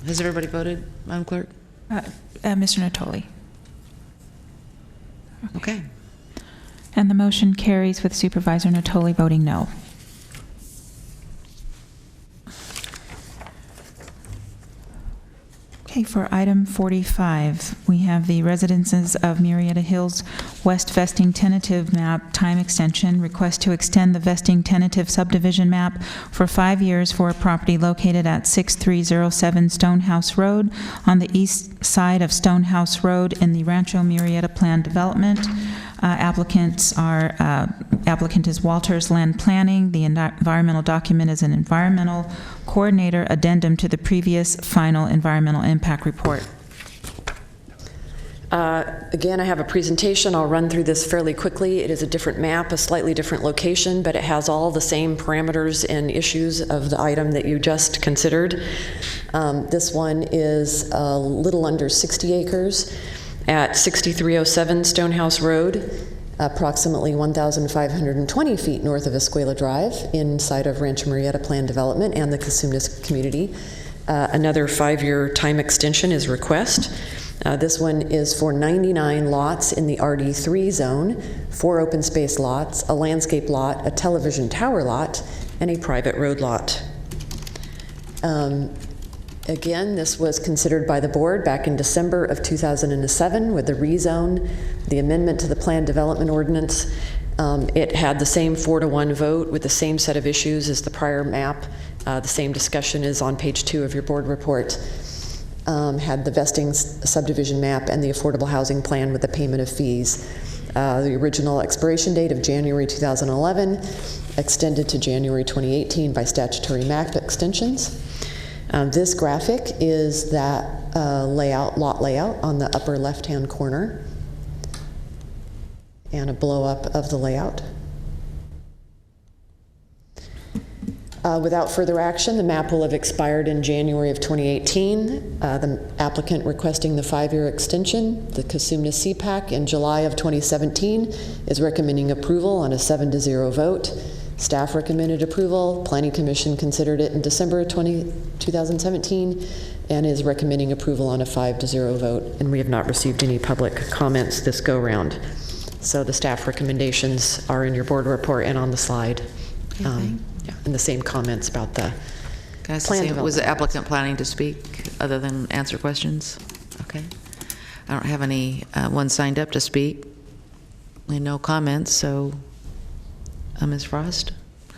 Has everybody voted, Madam Clerk? Mr. Natoli. Okay. And the motion carries with Supervisor Natoli voting no. Okay, for item 45, we have the Residences of Murrieta Hills West Vesting Tentative Map Time Extension. Request to extend the vesting tentative subdivision map for 5 years for a property located at 6307 Stonehouse Road on the east side of Stonehouse Road in the Rancho Murrieta Plan Development. Applicant is Walters Land Planning. The environmental document is an environmental coordinator addendum to the previous final environmental impact report. Again, I have a presentation. I'll run through this fairly quickly. It is a different map, a slightly different location, but it has all the same parameters and issues of the item that you just considered. This one is a little under 60 acres at 6307 Stonehouse Road, approximately 1,520 feet north of Escuela Drive, inside of Rancho Murrieta Plan Development and the Cosumnes community. Another 5-year time extension is request. This one is for 99 lots in the RD3 zone, 4 open space lots, a landscape lot, a television tower lot, and a private road lot. Again, this was considered by the board back in December of 2007 with the rezone, the amendment to the plan development ordinance. It had the same 4-to-1 vote with the same set of issues as the prior map. The same discussion is on page 2 of your board report. Had the vesting subdivision map and the affordable housing plan with the payment of fees. The original expiration date of January 2011, extended to January 2018 by statutory map extensions. This graphic is that lot layout on the upper left-hand corner, and a blow-up of the layout. Without further action, the map will have expired in January of 2018. The applicant requesting the 5-year extension, the Casumna CPAC, in July of 2017, is recommending approval on a 7-0 vote. Staff recommended approval. Planning Commission considered it in December of 2017 and is recommending approval on a 5-0 vote. And we have not received any public comments this go-round. So the staff recommendations are in your board report and on the slide. And the same comments about the Can I ask plan the same, was the development. applicant planning to speak other than answer questions? Okay. I don't have any one signed up to speak. And no comments, so Ms. Frost?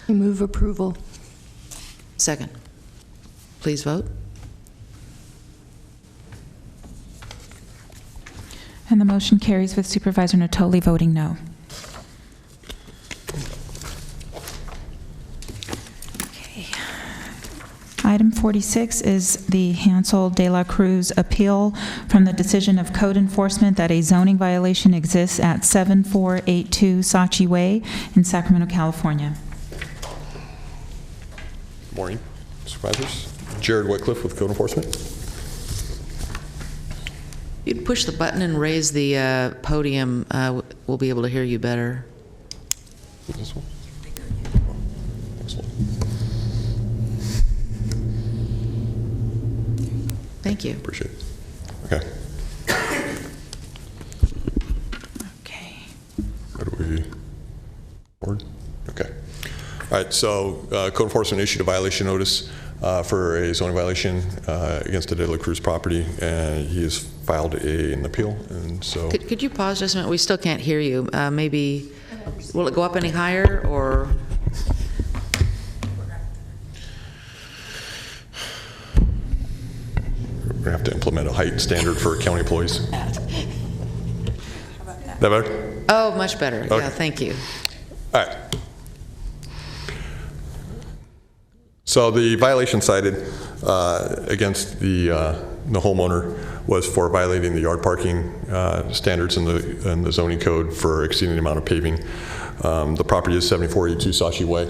I move approval. Second. Please vote. And the motion carries with Supervisor Natoli voting no. Item 46 is the Hansel de la Cruz appeal from the decision of code enforcement that a zoning violation exists at 7482 Saatchi Way in Sacramento, California. Good morning, Supervisors. Jared Whitcliffe with Code Enforcement. You'd push the button and raise the podium, we'll be able to hear you better. This one? Excellent. Thank you. Appreciate it. Okay. Okay. How do we forward? Okay. All right, so Code Enforcement issued a violation notice for a zoning violation against the De La Cruz property, and he has filed an appeal, and so... Could you pause just a minute? We still can't hear you. Maybe, will it go up any higher, or? We're going to have to implement a height standard for county employees. That better? Oh, much better. Okay. Yeah, thank you. All right. So the violation cited against the homeowner was for violating the yard parking standards in the zoning code for exceeding the amount of paving. The property is 7482 Saatchi Way.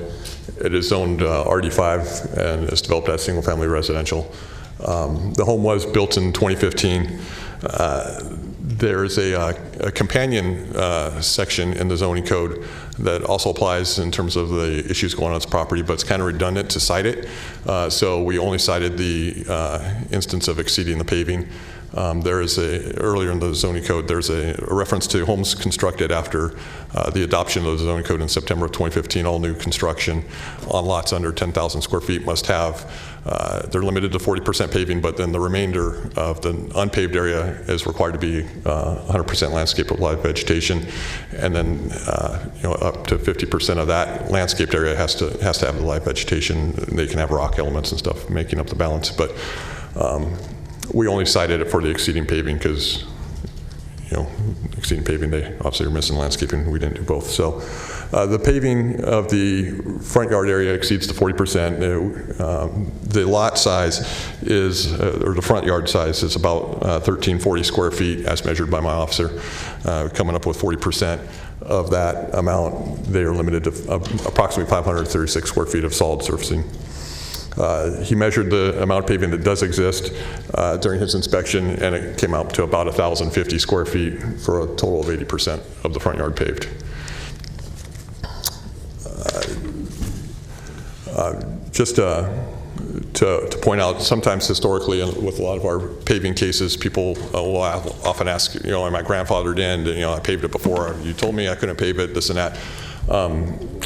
It is zoned RD5 and is developed as single-family residential. The home was built in 2015. There is a companion section in the zoning code that also applies in terms of the issues going on its property, but it's kind of redundant to cite it. So we only cited the instance of exceeding the paving. There is earlier in the zoning code, there's a reference to homes constructed after the adoption of the zoning code in September of 2015. All new construction on lots under 10,000 square feet must have, they're limited to 40% paving, but then the remainder of the unpaved area is required to be 100% landscape with live vegetation, and then up to 50% of that landscaped area has to have the live vegetation. They can have rock elements and stuff making up the balance, but we only cited it for the exceeding paving because, exceeding paving, they obviously are missing landscaping. We didn't do both. So the paving of the front yard area exceeds the 40%. The lot size is, or the front yard size is about 1340 square feet as measured by my officer. Coming up with 40% of that amount, they are limited to approximately 536 square feet of solid surfacing. He measured the amount of paving that does exist during his inspection, and it came out to about 1,050 square feet for a total of 80% of the front yard paved. Just to point out, sometimes historically with a lot of our paving cases, people will often ask, am I grandfathered in? I paved it before. You told me I couldn't pave it, this and that.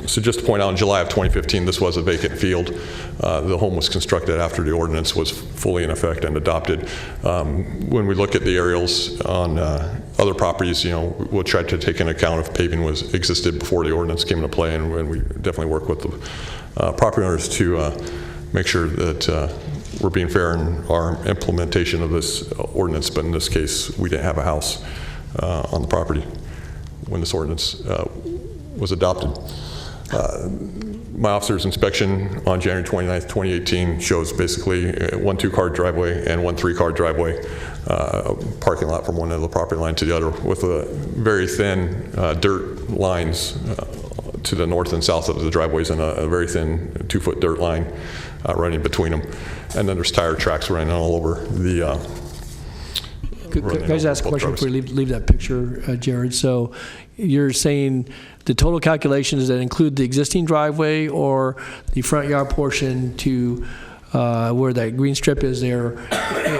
So just to point out, in July of 2015, this was a vacant field. The home was constructed after the ordinance was fully in effect and adopted. When we look at the aerials on other properties, we'll try to take into account if paving existed before the ordinance came into play, and we definitely work with the property owners to make sure that we're being fair in our implementation of this ordinance. But in this case, we didn't have a house on the property when this ordinance was adopted. My officer's inspection on January 29th, 2018 shows basically one 2-car driveway and one 3-car driveway, parking lot from one end of the property line to the other with a very thin dirt lines to the north and south of the driveways and a very thin 2-foot dirt line running between them. And then there's tire tracks running all over the Can I just ask a question before we leave that picture, Jared? So you're saying the total calculations that include the existing driveway or the front yard portion to where that green strip is there,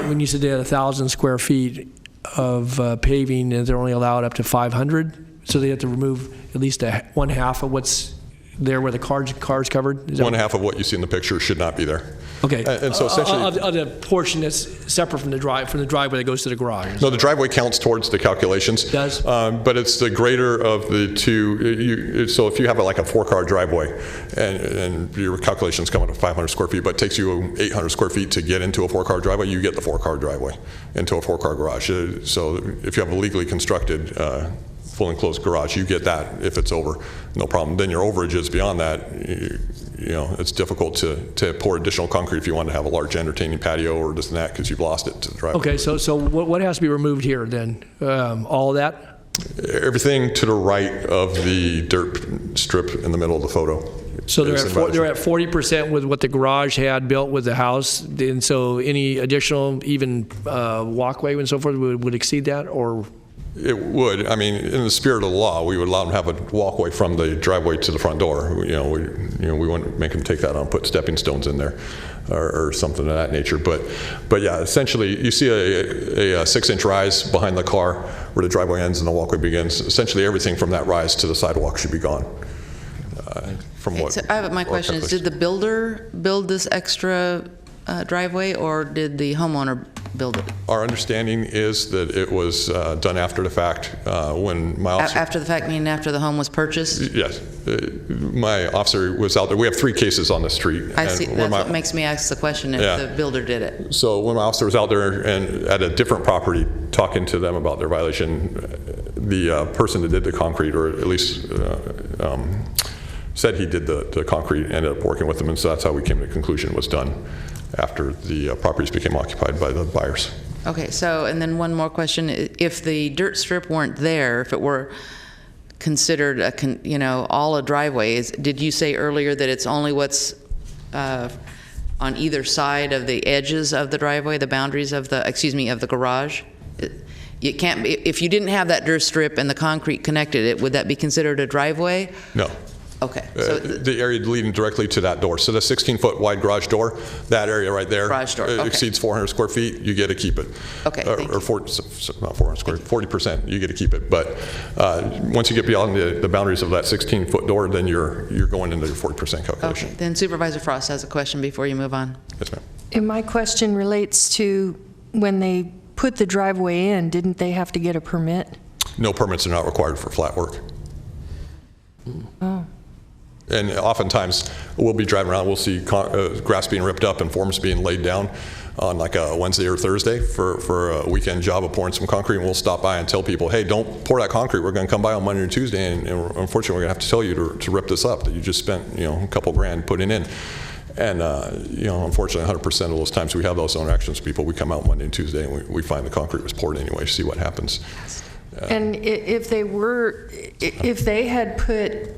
when you said they had 1,000 square feet of paving and they're only allowed up to 500, so they have to remove at least one half of what's there where the car's covered? One half of what you see in the picture should not be there. Okay. And so essentially, of the portion that's separate from the driveway that goes to the garage. No, the driveway counts towards the calculations. It does? But it's the greater of the two. So if you have like a 4-car driveway and your calculations come up to 500 square feet, but it takes you 800 square feet to get into a 4-car driveway, you get the 4-car driveway into a 4-car garage. So if you have a legally constructed full enclosed garage, you get that if it's over, no problem. Then your overages beyond that, you know, it's difficult to pour additional concrete if you want to have a large entertaining patio or this and that because you've lost it to the driveway. Okay, so what has to be removed here then? All of that? Everything to the right of the dirt strip in the middle of the photo. So they're at 40% with what the garage had built with the house, and so any additional even walkway and so forth would exceed that, or? It would. I mean, in the spirit of the law, we would allow them to have a walkway from the driveway to the front door. We wouldn't make them take that on, put stepping stones in there, or something of that nature. But yeah, essentially, you see a 6-inch rise behind the car where the driveway ends and the walkway begins. Essentially, everything from that rise to the sidewalk should be gone. My question is: did the builder build this extra driveway, or did the homeowner build it? Our understanding is that it was done after the fact. When my officer, after the fact, meaning after the home was purchased? Yes, my officer was out there. We have 3 cases on the street. I see. That's what makes me ask the question if the builder did it. So when my officer was out there and at a different property talking to them about their violation, the person that did the concrete, or at least said he did the concrete, ended up working with them, and so that's how we came to the conclusion it was done after the properties became occupied by the buyers. Okay, so, and then one more question. If the dirt strip weren't there, if it were considered all a driveway, did you say earlier that it's only what's on either side of the edges of the driveway, the boundaries of the garage? It can't be, if you didn't have that dirt strip and the concrete connected it, would that be considered a driveway? No. Okay. So the area leading directly to that door. So the 16-foot wide garage door, that area right there, garage door, exceeds 400 square feet, you get to keep it. Okay. Or 40%, you get to keep it. But once you get beyond the boundaries of that 16-foot door, then you're going into your 40% calculation. Okay. Then Supervisor Frost has a question before you move on. Yes, ma'am. And my question relates to when they put the driveway in, didn't they have to get a permit? No permits are not required for flat work. Oh. And oftentimes, we'll be driving around, we'll see grass being ripped up and forms being laid down on like a Wednesday or Thursday for a weekend job of pouring some concrete, and we'll stop by and tell people, hey, don't pour that concrete. We're going to come by on Monday or Tuesday, and unfortunately, we're going to have to tell you to rip this up that you just spent a couple grand putting in. And unfortunately, 100% of those times we have those interactions with people, we come out Monday and Tuesday, and we find the concrete was poured anyway, see what happens. And if they had put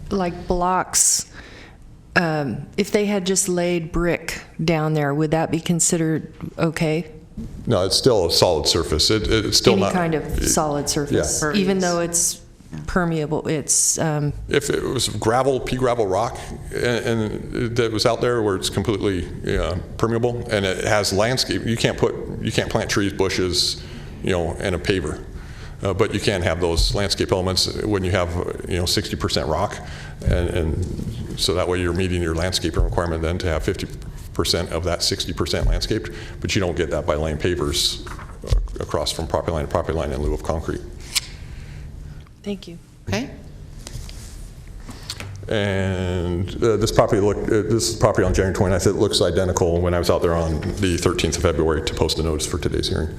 like blocks, if they had just laid brick down there, would that be considered okay? No, it's still a solid surface. It's still Any not kind of solid surface, yeah. even though it's permeable. It's if it was pea gravel rock, and that was out there where it's completely permeable, and it has landscape. You can't plant trees, bushes, and a paver. But you can have those landscape elements when you have 60% rock, and so that way you're meeting your landscaping requirement then to have 50% of that 60% landscaped, but you don't get that by laying pavers across from property line to property line in lieu of concrete. Thank you. Okay. And this property on January 29th. It looks identical when I was out there on the 13th of February to post a notice for today's hearing.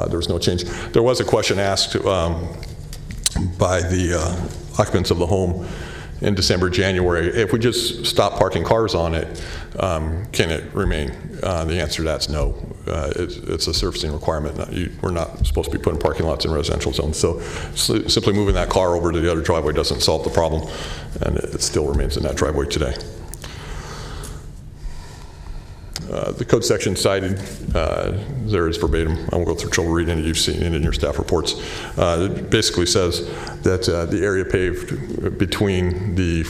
There was no change. There was a question asked by the occupants of the home in December, January. If we just stop parking cars on it, can it remain? The answer to that's no. It's a surfacing requirement. We're not supposed to be putting parking lots in residential zones. So simply moving that car over to the other driveway doesn't solve the problem, and it still remains in that driveway today. The code section cited there is verbatim. I won't go through trouble reading it. You've seen it in your staff reports. It basically says that the area paved between the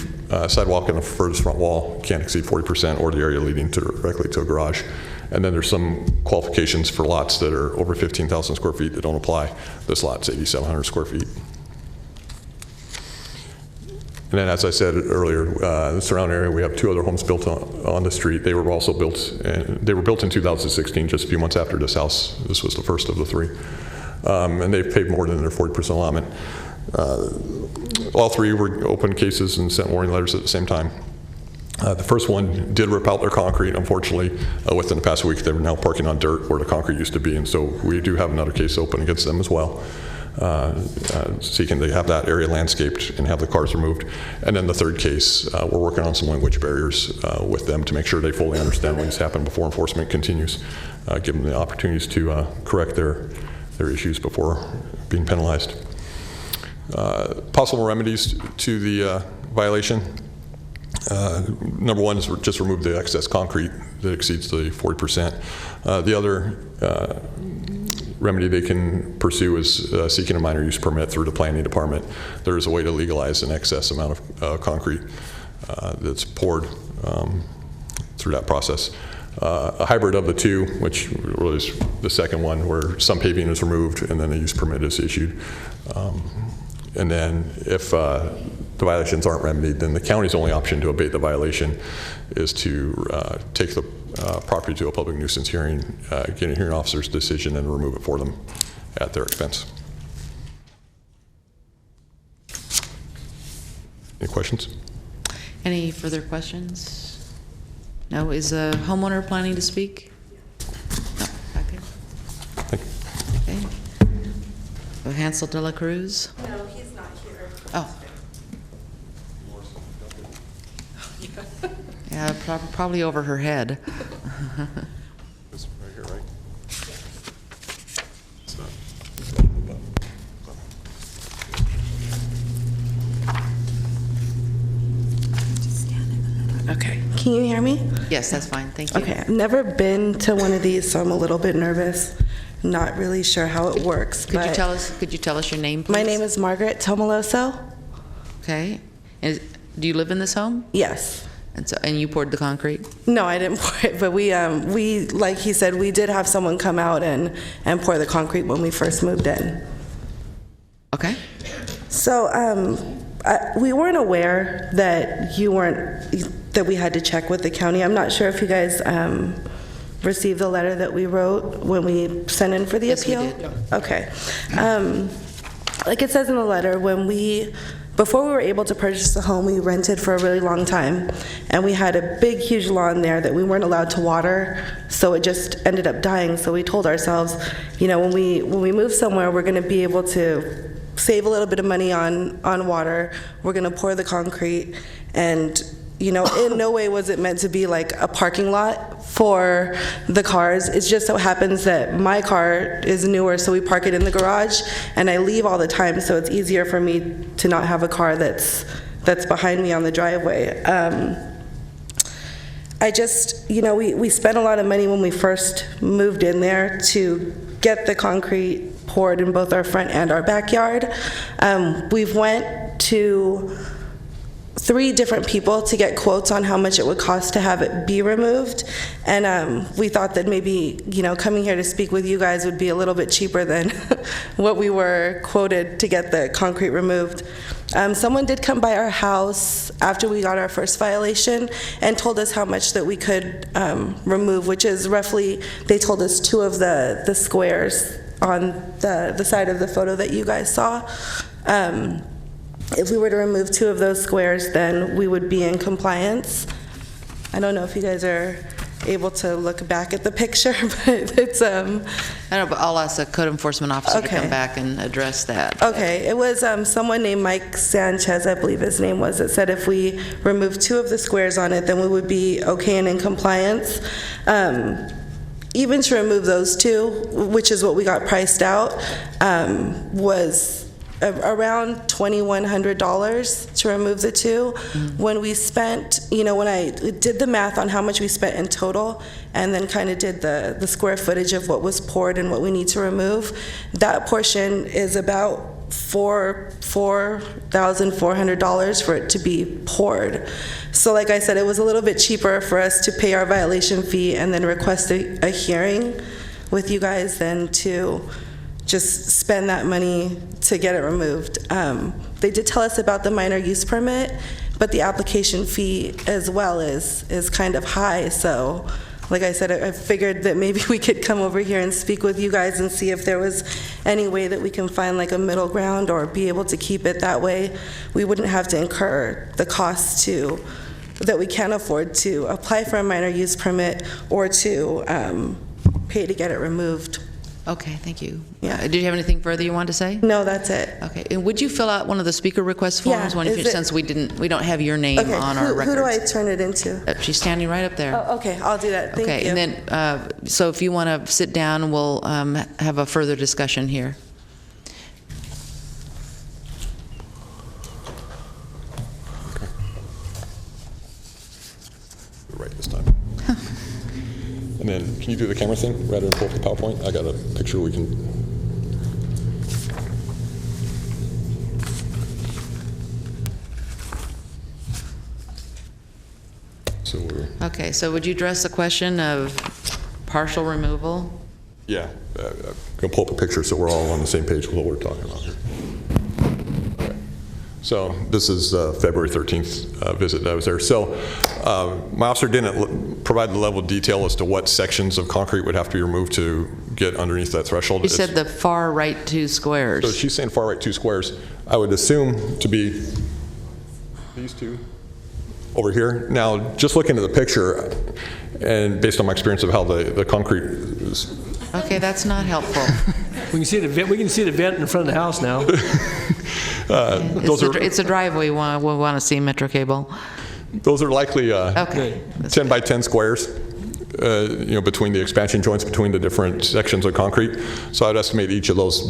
sidewalk and the furthest front wall can't exceed 40%, or the area leading directly to a garage. And then there's some qualifications for lots that are over 15,000 square feet that don't apply. This lot's 8,700 square feet. And then, as I said earlier, the surrounding area, we have 2 other homes built on the street. They were also built, they were built in 2016, just a few months after this house. This was the first of the 3. And they've paid more than their 40% allotment. All 3 were open cases and sent warning letters at the same time. The first one did rip out their concrete. Unfortunately, within the past week, they were now parking on dirt where the concrete used to be, and so we do have another case open against them as well, seeking to have that area landscaped and have the cars removed. And then the third case, we're working on some language barriers with them to make sure they fully understand what has happened before enforcement continues, give them the opportunities to correct their issues before being penalized. Possible remedies to the violation. Number 1 is just remove the excess concrete that exceeds the 40%. The other remedy they can pursue is seeking a minor use permit through the planning department. There is a way to legalize an excess amount of concrete that's poured through that process. A hybrid of the 2, which really is the second one, where some paving is removed and then a use permit is issued. And then if the violations aren't remedied, then the county's only option to abate the violation is to take the property to a public nuisance hearing, get a hearing officer's decision, and remove it for them at their expense. Any questions? Any further questions? No. Is a homeowner planning to speak? No. Okay. Okay. Hansel de la Cruz? No, he's not here. Oh. Yeah, probably over her head. This right here, right? Okay. Can you hear me? Yes, that's fine. Thank you. Okay. I've never been to one of these, so I'm a little bit nervous. Not really sure how it works. Could you tell us your name, please? My name is Margaret Tomaloso. Okay. Do you live in this home? Yes. And you poured the concrete? No, I didn't pour it, but we like he said, we did have someone come out and pour the concrete when we first moved in. Okay. So we weren't aware that that we had to check with the county. I'm not sure if you guys received the letter that we wrote when we sent in for the appeal? Yes, we did. Okay. Like it says in the letter, before we were able to purchase the home, we rented for a really long time, and we had a big, huge lawn there that we weren't allowed to water, so it just ended up dying. So we told ourselves, when we move somewhere, we're going to be able to save a little bit of money on water. We're going to pour the concrete, and in no way was it meant to be like a parking lot for the cars. It just so happens that my car is newer, so we park it in the garage, and I leave all the time, so it's easier for me to not have a car that's behind me on the driveway. I just, we spent a lot of money when we first moved in there to get the concrete poured in both our front and our backyard. We've went to 3 different people to get quotes on how much it would cost to have it be removed, and we thought that maybe coming here to speak with you guys would be a little bit cheaper than what we were quoted to get the concrete removed. Someone did come by our house after we got our first violation and told us how much that we could remove, which is roughly, they told us 2 of the squares on the side of the photo that you guys saw. If we were to remove 2 of those squares, then we would be in compliance. I don't know if you guys are able to look back at the picture, but it's I know, but I'll ask the code enforcement officer to come back and address that. Okay, it was someone named Mike Sanchez, I believe his name was, that said if we remove 2 of the squares on it, then we would be okay and in compliance. Even to remove those 2, which is what we got priced out, was around $2,100 to remove the 2. When we spent, when I did the math on how much we spent in total and then kind of did the square footage of what was poured and what we need to remove, that portion is about $4,400 for it to be poured. So like I said, it was a little bit cheaper for us to pay our violation fee and then request a hearing with you guys than to just spend that money to get it removed. They did tell us about the minor use permit, but the application fee as well is kind of high. So like I said, I figured that maybe we could come over here and speak with you guys and see if there was any way that we can find like a middle ground or be able to keep it that way. We wouldn't have to incur the cost that we can't afford to apply for a minor use permit or to pay to get it removed. Okay, thank you. Yeah. Did you have anything further you wanted to say? No, that's it. Okay. And would you fill out one of the speaker request forms since we don't have your name on our records? Who do I turn it into? She's standing right up there. Oh, okay, I'll do that. Thank you. Okay, and then so if you want to sit down, we'll have a further discussion here. Right this time. And then, can you do the camera thing rather than pull up the PowerPoint? I got a picture we can. Okay, so would you address the question of partial removal? Yeah, I'm going to pull up a picture so we're all on the same page with what we're talking about here. Okay. So this is February 13th visit that I was there. So my officer didn't provide the level of detail as to what sections of concrete would have to be removed to get underneath that threshold. You said the far right 2 squares. So she's saying far right 2 squares. I would assume to be these 2 over here. Now, just looking at the picture and based on my experience of how the concrete is. Okay, that's not helpful. We can see the vent in front of the house now. It's a driveway we want to see, Metro Cable. Those are likely 10 by 10 squares, between the expansion joints between the different sections of concrete. So I'd estimate each of those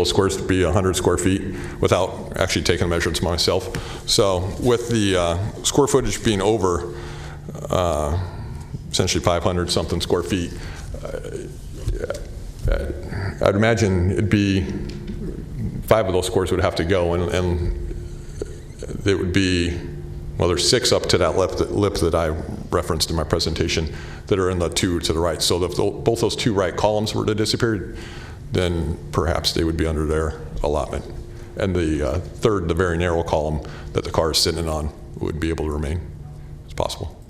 squares to be 100 square feet without actually taking measurements myself. So with the square footage being over essentially 500 something square feet, I'd imagine it'd be 5 of those squares would have to go, and it would be, well, there's 6 up to that lip that I referenced in my presentation that are in the 2 to the right. So if both those 2 right columns were to disappear, then perhaps they would be under their allotment. And the third, the very narrow column that the car is sitting on, would be able to remain. It's possible.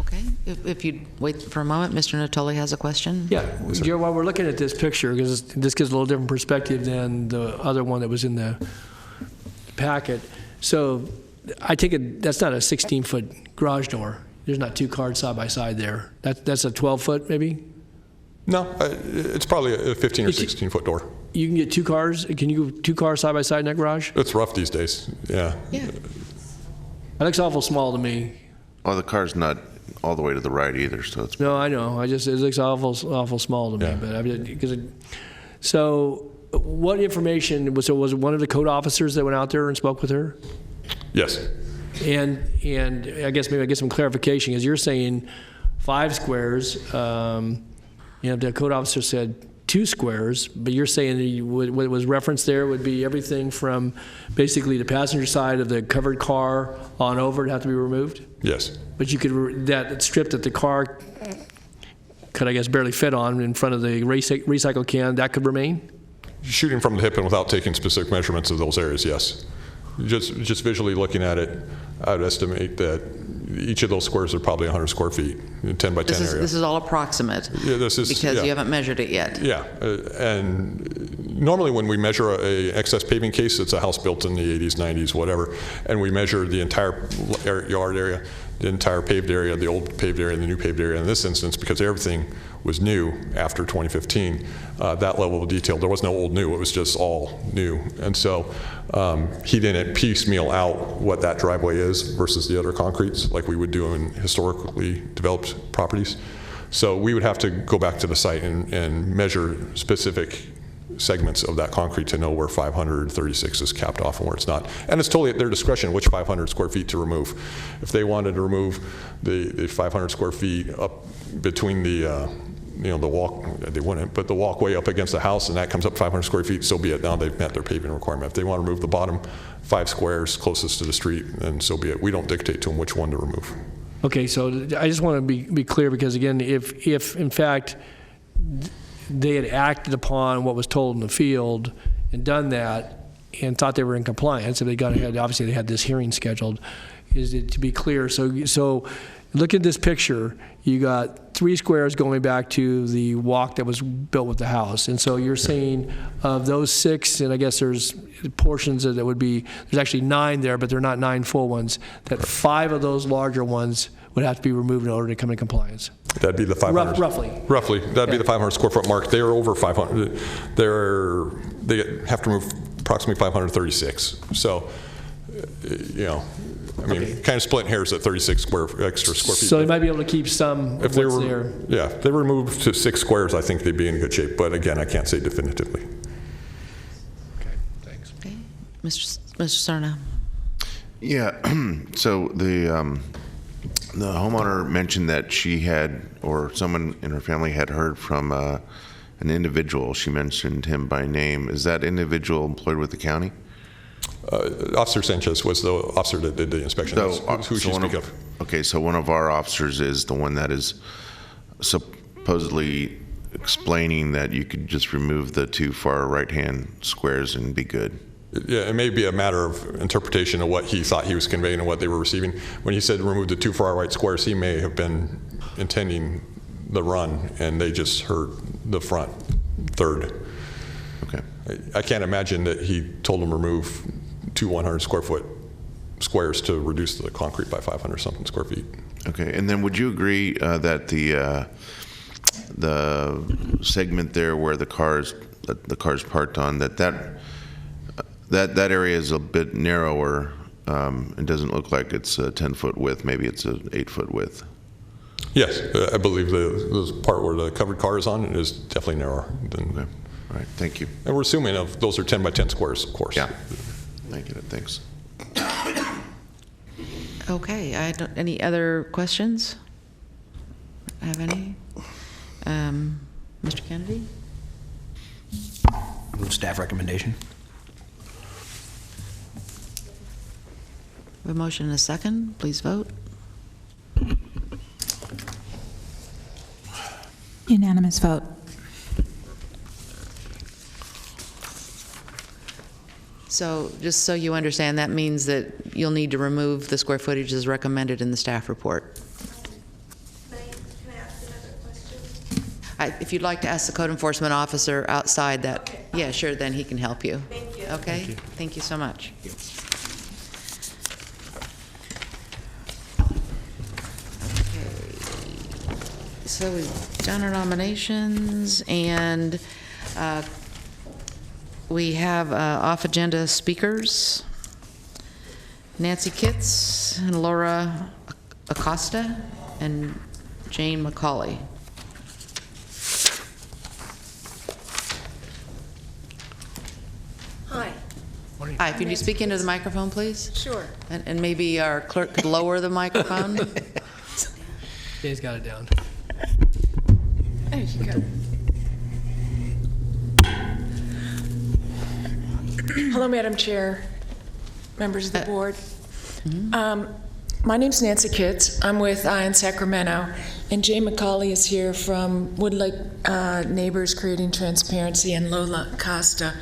Okay. If you'd wait for a moment, Mr. Natoli has a question. Yeah, Joe, while we're looking at this picture, because this gives a little different perspective than the other one that was in the packet. So I take it that's not a 16-foot garage door. There's not 2 cars side by side there. That's a 12-foot maybe? No, it's probably a 15 or 16-foot door. You can get 2 cars. Can you go 2 cars side by side in that garage? It's rough these days. Yeah. Yeah. That looks awful small to me. Well, the car's not all the way to the right either, so it's. No, I know. It looks awful small to me. Yeah. But I mean, so what information was it one of the code officers that went out there and spoke with her? Yes. And I guess maybe I get some clarification, because you're saying 5 squares. The code officer said 2 squares, but you're saying what was referenced there would be everything from basically the passenger side of the covered car on over to have to be removed? Yes. But you could, that strip that the car could, I guess, barely fit on in front of the recycle can, that could remain? Shooting from the hip and without taking specific measurements of those areas, yes. Just visually looking at it, I would estimate that each of those squares are probably 100 square feet, 10 by 10 area. This is all approximate. Yeah, this is because you haven't measured it yet. Yeah, and normally when we measure a excess paving case, it's a house built in the 80s, 90s, whatever, and we measure the entire yard area, the entire paved area, the old paved area, and the new paved area. In this instance, because everything was new after 2015, that level of detail, there was no old new, it was just all new. And so he didn't piecemeal out what that driveway is versus the other concretes like we would do in historically developed properties. So we would have to go back to the site and measure specific segments of that concrete to know where 536 is capped off and where it's not. And it's totally at their discretion which 500 square feet to remove. If they wanted to remove the 500 square feet up between the the walk, they wouldn't, but the walkway up against the house, and that comes up 500 square feet, so be it. Now they've met their paving requirement. If they want to remove the bottom 5 squares closest to the street, then so be it. We don't dictate to them which one to remove. Okay, so I just want to be clear, because again, if in fact they had acted upon what was told in the field and done that and thought they were in compliance, if they got ahead, obviously they had this hearing scheduled, is it to be clear? So look at this picture. You got 3 squares going back to the walk that was built with the house. And so you're saying of those 6, and I guess there's portions that would be, there's actually 9 there, but they're not 9 full ones, that 5 of those larger ones would have to be removed in order to come in compliance. That'd be the 500. Roughly. That'd be the 500 square foot mark. They are over 500. They have to remove approximately 536. So, I mean, kind of splitting hairs at 36 extra square feet. So they might be able to keep some if of what's there. Yeah, if they were moved to 6 squares, I think they'd be in good shape. But again, I can't say definitively. Okay, thanks. Okay, Mr. Sarna. Yeah, so the homeowner mentioned that she had, or someone in her family had heard from an individual. She mentioned him by name. Is that individual employed with the county? Officer Sanchez was the officer that did the inspection. Who she speak of. Okay, so one of our officers is the one that is supposedly explaining that you could just remove the 2 far right-hand squares and be good. Yeah, it may be a matter of interpretation of what he thought he was conveying and what they were receiving. When he said remove the 2 far right squares, he may have been intending the run, and they just heard the front third. Okay. I can't imagine that he told them remove 2 100 square foot squares to reduce the concrete by 500 something square feet. Okay, and then would you agree that the segment there where the cars parked on, that area is a bit narrower? It doesn't look like it's a 10-foot width. Maybe it's an 8-foot width. Yes, I believe the part where the covered car is on is definitely narrower than. Okay. All right, thank you. And we're assuming of those are 10 by 10 squares, of course. Yeah. Thank you. Thanks. Okay, any other questions? Have any? Mr. Kennedy? Move staff recommendation. We have a motion and a second. Please vote. Unanimous vote. So just so you understand, that means that you'll need to remove the square footage as recommended in the staff report. Can I ask another question? If you'd like to ask the code enforcement officer outside that, Okay. yeah, sure, then he can help you. Thank you. Okay? Thank you so much. So we've done our nominations, and we have off-agenda speakers, Nancy Kitts and Laura Acosta and Jane McCauley. Hi. Hi, if you speak into the microphone, please? Sure. And maybe our clerk could lower the microphone? Jay's got it down. There you go. Hello, Madam Chair, members of the board. My name's Nancy Kitts. I'm with in Sacramento, and Jay McCauley is here from Woodlake Neighbors Creating Transparency, and Lola Costa.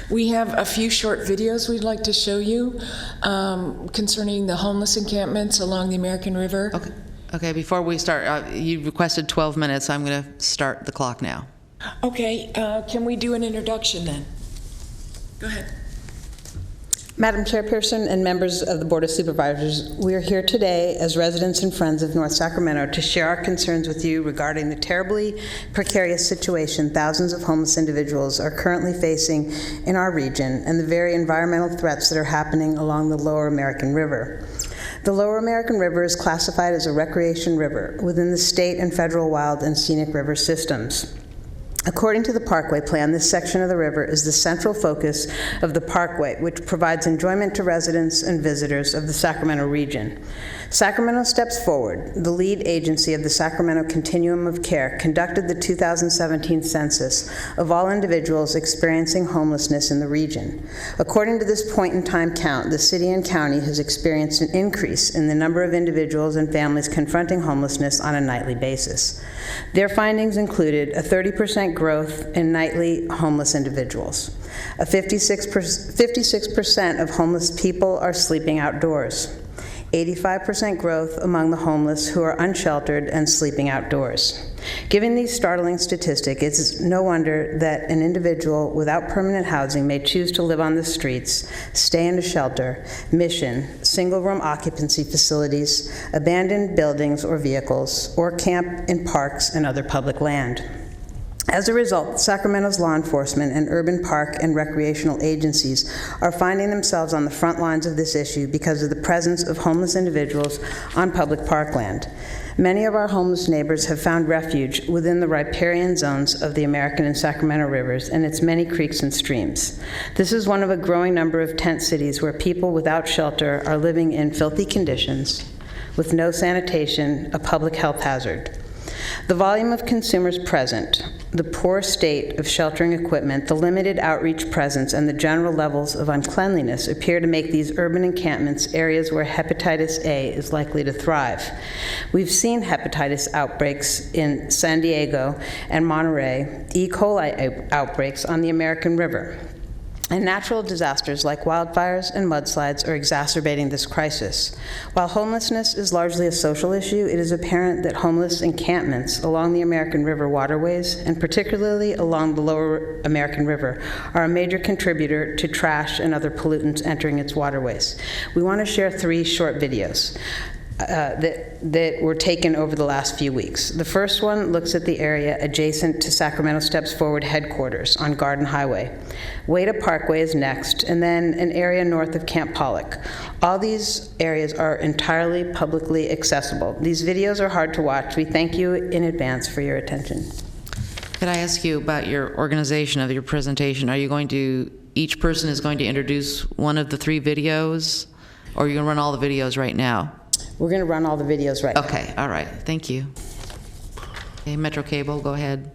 We have a few short videos we'd like to show you concerning the homeless encampments along the American River. Okay, before we start, you requested 12 minutes. I'm going to start the clock now. Okay, can we do an introduction then? Go ahead. Madam Chairperson and members of the Board of Supervisors, we are here today as residents and friends of North Sacramento to share our concerns with you regarding the terribly precarious situation thousands of homeless individuals are currently facing in our region and the very environmental threats that are happening along the Lower American River. The Lower American River is classified as a recreation river within the state and federal wild and scenic river systems. According to the Parkway Plan, this section of the river is the central focus of the Parkway, which provides enjoyment to residents and visitors of the Sacramento region. Sacramento Steps Forward, the lead agency of the Sacramento Continuum of Care, conducted the 2017 census of all individuals experiencing homelessness in the region. According to this point-in-time count, the city and county has experienced an increase in the number of individuals and families confronting homelessness on a nightly basis. Their findings included a 30% growth in nightly homeless individuals. A 56% of homeless people are sleeping outdoors. 85% growth among the homeless who are unsheltered and sleeping outdoors. Given these startling statistics, it is no wonder that an individual without permanent housing may choose to live on the streets, stay in a shelter, mission, single-room occupancy facilities, abandoned buildings or vehicles, or camp in parks and other public land. As a result, Sacramento's law enforcement and urban park and recreational agencies are finding themselves on the front lines of this issue because of the presence of homeless individuals on public parkland. Many of our homeless neighbors have found refuge within the riparian zones of the American and Sacramento rivers and its many creeks and streams. This is one of a growing number of tent cities where people without shelter are living in filthy conditions with no sanitation, a public health hazard. The volume of consumers present, the poor state of sheltering equipment, the limited outreach presence, and the general levels of uncleanliness appear to make these urban encampments areas where hepatitis A is likely to thrive. We've seen hepatitis outbreaks in San Diego and Monterey, E. coli outbreaks on the American River. And natural disasters like wildfires and mudslides are exacerbating this crisis. While homelessness is largely a social issue, it is apparent that homeless encampments along the American River waterways, and particularly along the Lower American River, are a major contributor to trash and other pollutants entering its waterways. We want to share 3 short videos that were taken over the last few weeks. The first one looks at the area adjacent to Sacramento Steps Forward headquarters on Garden Highway. Wada Parkway is next, and then an area north of Camp Pollock. All these areas are entirely publicly accessible. These videos are hard to watch. We thank you in advance for your attention. Could I ask you about your organization of your presentation? Are you going to, each person is going to introduce one of the 3 videos, or are you going to run all the videos right now? We're going to run all the videos right now. Okay, all right, thank you. Okay, Metro Cable, go ahead.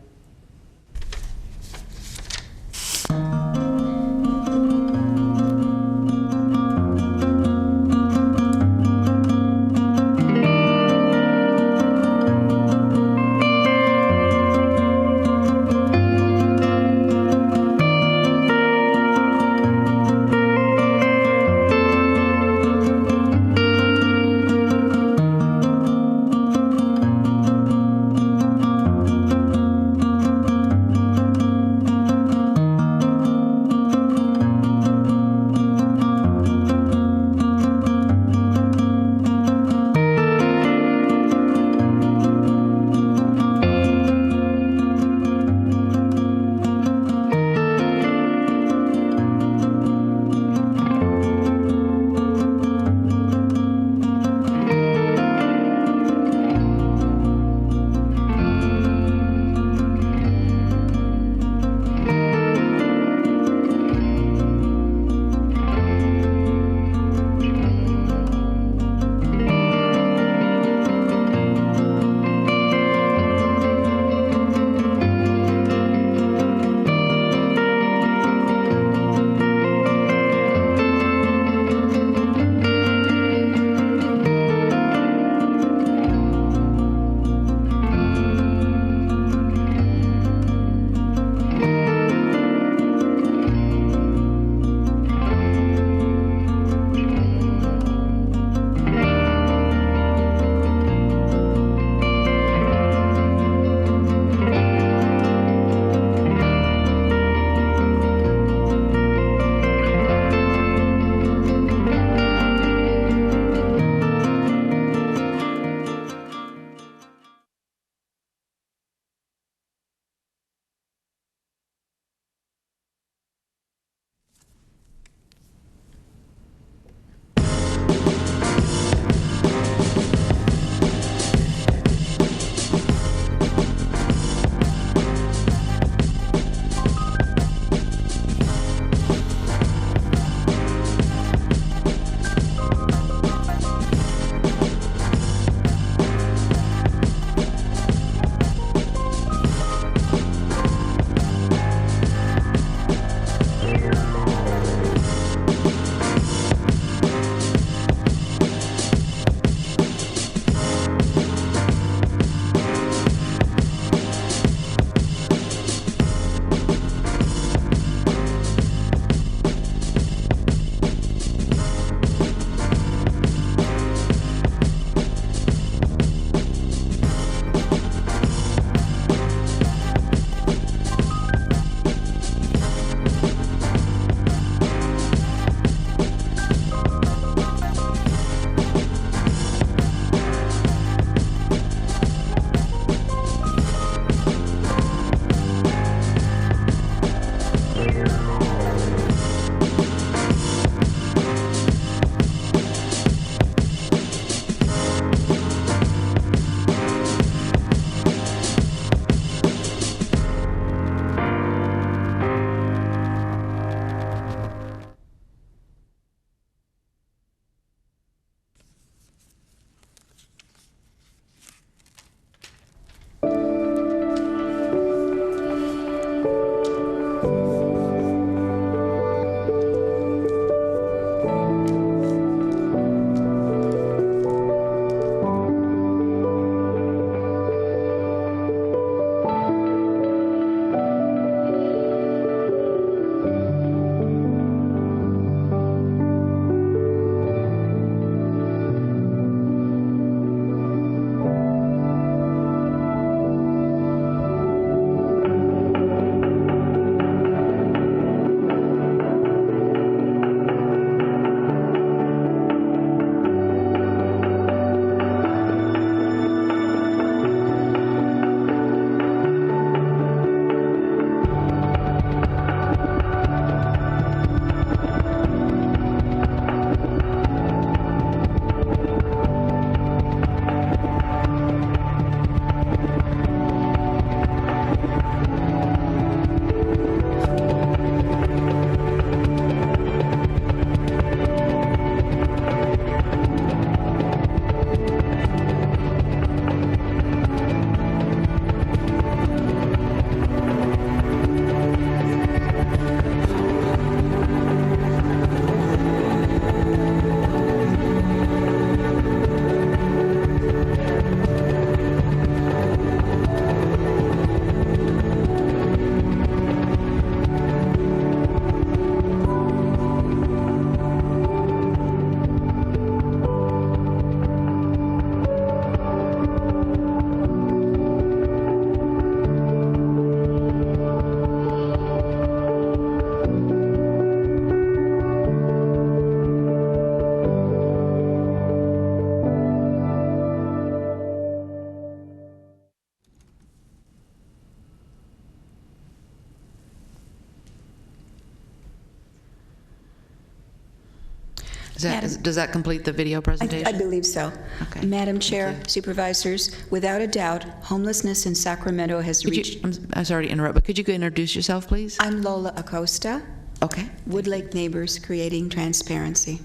Does that complete the video presentation? I believe so. Okay. Madam Chair, Supervisors, without a doubt, homelessness in Sacramento has reached... I'm sorry to interrupt, but could you introduce yourself, please? I'm Lola Acosta. Okay. Woodlake Neighbors, Creating Transparency.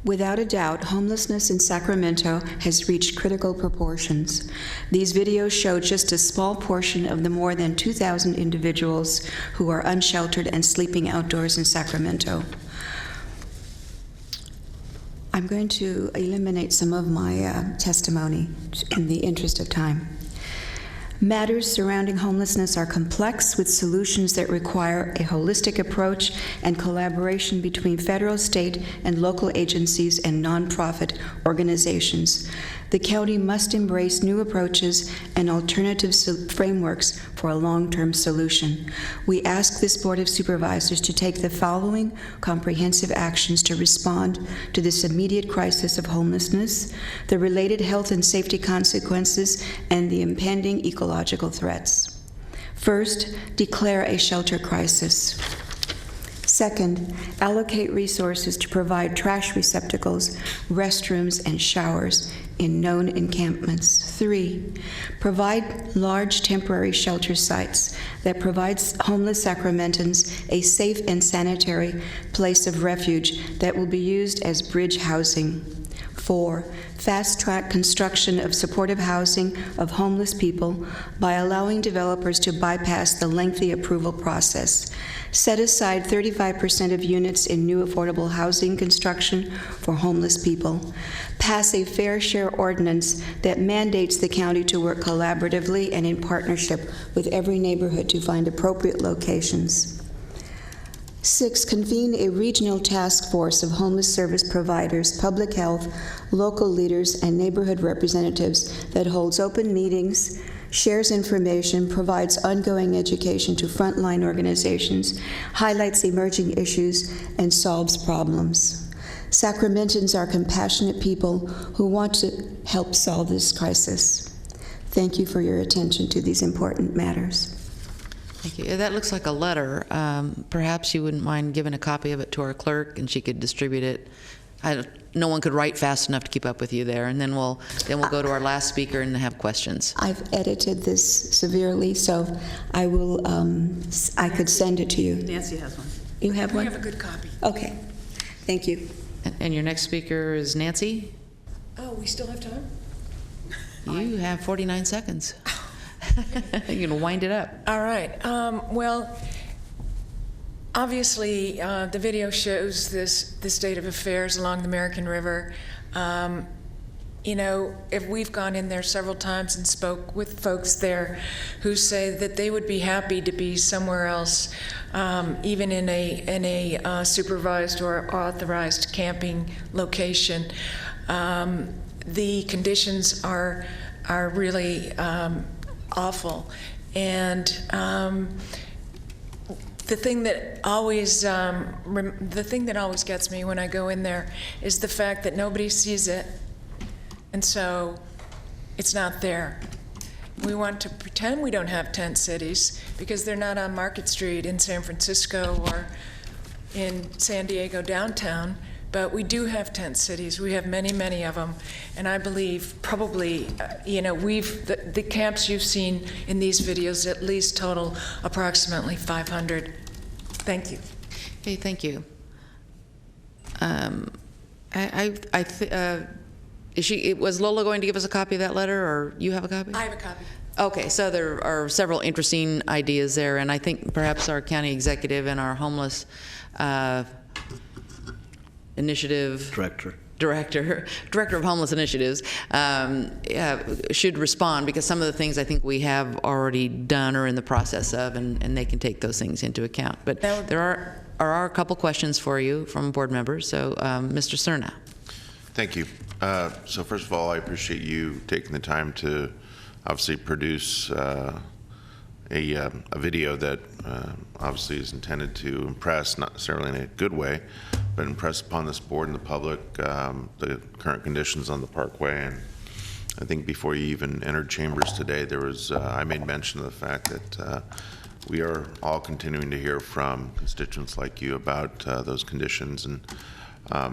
Without a doubt, homelessness in Sacramento has reached critical proportions. These videos show just a small portion of the more than 2,000 individuals who are unsheltered and sleeping outdoors in Sacramento. I'm going to eliminate some of my testimony in the interest of time. Matters surrounding homelessness are complex, with solutions that require a holistic approach and collaboration between federal, state, and local agencies and nonprofit organizations. The county must embrace new approaches and alternative frameworks for a long-term solution. We ask this Board of Supervisors to take the following comprehensive actions to respond to this immediate crisis of homelessness, the related health and safety consequences, and the impending ecological threats. First, declare a shelter crisis. Second, allocate resources to provide trash receptacles, restrooms, and showers in known encampments. 3, provide large temporary shelter sites that provides homeless Sacramentans a safe and sanitary place of refuge that will be used as bridge housing. 4, fast-track construction of supportive housing of homeless people by allowing developers to bypass the lengthy approval process. Set aside 35% of units in new affordable housing construction for homeless people. Pass a fair share ordinance that mandates the county to work collaboratively and in partnership with every neighborhood to find appropriate locations. 6, convene a regional task force of homeless service providers, public health, local leaders, and neighborhood representatives that holds open meetings, shares information, provides ongoing education to frontline organizations, highlights emerging issues, and solves problems. Sacramentans are compassionate people who want to help solve this crisis. Thank you for your attention to these important matters. Thank you. That looks like a letter. Perhaps you wouldn't mind giving a copy of it to our clerk, and she could distribute it. No one could write fast enough to keep up with you there, and then we'll go to our last speaker and have questions. I've edited this severely, so I will. I could send it to you. Nancy has one. You have one? We have a good copy. Okay. Thank you. And your next speaker is Nancy. Oh, we still have time? You have 49 seconds. You can wind it up. All right. Well, obviously, the video shows the state of affairs along the American River. You know, if we've gone in there several times and spoke with folks there who say that they would be happy to be somewhere else, even in a supervised or authorized camping location. The conditions are really awful, and the thing that always gets me when I go in there is the fact that nobody sees it, and so it's not there. We want to pretend we don't have tent cities because they're not on Market Street in San Francisco or in San Diego downtown. But we do have tent cities. We have many, many of them. And I believe probably, you know, the camps you've seen in these videos at least total approximately 500. Thank you. Okay, thank you. Was Lola going to give us a copy of that letter, or you have a copy? I have a copy. Okay, so there are several interesting ideas there, and I think perhaps our county executive and our homeless initiative director of homeless initiatives should respond, because some of the things I think we have already done or in the process of, and they can take those things into account. But there are a couple questions for you from board members. So Mr. Cerna. Thank you. So first of all, I appreciate you taking the time to obviously produce a video that obviously is intended to impress, not necessarily in a good way, but impress upon this board and the public the current conditions on the Parkway. And I think before you even entered chambers today, there was I made mention of the fact that we are all continuing to hear from constituents like you about those conditions. And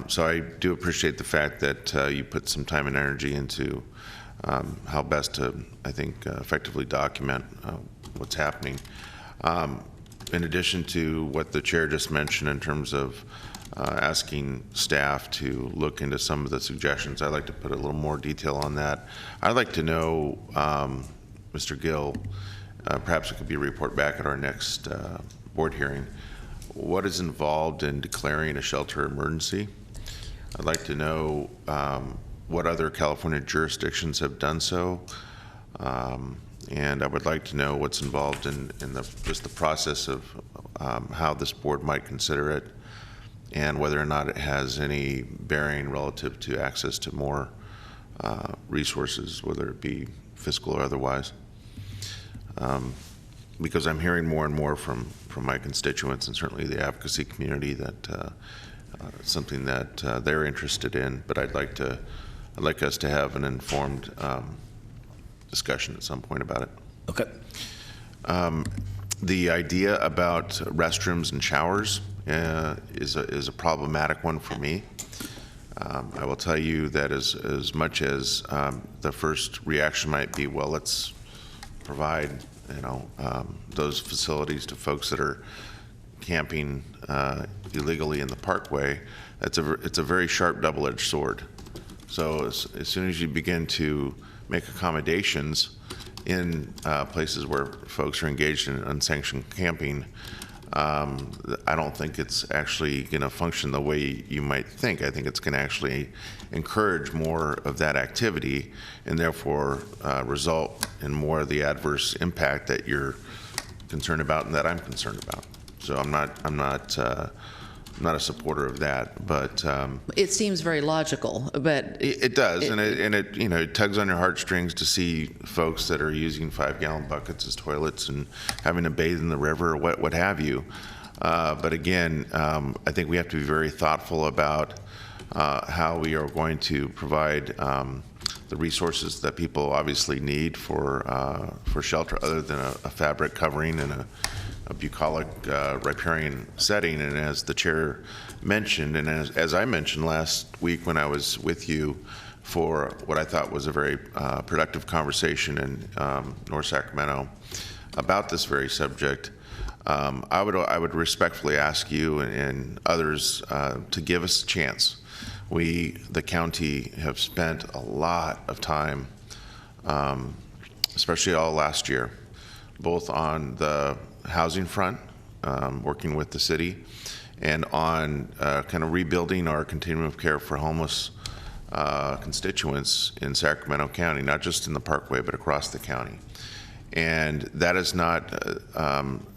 So I do appreciate the fact that you put some time and energy into how best to, I think, effectively document what's happening. In addition to what the chair just mentioned in terms of asking staff to look into some of the suggestions, I'd like to put a little more detail on that. I'd like to know, Mr. Gill, perhaps it could be a report back at our next board hearing, what is involved in declaring a shelter emergency. I'd like to know what other California jurisdictions have done so. And I would like to know what's involved in just the process of how this board might consider it, and whether or not it has any bearing relative to access to more resources, whether it be fiscal or otherwise. Because I'm hearing more and more from my constituents and certainly the advocacy community that it's something that they're interested in, but I'd like us to have an informed discussion at some point about it. Okay. The idea about restrooms and showers is a problematic one for me. I will tell you that as much as the first reaction might be, well, let's provide those facilities to folks that are camping illegally in the parkway, it's a very sharp double-edged sword. So as soon as you begin to make accommodations in places where folks are engaged in unsanctioned camping, I don't think it's actually going to function the way you might think. I think it's going to actually encourage more of that activity and therefore result in more of the adverse impact that you're concerned about and that I'm concerned about. So I'm not a supporter of that, but it seems very logical. But it does, and it tugs on your heartstrings to see folks that are using 5-gallon buckets as toilets and having to bathe in the river or what have you. But again, I think we have to be very thoughtful about how we are going to provide the resources that people obviously need for shelter, other than a fabric covering and a bucolic riparian setting. And as the chair mentioned, and as I mentioned last week when I was with you for what I thought was a very productive conversation in North Sacramento about this very subject, I would respectfully ask you and others to give us a chance. We, the county, have spent a lot of time, especially all last year, both on the housing front, working with the city, and on kind of rebuilding our continuum of care for homeless constituents in Sacramento County, not just in the Parkway, but across the county. And that is not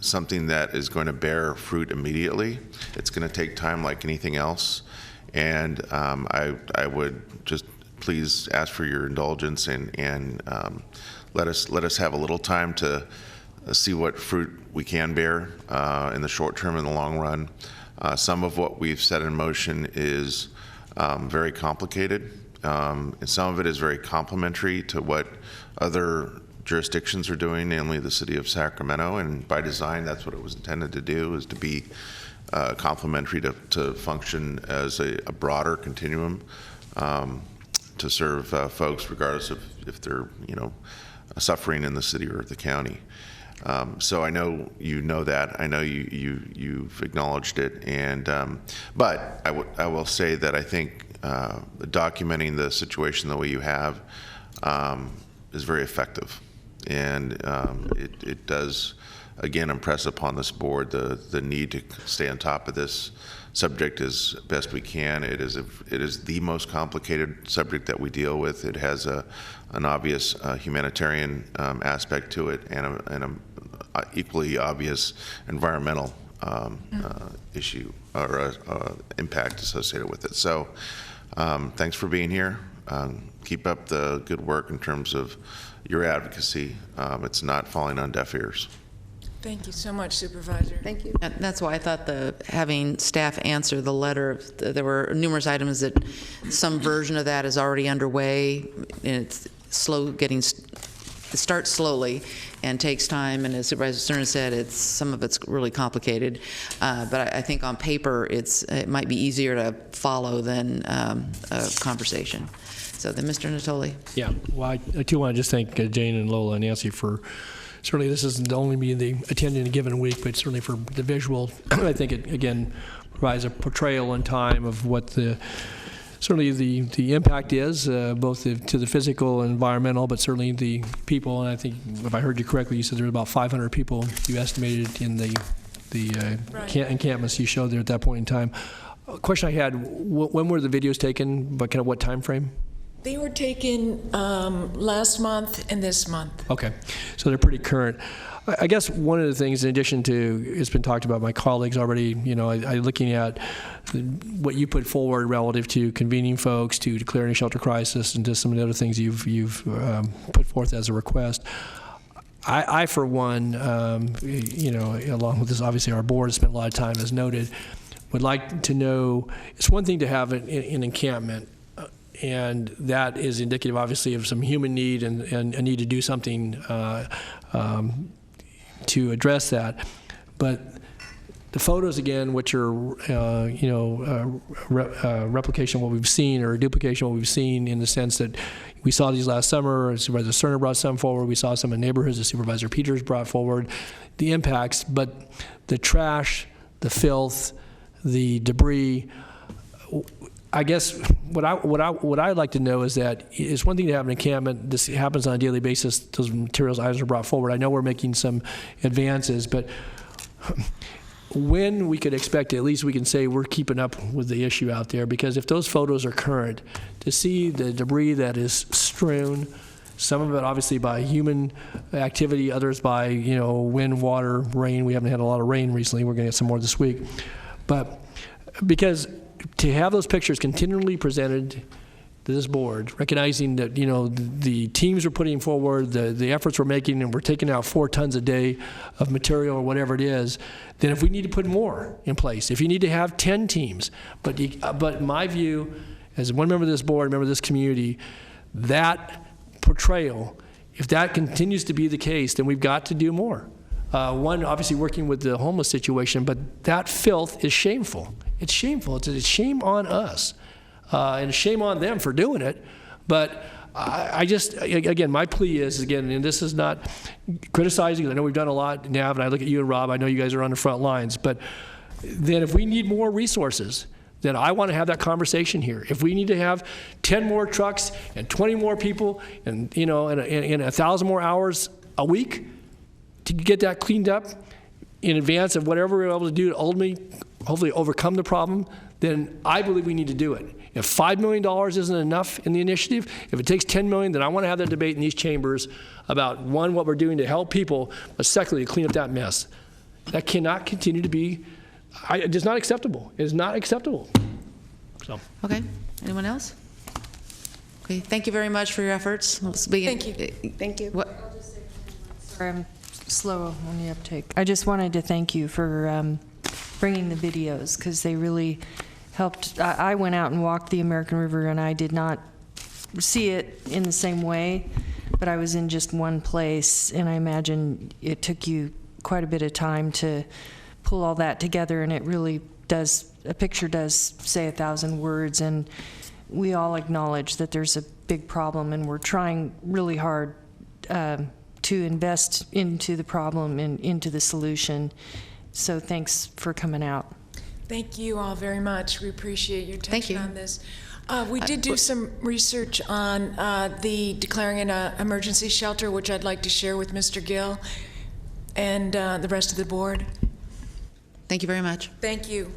something that is going to bear fruit immediately. It's going to take time like anything else. And I would just please ask for your indulgence and let us have a little time to see what fruit we can bear in the short term and the long run. Some of what we've set in motion is very complicated, and some of it is very complementary to what other jurisdictions are doing, namely the city of Sacramento, and by design that's what it was intended to do, is to be complementary to function as a broader continuum to serve folks regardless of if they're suffering in the city or the county. So I know you know that. I know you've acknowledged it, and but I will say that I think documenting the situation the way you have is very effective, and it does again impress upon this board the need to stay on top of this subject as best we can. It is the most complicated subject that we deal with. It has an obvious humanitarian aspect to it, and an equally obvious environmental issue or impact associated with it. So thanks for being here. Keep up the good work in terms of your advocacy. It's not falling on deaf ears. Thank you so much, Supervisor. Thank you. That's why I thought having staff answer the letter, there were numerous items that some version of that is already underway, and it's it starts slowly, and takes time, and as Supervisor Stern said, some of it's really complicated, but I think on paper it might be easier to follow than a conversation. So then, Mr. Natoli. Yeah, well, I too want to just thank Jane and Lola and Nancy for, certainly this isn't only me attending a given week, but certainly for the visual. I think it, again, provides a portrayal in time of what certainly the impact is, both to the physical and environmental, but certainly the people. And I think, if I heard you correctly, you said there were about 500 people you estimated in the encampments you showed there at that point in time. A question I had, when were the videos taken, but kind of what time frame? They were taken last month and this month. Okay, so they're pretty current. I guess one of the things, in addition to, it's been talked about by my colleagues already, looking at what you put forward relative to convening folks, to declaring a shelter crisis, and to some of the other things you've put forth as a request. I for one, along with this, obviously our board has spent a lot of time, as noted, would like to know, it's one thing to have an encampment, and that is indicative, obviously, of some human need and a need to do something to address that. But the photos, again, which are, replication of what we've seen, or a duplication of what we've seen, in the sense that we saw these last summer, Supervisor Cerner brought some forward, we saw some in neighborhoods that Supervisor Peters brought forward, the impacts, but the trash, the filth, the debris, I guess what I'd like to know is that it's one thing to have an encampment. This happens on a daily basis. Those materials, items are brought forward. I know we're making some advances, but when we could expect, at least we can say we're keeping up with the issue out there, because if those photos are current, to see the debris that is strewn, some of it obviously by human activity, others by wind, water, rain. We haven't had a lot of rain recently. We're going to get some more this week, but because to have those pictures continually presented to this board, recognizing that the teams we're putting forward, the efforts we're making, and we're taking out 4 tons a day of material or whatever it is, then if we need to put more in place, if you need to have 10 teams, but in my view, as one member of this board, member of this community, that portrayal, if that continues to be the case, then we've got to do more. One, obviously working with the homeless situation, but that filth is shameful. It's shameful. It's a shame on us, and a shame on them for doing it. But I just, again, my plea is, again, and this is not criticizing, because I know we've done a lot, Nav, and I look at you and Rob, I know you guys are on the front lines, but then if we need more resources, then I want to have that conversation here. If we need to have 10 more trucks and 20 more people and, and 1,000 more hours a week to get that cleaned up in advance of whatever we're able to do to ultimately, hopefully overcome the problem, then I believe we need to do it. If $5 million isn't enough in the initiative, if it takes $10 million, then I want to have that debate in these chambers about, one, what we're doing to help people, but secondly, to clean up that mess. That cannot continue to be, it is not acceptable. It is not acceptable. So. Okay, anyone else? Okay, thank you very much for your efforts. Thank you. Thank you. What? Sorry, I'm slow on the uptake. I just wanted to thank you for bringing the videos, because they really helped. I went out and walked the American River, and I did not see it in the same way, but I was in just one place, and I imagine it took you quite a bit of time to pull all that together, and it really does, a picture does say 1,000 words, and we all acknowledge that there's a big problem, and we're trying really hard to invest into the problem and into the solution. So thanks for coming out. Thank you all very much. We appreciate your attention on this. We did do some research on the declaring an emergency shelter, which I'd like to share with Mr. Gill and the rest of the board. Thank you very much. Thank you.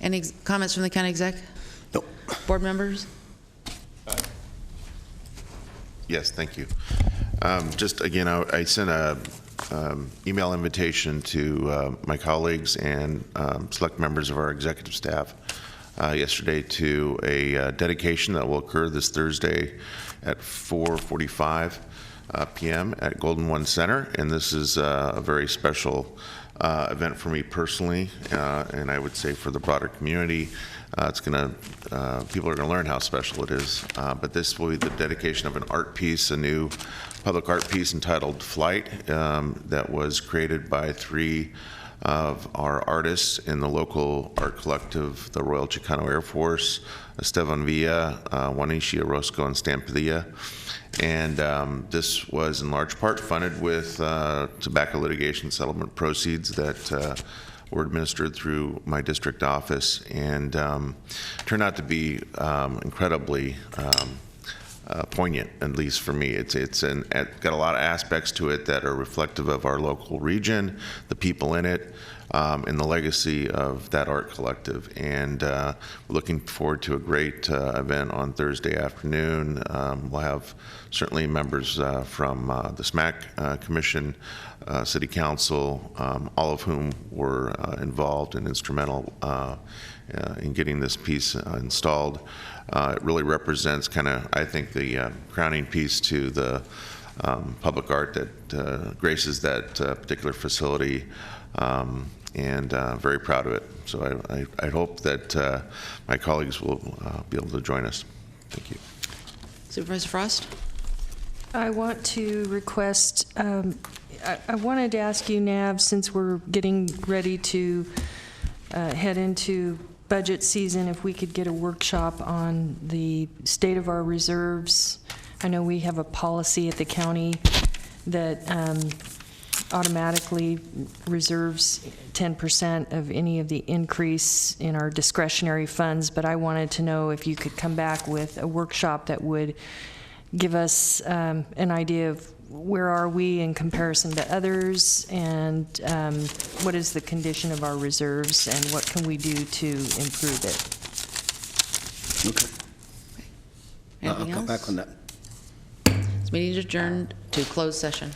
Any comments from the county exec? Nope. Board members? Yes, thank you. Just again, I sent a email invitation to my colleagues and select members of our executive staff yesterday to a dedication that will occur this Thursday at 4:45 p.m. at Golden One Center, and this is a very special event for me personally, and I would say for the broader community. It's going to, people are going to learn how special it is. But this will be the dedication of an art piece, a new public art piece entitled Flight, that was created by 3 of our artists in the local art collective, the Royal Chicano Air Force, Esteban Villa, Juanishi Orozco, and Stampadilla. And this was in large part funded with tobacco litigation settlement proceeds that were administered through my district office, and turned out to be incredibly poignant, at least for me. It's got a lot of aspects to it that are reflective of our local region, the people in it, and the legacy of that art collective. And we're looking forward to a great event on Thursday afternoon. We'll have certainly members from the SMAC Commission, City Council, all of whom were involved and instrumental in getting this piece installed. It really represents kind of, I think, the crowning piece to the public art that graces that particular facility, and very proud of it. So I hope that my colleagues will be able to join us. Thank you. Supervisor Frost? I want to request, I wanted to ask you, Nav, since we're getting ready to head into budget season, if we could get a workshop on the state of our reserves. I know we have a policy at the county that automatically reserves 10% of any of the increase in our discretionary funds, but I wanted to know if you could come back with a workshop that would give us an idea of where are we in comparison to others, and what is the condition of our reserves, and what can we do to improve it? Okay. I'll come back on that. This meeting is adjourned to closed session.